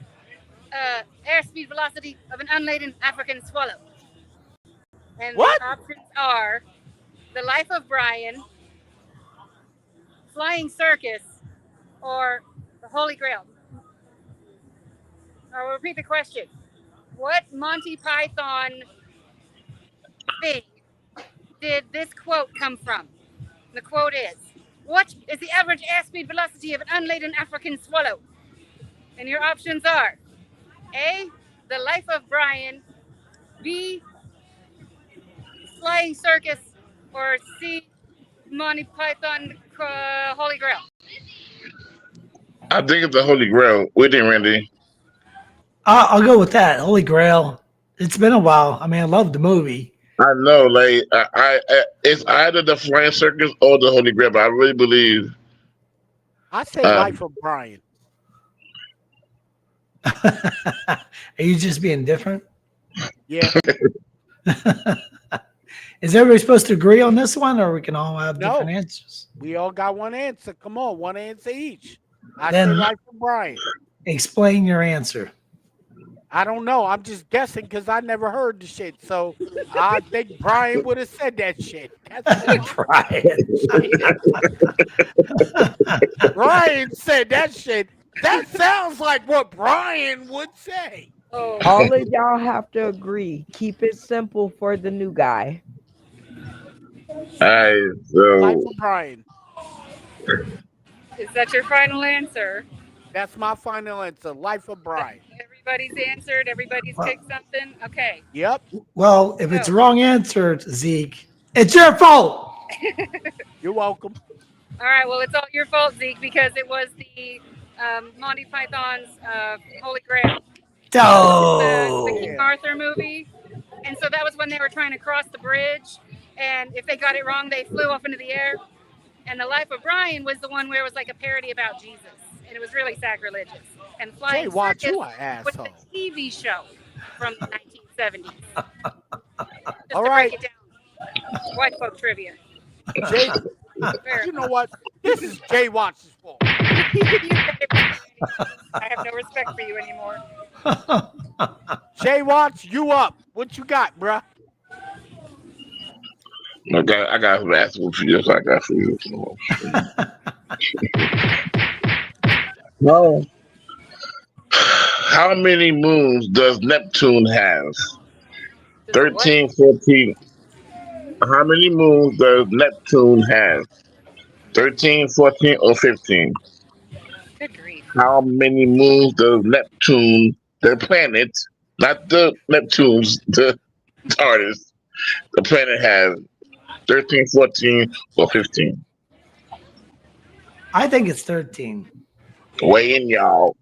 Speaker 3: airspeed velocity of an unladen African swallow? And
Speaker 7: What?
Speaker 3: the options are The Life of Brian, Flying Circus, or The Holy Grail. I'll repeat the question. What Monty Python thing did this quote come from? The quote is, what is the average airspeed velocity of an unladen African swallow? And your options are A, The Life of Brian, B, Flying Circus, or C, Monty Python Holy Grail.
Speaker 5: I think it's the Holy Grail. What do you think, Randy?
Speaker 4: I'll go with that. Holy Grail. It's been a while. I mean, I love the movie.
Speaker 5: I know, like I it's either the Flying Circus or the Holy Grail, but I really believe.
Speaker 7: I say Life of Brian.
Speaker 4: Are you just being different?
Speaker 7: Yeah.
Speaker 4: Is everybody supposed to agree on this one, or we can all have
Speaker 7: No.
Speaker 4: different answers?
Speaker 7: We all got one answer. Come on, one answer each. I
Speaker 4: Then-
Speaker 7: say Life of Brian.
Speaker 4: Explain your answer.
Speaker 7: I don't know. I'm just guessing because I never heard the shit. So I think Brian would have said that shit. That's Brian said that shit. That sounds like what Brian would say.
Speaker 3: Oh,
Speaker 2: all of y'all have to agree. Keep it simple for the new guy.
Speaker 5: Alright,
Speaker 7: Life
Speaker 5: so
Speaker 7: of Brian.
Speaker 3: is that your final answer?
Speaker 7: That's my final answer. Life of Brian.
Speaker 3: Everybody's answered. Everybody's picked something. Okay.
Speaker 7: Yep.
Speaker 4: Well, if it's the wrong answer, Zeke, it's your fault.
Speaker 7: You're welcome.
Speaker 3: All right. Well, it's all your fault, Zeke, because it was the Monty Python's Holy Grail. The King Arthur movie. And so that was when they were trying to cross the bridge. And if they got it wrong, they flew off into the air. And The Life of Brian was the one where it was like a parody about Jesus. And it was really sacrilegious. And Flying
Speaker 7: Jay, watch
Speaker 3: Circus
Speaker 7: you an
Speaker 3: was
Speaker 7: asshole.
Speaker 3: a TV show from the 1970s. Just
Speaker 7: All
Speaker 3: to
Speaker 7: right.
Speaker 3: break it down. White folk trivia.
Speaker 7: Jay,
Speaker 3: Fair
Speaker 7: you know what? This is Jay Watts' fault.
Speaker 3: I have no respect for you anymore.
Speaker 7: Jay Watts, you up. What you got, bruh?
Speaker 5: I got some answers for you. So I got for you. No. How many moons does Neptune have? 13, 14. How many moons does Neptune have? 13, 14, or 15?
Speaker 3: Good grief.
Speaker 5: How many moons does Neptune, the planet, not the Neptunes, the TARDIS, the planet have? 13, 14, or 15?
Speaker 4: I think it's 13.
Speaker 5: Weigh in, y'all.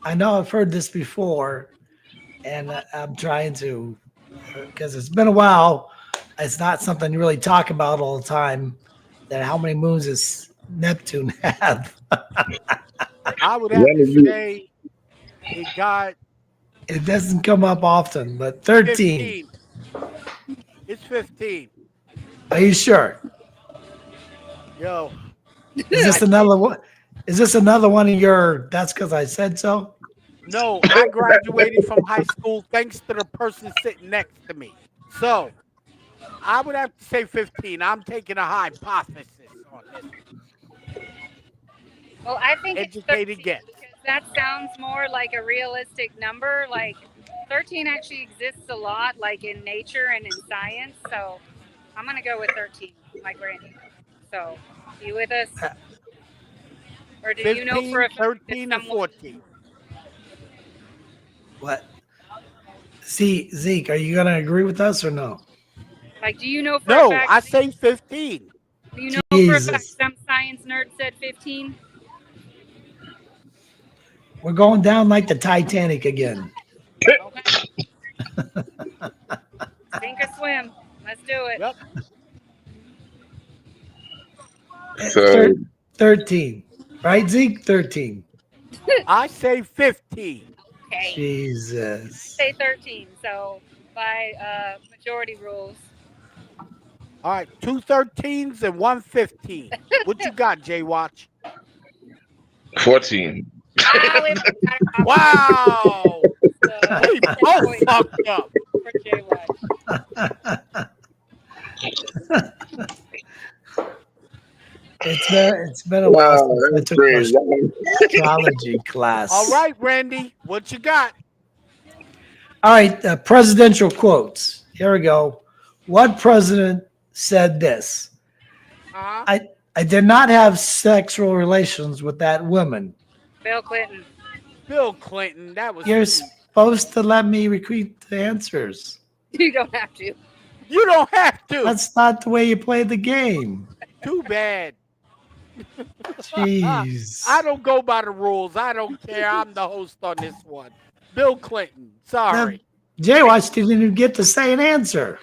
Speaker 4: I know I've heard this before, and I'm trying to, because it's been a while. It's not something you really talk about all the time. That how many moons does Neptune have?
Speaker 7: I would have to say it got
Speaker 4: It doesn't come up often, but 13.
Speaker 7: 15. It's 15.
Speaker 4: Are you sure?
Speaker 7: Yo.
Speaker 4: Is this another one? Is this another one of your? That's because I said so.
Speaker 7: No, I graduated from high school thanks to the person sitting next to me. So I would have to say 15. I'm taking a hypothesis on this.
Speaker 3: Well, I think it's
Speaker 7: Educated
Speaker 3: 13
Speaker 7: guess.
Speaker 3: because that sounds more like a realistic number. Like 13 actually exists a lot, like in nature and in science. So I'm gonna go with 13, like Randy. So you with us, or do you know for
Speaker 7: 15,
Speaker 3: a fact that
Speaker 7: 13, or
Speaker 3: someone?
Speaker 7: 14.
Speaker 4: What? See, Zeke, are you gonna agree with us or no?
Speaker 3: Like, do you know for a
Speaker 7: No,
Speaker 3: fact?
Speaker 7: I say 15.
Speaker 3: Do you know for a fact
Speaker 4: Jesus.
Speaker 3: some science nerd said 15?
Speaker 4: We're going down like the Titanic again.
Speaker 3: Okay. Sink or swim. Let's do it.
Speaker 7: Yep.
Speaker 5: So
Speaker 4: 13. Right, Zeke? 13.
Speaker 7: I say 15.
Speaker 3: Okay.
Speaker 4: Jesus.
Speaker 3: Say 13. So by majority rules.
Speaker 7: All right, 2 13s and 1 15. What you got, Jay Watch?
Speaker 5: 14.
Speaker 3: Ah, we got it.
Speaker 7: Wow. We both fucked up.
Speaker 3: For Jay Watch.
Speaker 4: It's been a
Speaker 5: Wow,
Speaker 4: while since I
Speaker 5: that's
Speaker 4: took
Speaker 5: crazy.
Speaker 4: my astrology class.
Speaker 7: All right, Randy, what you got?
Speaker 4: All right, presidential quotes. Here we go. What president said this?
Speaker 7: Uh-huh.
Speaker 4: I did not have sexual relations with that woman.
Speaker 3: Bill Clinton.
Speaker 7: Bill Clinton. That was
Speaker 4: You're
Speaker 7: sweet.
Speaker 4: supposed to let me repeat the answers.
Speaker 3: You don't have to.
Speaker 7: You don't have to.
Speaker 4: That's not the way you play the game.
Speaker 7: Too bad.
Speaker 4: Jeez.
Speaker 7: I don't go by the rules. I don't care. I'm the host on this one. Bill Clinton. Sorry.
Speaker 4: Jay Watch didn't even get to say an answer.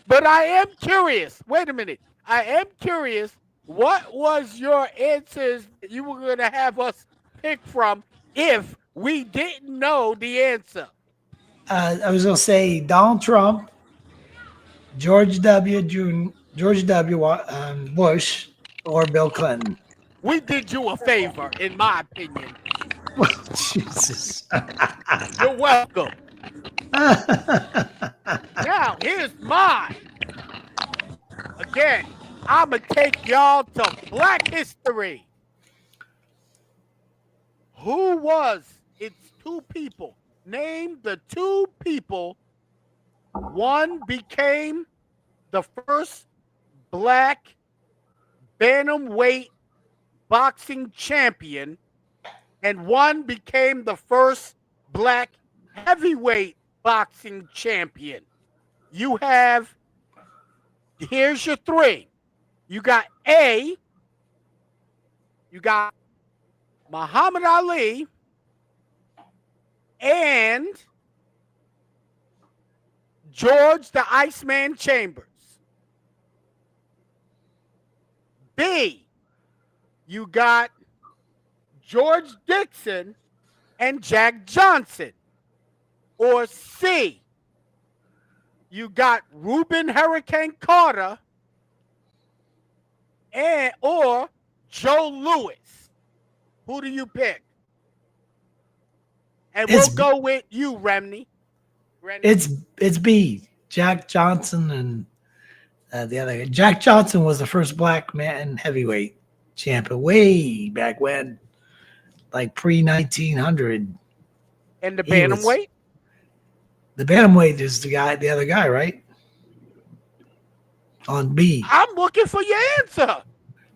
Speaker 7: But I am curious. Wait a minute. I am curious. What was your answers that you were going to have us pick from if we didn't know the answer?
Speaker 4: I was going to say Donald Trump, George W. Bush, or Bill Clinton.
Speaker 7: We did you a favor, in my opinion.
Speaker 4: Well, Jesus.
Speaker 7: You're welcome. Now, here's mine. Again, I'm going to take y'all to Black history. Who was? It's two people. Name the two people. One became the first black bantamweight boxing champion, and one became the first black heavyweight boxing champion. You have, here's your three. You got A, you got Muhammad Ali, and George the Iceman Chambers. B, you got George Dixon and Jack Johnson. Or C, you got Reuben Hurricane Carter or Joe Louis. Who do you pick? And we'll go with you, Remney.
Speaker 4: It's B. Jack Johnson and the other guy. Jack Johnson was the first black man heavyweight champion way back when, like pre-1900.
Speaker 7: And the bantamweight?
Speaker 4: The bantamweight is the other guy, right? On B.
Speaker 7: I'm looking for your answer.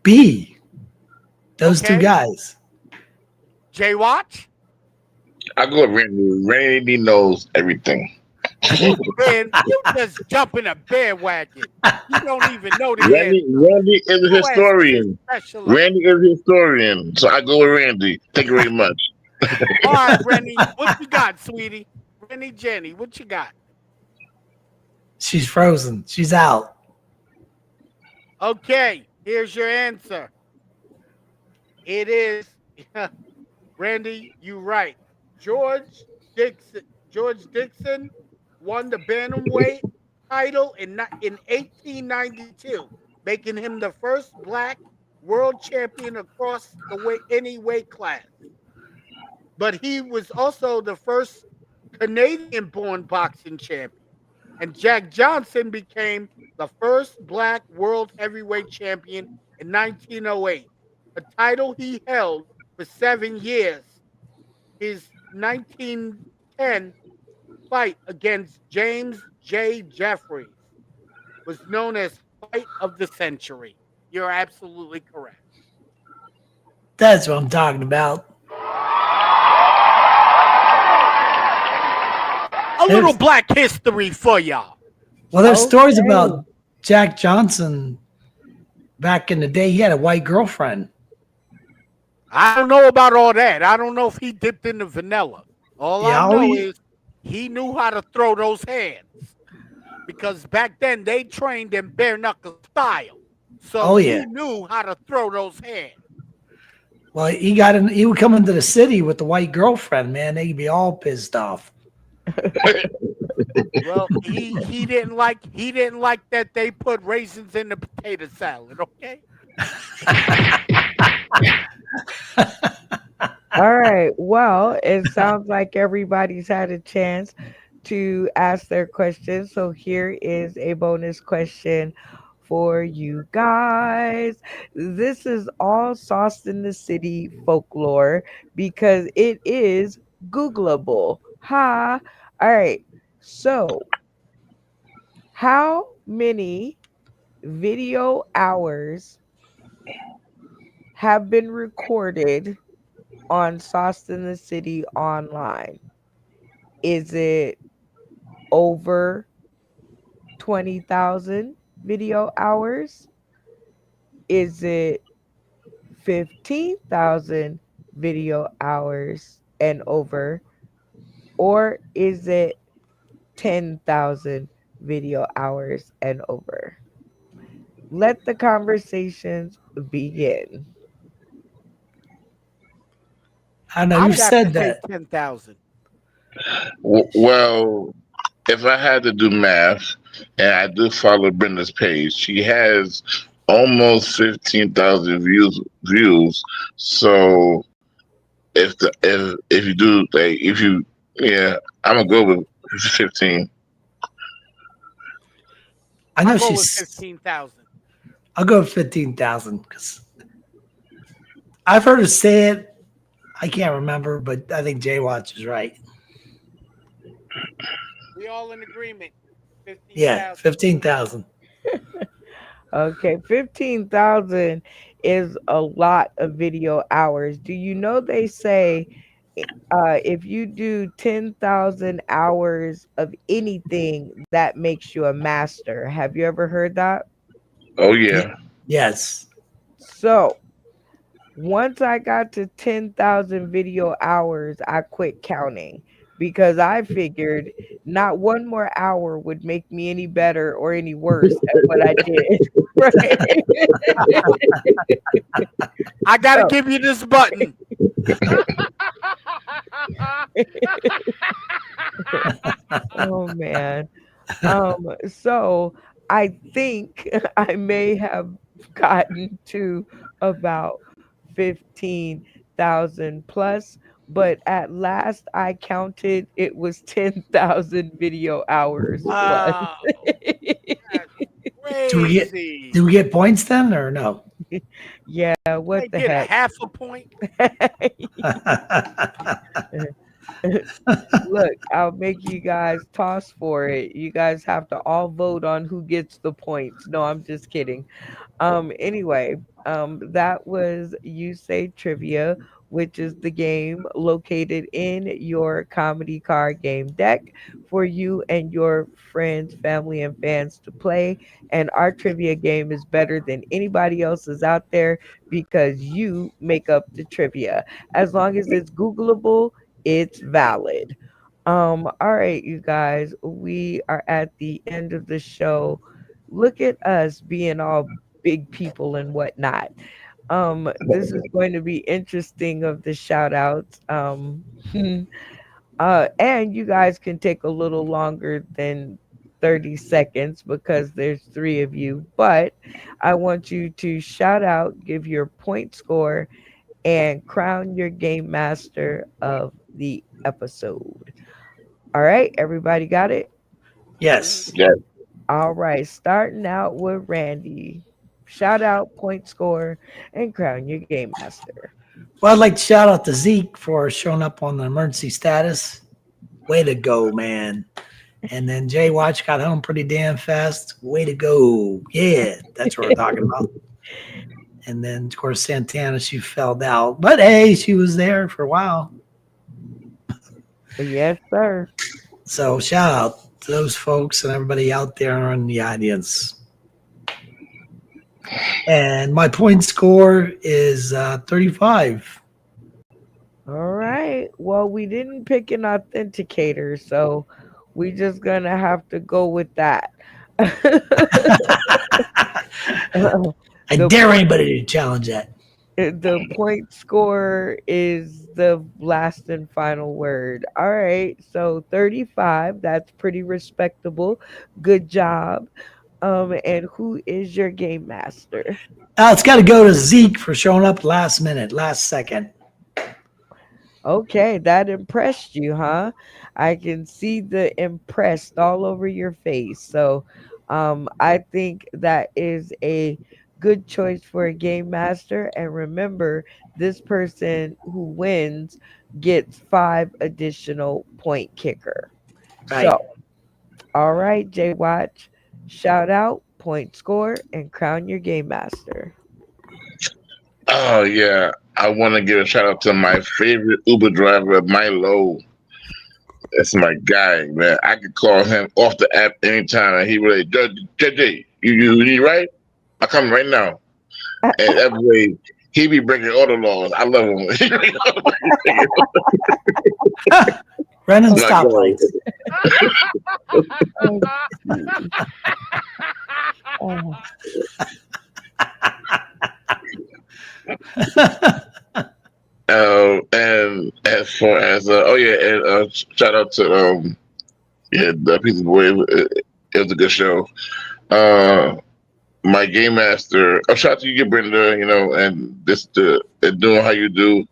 Speaker 4: B. Those two guys.
Speaker 7: Jay Watch?
Speaker 5: I go with Randy. Randy knows everything.
Speaker 7: Man, you just jump in a bandwagon. You don't even know the
Speaker 5: Randy,
Speaker 7: answer.
Speaker 5: Randy is a historian. Randy is a historian. So I go with Randy. Thank you very much.
Speaker 7: All right, Randy. What you got, sweetie? Randy Jenny, what you got?
Speaker 4: She's frozen. She's out.
Speaker 7: Okay, here's your answer. It is, Randy, you right. George Dixon won the bantamweight title in 1892, making him the first black world champion across any weight class. But he was also the first Canadian-born boxing champion. And Jack Johnson became the first black world heavyweight champion in 1908, a title he held for 7 years. His 1910 fight against James J. Jeffries was known as Fight of the Century. You're absolutely correct.
Speaker 4: That's what I'm talking about.
Speaker 7: A little black history for y'all.
Speaker 4: Well, there's stories about Jack Johnson back in the day. He had a white girlfriend.
Speaker 7: I don't know about all that. I don't know if he dipped in the vanilla. All I know is he knew how to throw those hands. Because back then they trained in bare knuckle style. So he knew how to throw those hands.
Speaker 4: Well, he would come into the city with the white girlfriend, man. They'd be all pissed off.
Speaker 7: Well, he didn't like that they put raisins in the potato salad, okay?
Speaker 2: All right. Well, it sounds like everybody's had a chance to ask their questions. So here is a bonus question for you guys. This is all Sauce in the City folklore because it is Googleable. Ha. All right. So, how many video hours have been recorded on Sauce in the City online? Is it over 20,000 video hours? Is it 15,000 video hours and over? Or is it 10,000 video hours and over? Let the conversations begin.
Speaker 4: I know you said that.
Speaker 7: 10,000.
Speaker 5: Well, if I had to do math, and I do follow Brenda's page, she has almost 15,000 views. So if you do I'm gonna go with 15.
Speaker 4: I know
Speaker 7: I'll go
Speaker 4: she's
Speaker 7: with 15,000.
Speaker 4: I'll go with 15,000 because I've heard her say it. I can't remember, but I think Jay Watch is right.
Speaker 7: We all in agreement. 15,000.
Speaker 4: Yeah, 15,000.
Speaker 2: Okay, 15,000 is a lot of video hours. Do you know they say if you do 10,000 hours of anything, that makes you a master? Have you ever heard that?
Speaker 5: Oh, yeah.
Speaker 4: Yes.
Speaker 2: So, once I got to 10,000 video hours, I quit counting because I figured not one more hour would make me any better or any worse at what I did. Right?
Speaker 7: I got to give you this button.
Speaker 2: Oh, man. So I think I may have gotten to about 15,000 plus, but at last I counted, it was 10,000 video hours plus.
Speaker 4: Do we get points then or no?
Speaker 2: Yeah, what the
Speaker 7: get
Speaker 2: heck?
Speaker 7: a half a point.
Speaker 2: Look, I'll make you guys toss for it. You guys have to all vote on who gets the points. No, I'm just kidding. Anyway, that was You Say Trivia, which is the game located in your comedy card game deck for you and your friends, family, and fans to play. And our trivia game is better than anybody else's out there because you make up the trivia. As long as it's Googleable, it's valid. All right, you guys, we are at the end of the show. Look at us being all big people and whatnot. This is going to be interesting of the shout outs. And you guys can take a little longer than 30 seconds because there's three of you, but I want you to shout out, give your point score, and crown your game master of the episode. All right, everybody got it?
Speaker 4: Yes.
Speaker 5: Yeah.
Speaker 2: All right, starting out with Randy. Shout out, point score, and crown your game master.
Speaker 4: Well, I'd like to shout out to Zeke for showing up on the emergency status. Way to go, man. And then Jay Watch got home pretty damn fast. Way to go. Yeah, that's what we're talking about. And then, of course, Santana, she fell out. But hey, she was there for a while.
Speaker 2: Yes, sir.
Speaker 4: So shout out to those folks and everybody out there in the audience. And my point score is 35.
Speaker 2: All right. Well, we didn't pick an authenticator, so we just gonna have to go with that.
Speaker 4: I
Speaker 2: The
Speaker 4: dare anybody to challenge that.
Speaker 2: the point score is the last and final word. All right. So 35, that's pretty respectable. Good job. And who is your game master?
Speaker 4: It's got to go to Zeke for showing up last minute, last second.
Speaker 2: Okay, that impressed you, huh? I can see the impressed all over your face. So, I think that is a good choice for a game master. And remember, this person who wins gets 5 additional point kicker.
Speaker 4: Right.
Speaker 2: So, all right, Jay Watch, shout out, point score, and crown your game master.
Speaker 5: Oh yeah. I want to give a shout out to my favorite Uber driver, Milo. That's my guy, man. I could call him off the app anytime, and he really, JJ, you need right? I come right now. And that way, he be breaking all the laws. I love him.
Speaker 4: Running
Speaker 5: My God.
Speaker 4: stoplights.
Speaker 2: Oh,
Speaker 5: And as far as and shout out to the Pizza Boy. It was a good show. My game master. Shout out to you, Brenda. You know, and and doing how you do.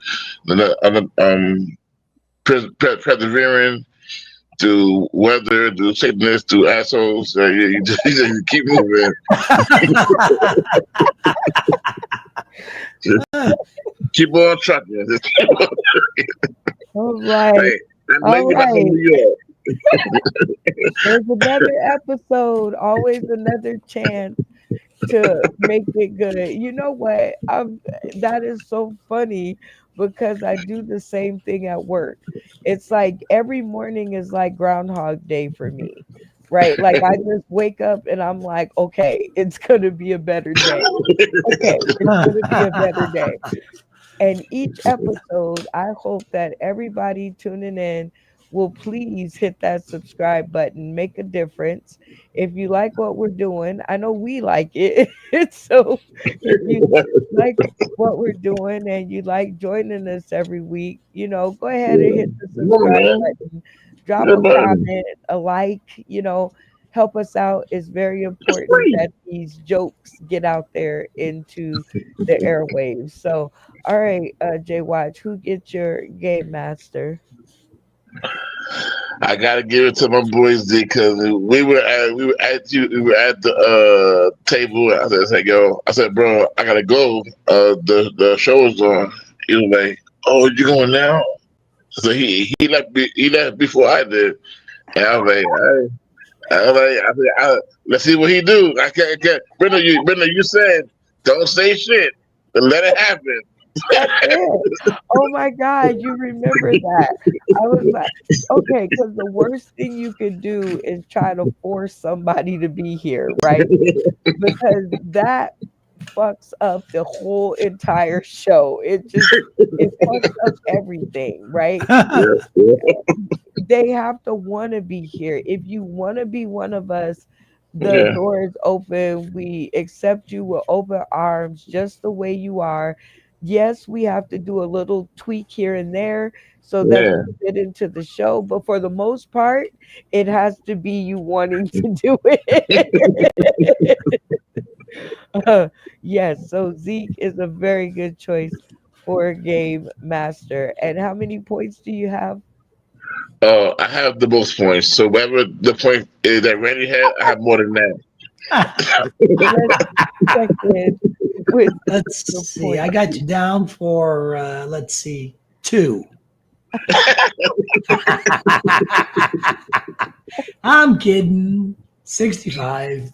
Speaker 5: Persevering to weather, to sickness, to assholes. You keep moving. Keep on trucking. Just keep on trucking.
Speaker 2: all right.
Speaker 5: Hey, that
Speaker 2: All
Speaker 5: lady back from
Speaker 2: right.
Speaker 5: New York.
Speaker 2: There's another episode, always another chance to make it good. You know what? That is so funny because I do the same thing at work. It's like every morning is like Groundhog Day for me. Right? Like I just wake up and I'm like, okay, it's gonna be a better day. Okay, it's gonna be a better day. And each episode, I hope that everybody tuning in will please hit that subscribe button, make a difference. If you like what we're doing, I know we like it. So if you like what we're doing and you like joining us every week, go ahead and hit the
Speaker 5: Come on,
Speaker 2: subscribe
Speaker 5: man.
Speaker 2: button, drop
Speaker 5: Yeah,
Speaker 2: a
Speaker 5: man.
Speaker 2: comment, a like, help us out. It's very
Speaker 5: It's
Speaker 2: important
Speaker 5: free.
Speaker 2: that these jokes get out there into the airwaves. So, all right, Jay Watch, who gets your game master?
Speaker 5: I gotta give it to my boys because we were at the table. I said, yo, bro, I gotta go. The show is on. He was like, oh, you going now? So he left before I did, and I was like, all right. Let's see what he do. I can't. Brenda, you said don't say shit. Let it happen.
Speaker 2: That's it. Oh my God, you remember that. I was like, okay, because the worst thing you could do is try to force somebody to be here, right? Because that fucks up the whole entire show. It fucks up everything, right?
Speaker 5: Yes, yeah.
Speaker 2: They have to want to be here. If you want to be one of us, the
Speaker 5: Yeah.
Speaker 2: door is open. We accept you with open arms, just the way you are. Yes, we have to do a little tweak here and there so that
Speaker 5: Yeah.
Speaker 2: you fit into the show, but for the most part, it has to be you wanting to do it. Yes, so Zeke is a very good choice for a game master. And how many points do you have?
Speaker 5: I have the most points. So whatever the point is that Randy had, I have more than that.
Speaker 2: Let's check in with
Speaker 4: Let's
Speaker 2: the
Speaker 4: see. I
Speaker 2: point.
Speaker 4: got you down for let's see, 2. I'm kidding. 65.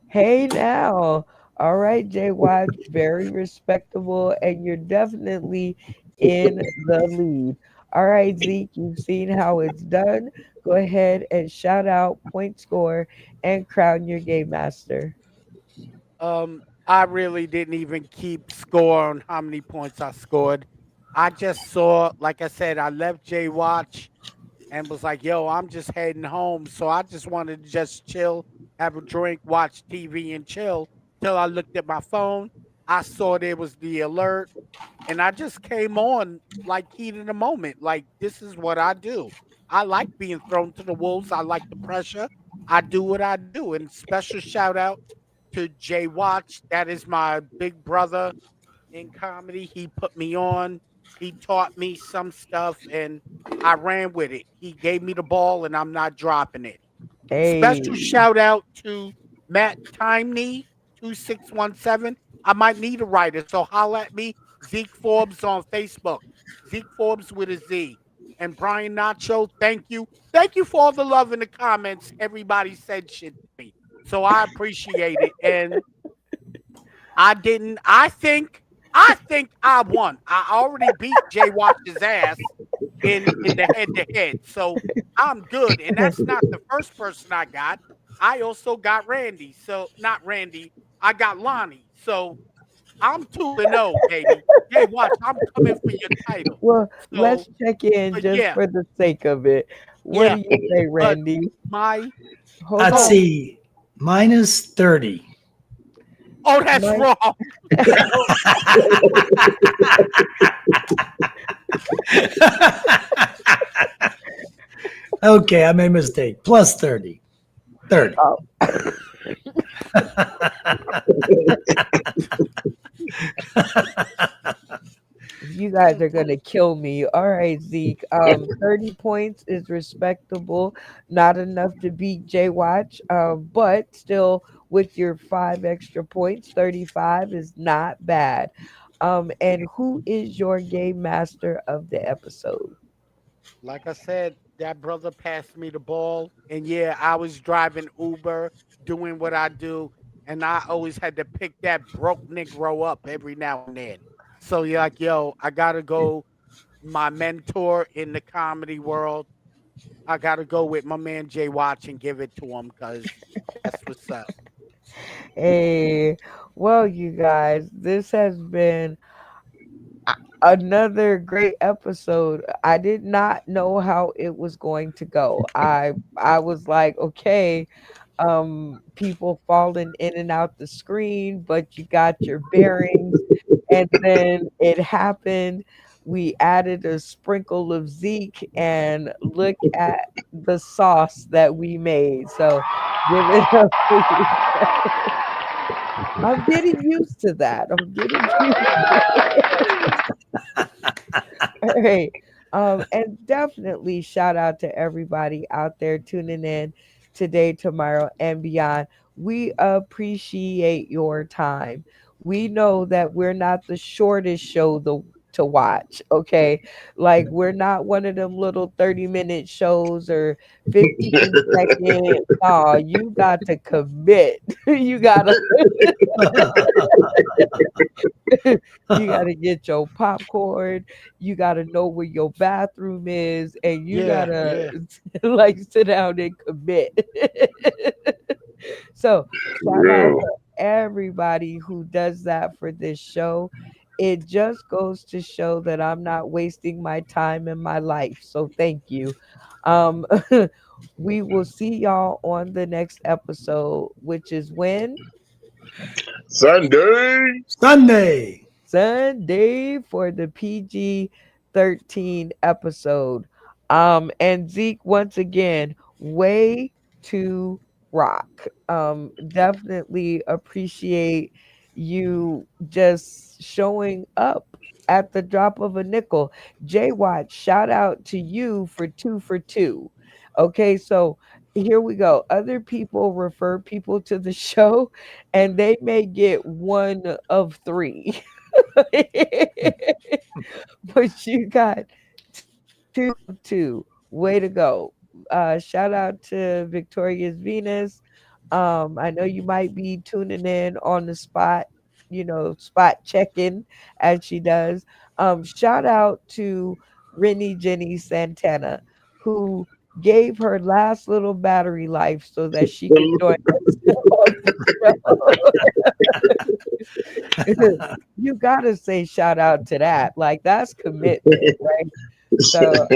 Speaker 2: Hey now. All right, Jay Watch, very respectable, and you're definitely in the lead. All right, Zeke, you've seen how it's done. Go ahead and shout out, point score, and crown your game master.
Speaker 7: I really didn't even keep score on how many points I scored. I just saw, like I said, I left J Watch and was like, yo, I'm just heading home. So I just wanted to just chill, have a drink, watch TV and chill till I looked at my phone. I saw there was the alert and I just came on like heat in the moment. Like, this is what I do. I like being thrown to the wolves. I like the pressure. I do what I do. And special shout out to Jay Watch. That is my big brother in comedy. He put me on. He taught me some stuff and I ran with it. He gave me the ball and I'm not dropping it. Special
Speaker 2: Hey,
Speaker 7: shout out to Matt Timney 2617. I might need a writer, so holla at me. Zeke Forbes on Facebook. Zeke Forbes with a Z. And Brian Nacho, thank you. Thank you for all the love in the comments. Everybody said shit to me. So I appreciate it. And I didn't. I think I won. I already beat Jay Watch's ass in the head to head. So I'm good. And that's not the first person I got. I also got Randy. So not Randy. I got Lonnie. So I'm 2-0, baby. Jay Watch, I'm coming for your title.
Speaker 2: well, let's
Speaker 7: So,
Speaker 2: check in
Speaker 7: but
Speaker 2: just
Speaker 7: yeah,
Speaker 2: for the sake of it. What
Speaker 7: yeah.
Speaker 2: do you say,
Speaker 7: But
Speaker 2: Randy?
Speaker 7: my
Speaker 2: Hold
Speaker 4: Let's
Speaker 2: on.
Speaker 7: so
Speaker 4: see. Minus 30.
Speaker 7: oh, that's
Speaker 2: My
Speaker 7: wrong.
Speaker 4: Okay, I made a mistake. Plus 30. 30.
Speaker 2: oh, you guys are gonna kill me. All right, Zeke. 30 points is respectable. Not enough to beat Jay Watch. But still with your 5 extra points, 35 is not bad. And who is your game master of the episode?
Speaker 7: Like I said, that brother passed me the ball. And yeah, I was driving Uber, doing what I do. And I always had to pick that broke Negro up every now and then. So you're like, yo, I got to go. My mentor in the comedy world, I got to go with my man Jay Watch and give it to him because that's what's up.
Speaker 2: Hey, well, you guys, this has been another great episode. I did not know how it was going to go. I was like, okay, people falling in and out the screen, but you got your bearings. And then it happened. We added a sprinkle of Zeke and look at the sauce that we made. So give it up. For you. I'm getting used to that. I'm getting used. All right. And definitely shout out to everybody out there tuning in today, tomorrow, and beyond. We appreciate your time. We know that we're not the shortest show to watch, okay? Like we're not one of them little 30-minute shows or 15-second. Oh, you got to commit. You gotta you gotta get your popcorn, you gotta know where your bathroom is, and you
Speaker 7: Yeah,
Speaker 2: gotta
Speaker 7: yeah.
Speaker 2: like sit down and commit. So shout out
Speaker 5: Real.
Speaker 2: to everybody who does that for this show. It just goes to show that I'm not wasting my time and my life. So thank you. Um we will see y'all on the next episode, which is when
Speaker 5: Sunday.
Speaker 4: Sunday.
Speaker 2: Sunday for the PG 13 episode. And Zeke, once again, way to rock. Definitely appreciate you just showing up at the drop of a nickel. J Watt, shout out to you for 2 for 2. Okay, so here we go. Other people refer people to the show and they may get 1 of 3. But you got 2 of 2. Way to go. Shout out to Victoria's Venus. I know you might be tuning in on the spot, spot checking as she does. Shout out to Rennie Jenny Santana, who gave her last little battery life so that she could join us on the show. You gotta say shout out to that. Like, that's commitment, right? So,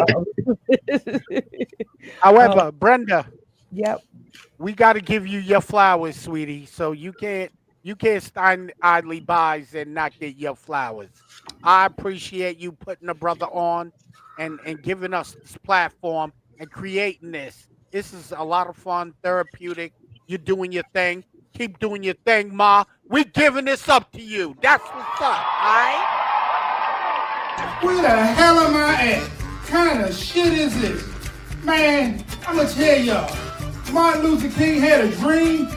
Speaker 7: However, Brenda,
Speaker 2: yep.
Speaker 7: we got to give you your flowers, sweetie. So you can't stand idly by and not get your flowers. I appreciate you putting the brother on and giving us this platform and creating this. This is a lot of fun, therapeutic. You're doing your thing. Keep doing your thing, Ma. We're giving this up to you. That's what's up, all right?
Speaker 10: Where the hell am I at? Kind of shit is this? Man, I'm gonna tell y'all. Martin Luther King had a dream.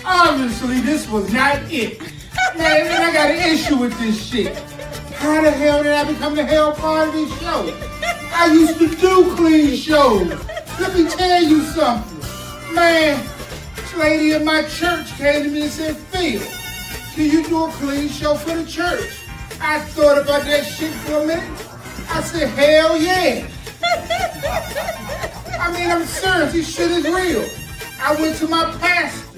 Speaker 10: Obviously, this was not it. Man, and I got an issue with this shit. How the hell did I become the hell part of this show? I used to do clean shows. Let me tell you something. Man, this lady in my church came to me and said, Phil, can you do a clean show for the church? I thought about that shit for a minute. I said, hell yeah. I mean, I'm serious. This shit is real. I went to my pastor.